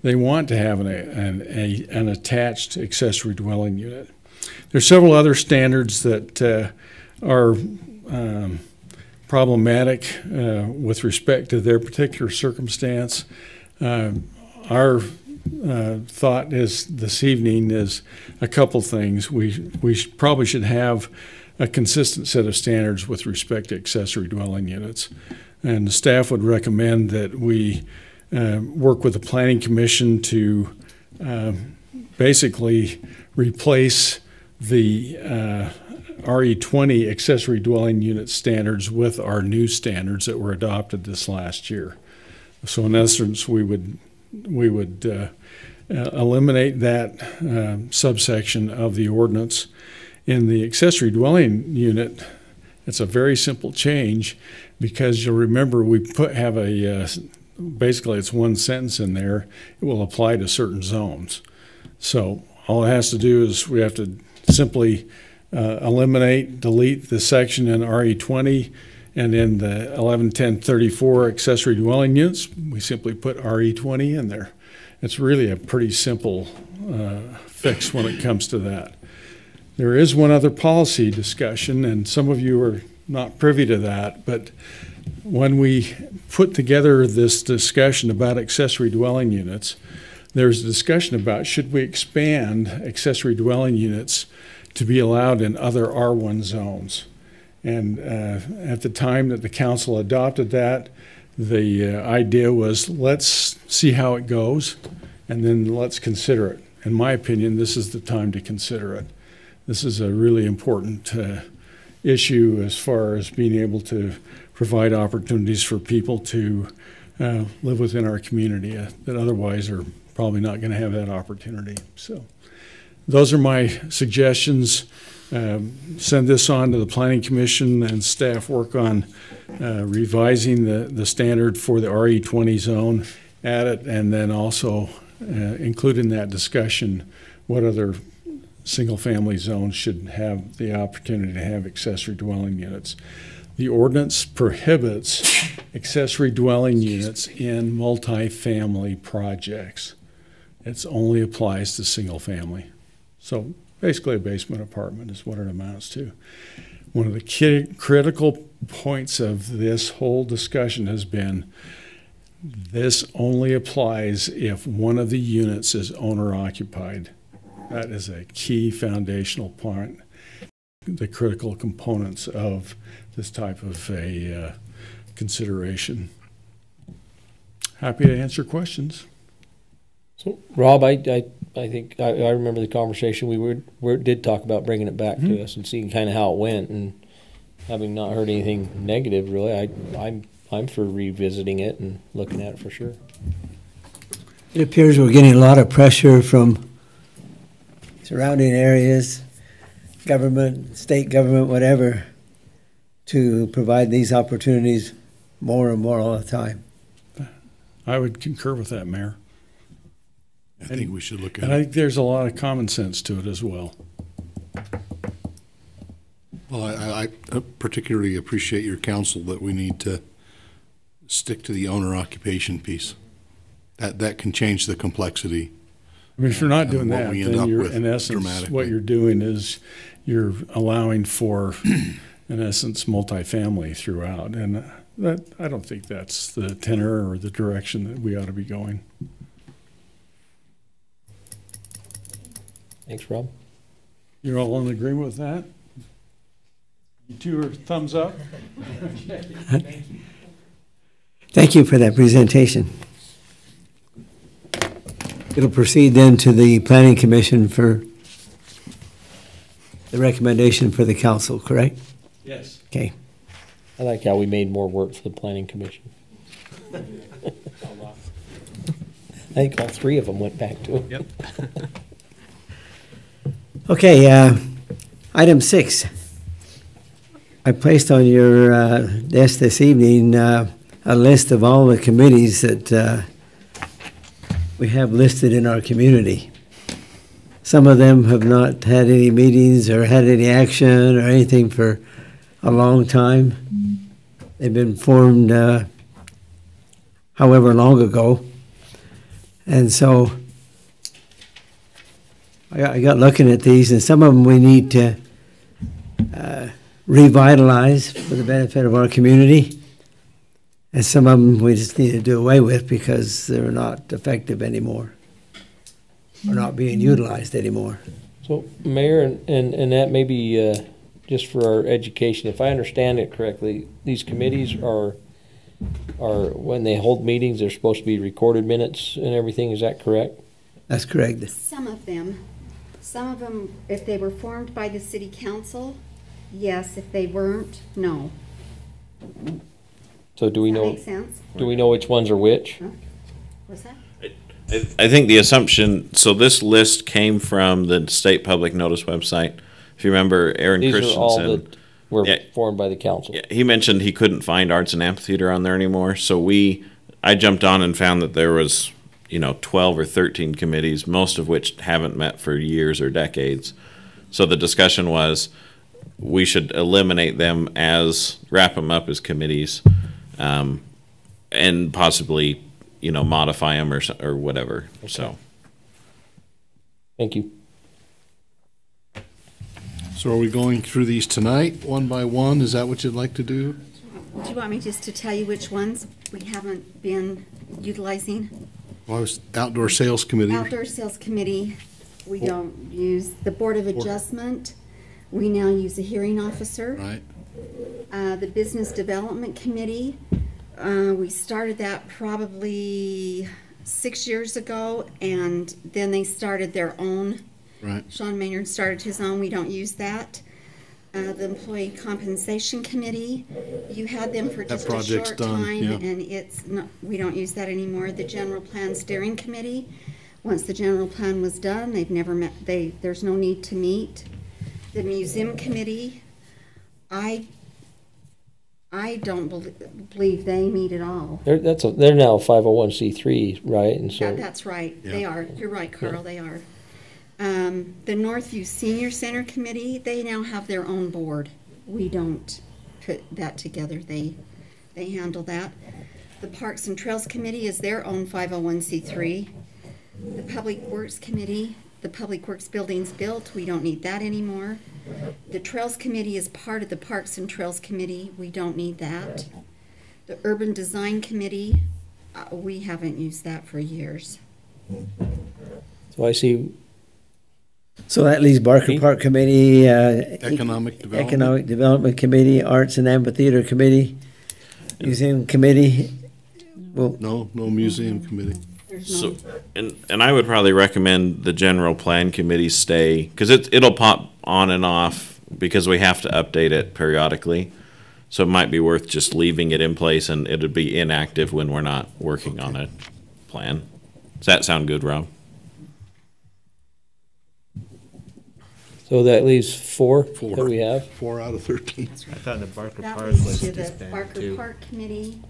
They want to have an attached accessory dwelling unit. There's several other standards that are problematic with respect to their particular circumstance. Our thought is this evening is a couple things. We probably should have a consistent set of standards with respect to accessory dwelling units. And the staff would recommend that we work with the Planning Commission to basically replace the RE20 accessory dwelling unit standards with our new standards that were adopted this last year. So in essence, we would eliminate that subsection of the ordinance. In the accessory dwelling unit, it's a very simple change, because you'll remember we have basically it's one sentence in there. It will apply to certain zones. So all it has to do is we have to simply delete the section in RE20, and in the 111034 accessory dwelling units, we simply put RE20 in there. It's really a pretty simple fix when it comes to that. There is one other policy discussion, and some of you are not privy to that, but when we put together this discussion about accessory dwelling units, there's a discussion about should we expand accessory dwelling units to be allowed in other R1 zones. And at the time that the council adopted that, the idea was let's see how it goes, and then let's consider it. In my opinion, this is the time to consider it. This is a really important issue as far as being able to provide opportunities for people to live within our community that otherwise are probably not going to have that opportunity. So those are my suggestions. send this on to the Planning Commission and staff work on revising the standard for the RE20 zone, add it, and then also include in that discussion what other single-family zones should have the opportunity to have accessory dwelling units. The ordinance prohibits accessory dwelling units in multifamily projects. It only applies to single-family. So basically a basement apartment is what it amounts to. One of the critical points of this whole discussion has been this only applies if one of the units is owner-occupied. That is a key foundational point, the critical components of this type of a consideration. Happy to answer questions. So, Rob, I think I remember the conversation we did talk about bringing it back to us and seeing kind of how it went, and having not heard anything negative really, I'm for revisiting it and looking at it for sure. It appears we're getting a lot of pressure from surrounding areas, government, state government, whatever, to provide these opportunities more and more all the time. I would concur with that, Mayor. I think we should look at And I it. think there's a lot of common sense to it as well. Well, I particularly appreciate your counsel that we need to stick to the owner occupation piece. That can change the complexity. I mean, if you're not And doing what that, we end then up you're, with in essence, dramatically. what you're doing is you're allowing for, in essence, multifamily throughout. And that, I don't think that's the tenor or the direction that we ought to be going. Thanks, Rob. You're all in agreement with that? You two are thumbs up? Thank you for that presentation. It'll proceed then to the Planning Commission for the recommendation for the council, correct? Yes. Okay. I like how we made more work for the Planning Commission. I think all three of them went back to him. Yep. Okay, item 6. I placed on your desk this evening a list of all the committees that we have listed in our community. Some of them have not had any meetings or had any action or anything for a long time. They've been formed however long ago. And so I got looking at these, and some of them we need to revitalize for the benefit of our community. And some of them we just need to do away with because they're not effective anymore or not being utilized anymore. So, Mayor, and that may be just for our education, if I understand it correctly, these committees are when they hold meetings, they're supposed to be recorded minutes and everything, is that correct? That's correct. Some of them, if they were formed by the city council, yes. If they weren't, no. So do we Does that know, make sense? do we know which ones are which? What's that? I think the assumption, so this list came from the state public notice website. If you remember, Aaron These are all Christensen, that were Yeah. formed by the council. yeah, he mentioned he couldn't find Arts and Amphitheater on there anymore. So I jumped on and found that there was, 12 or 13 committees, most of which haven't met for years or decades. So the discussion was we should eliminate them wrap them up as committees, and possibly, modify them or whatever. So. Thank you. So are we going through these tonight, one by one? Is that what you'd like to do? Do you want me just to tell you which ones we haven't been utilizing? Well, I was Outdoor Sales Committee. Outdoor Sales Committee, we don't use. The Board of Adjustment, we now use a hearing officer. Right. The Business Development Committee, we started that probably 6 years ago, and then they started their own. Right. Sean Maynard started his own. We don't use that. The Employee Compensation Committee, you had them for just a project's short done, time, yeah. and it's not, we don't use that anymore. The General Plan Steering Committee, once the general plan was done, they've never met. There's no need to meet. The museum committee, I don't believe they meet at all. They're now 501c3, right? And so That's right. Yeah. They are. You're right, Carl. They are. The Northview Senior Center Committee, they now have their own board. We don't put that together. They handle that. The Parks and Trails Committee is their own 501c3. The Public Works Committee, the Public Works building's built. We don't need that anymore. The Trails Committee is part of the Parks and Trails Committee. We don't need that. The Urban Design Committee, we haven't used that for years. I see. So that leaves Barker Park Committee, Economic Development. Economic Development Committee, Arts and Amphitheater Committee, Museum Committee. Well, No museum committee. There's So, no, and I would probably recommend the general plan committee stay, because it'll pop on and off because we have to update it periodically. So it might be worth just leaving it in place, and it'll be inactive when we're not working on a plan. Does that sound good, Rob? So that leaves four that we have. 4 out of 13. I thought the Barker that Park leads was to the disbanded Barker too. Park Committee,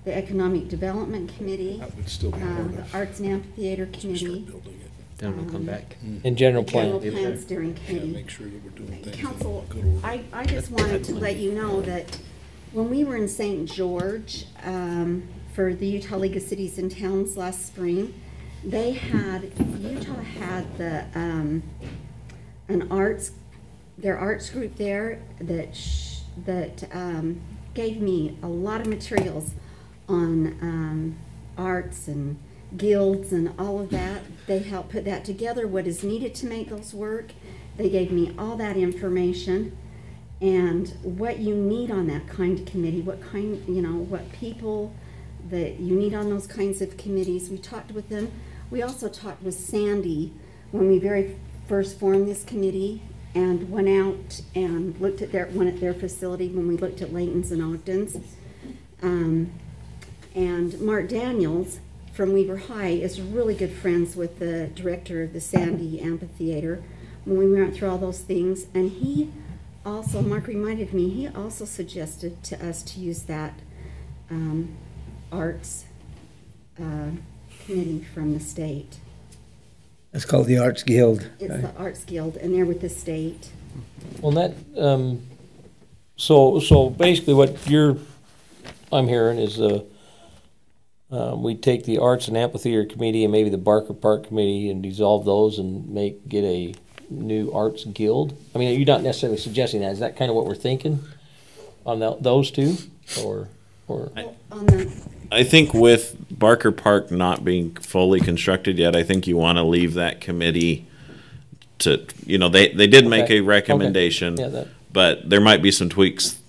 the Economic Development Committee, That would still be part of the it. Arts and Amphitheater Committee, Building it. Then we'll come back. And general General plan. Plan Steering Yeah, Committee. make sure that we're doing things Council, in good order. I just wanted to let you know that when we were in St. George for the Utah League of Cities and Towns last spring, Utah had their arts group there that gave me a lot of materials on arts and guilds and all of that. They helped put that together, what is needed to make those work. They gave me all that information and what you need on that kind of committee, what people that you need on those kinds of committees. We talked with them. We also talked with Sandy when we very first formed this committee and went out and looked at their facility when we looked at Layton's and Ogden's. And Mark Daniels from Weaver High is really good friends with the director of the Sandy Amphitheater when we went through all those things. And Mark reminded me, he also suggested to us to use that arts committee from the state. it's called the Arts Guild. It's the Arts Guild, and they're with the state. Well, that, so basically what I'm hearing is, we take the Arts and Amphitheater Committee and maybe the Barker Park Committee and dissolve those and get a new Arts Guild. I mean, you're not necessarily suggesting that. Is that kind of what we're thinking on those two, or? On the, I think with Barker Park not being fully constructed yet, I think you want to leave that committee to, they did make Okay. a recommendation, Yeah, but there might be some tweaks.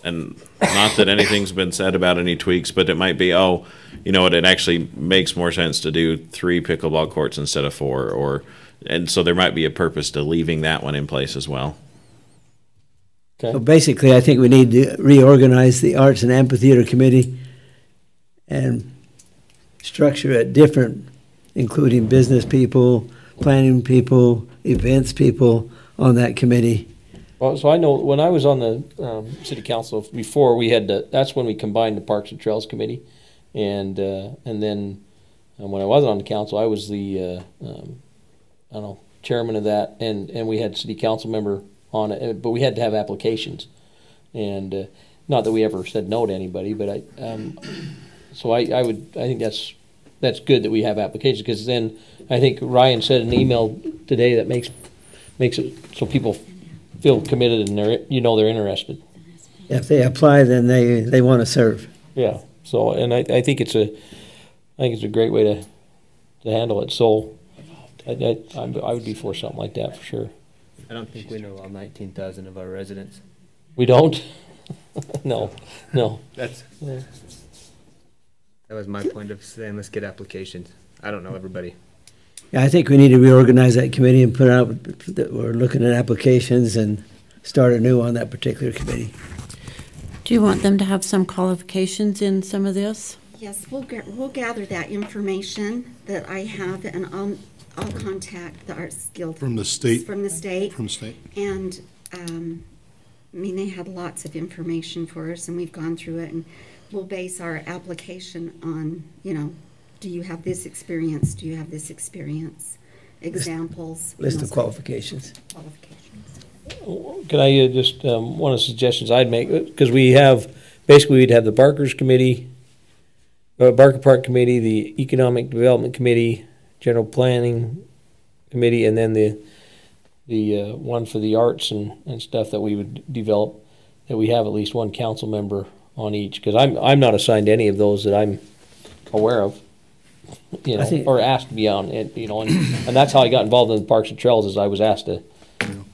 And not that anything's been said about any tweaks, but it might be, it actually makes more sense to do 3 pickleball courts instead of 4, and so there might be a purpose to leaving that one in place as well. So basically, I think we need to reorganize the Arts and Amphitheater Committee and structure it different, including business people, planning people, events people on that committee. Well, so I know when I was on the city council before, that's when we combined the Parks and Trails Committee, and then when I wasn't on the council, I was the chairman of that, and we had city council member on it, but we had to have applications, and not that we ever said no to anybody, but I think that's good that we have applications, because then I think Ryan said in an email today that makes it so people feel committed and they're interested. If they apply, then they want to serve. Yeah. So, and I think it's a great way to handle it. So, I would be for something like that for sure. I don't think we know all 19,000 of our residents. We don't. No. That was my point of saying let's get applications. I don't know everybody. Yeah, I think we need to reorganize that committee and put out that we're looking at applications and start anew on that particular committee. Do you want them to have some qualifications in some of this? yes, we'll gather that information that I have, and I'll contact the Arts Guild. From the state? From the state. From state. And, I mean, they had lots of information for us, and we've gone through it, and we'll base our application on, you know, do you have this experience? Do you have this experience? Examples. List you of know, qualifications. qualifications. Can I just, one of the suggestions I'd make, because we have, basically we'd have the Barkers Committee, Barker Park Committee, the Economic Development Committee, General Planning Committee, and then the one for the arts and stuff that we would develop, that we have at least one council member on each, because I'm not assigned to any of those that I'm aware of, you know, or asked to be on it, you know, and that's how I got involved in the Parks and Trails, is I was asked to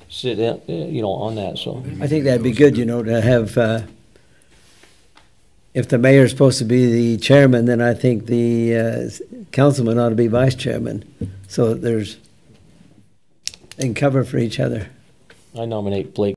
sit in, you know, on that, so. I think that'd be good, you know, to have, if the mayor's supposed to be the chairman, then I think the councilman ought to be vice chairman, so that they can cover for each other. I nominate Blake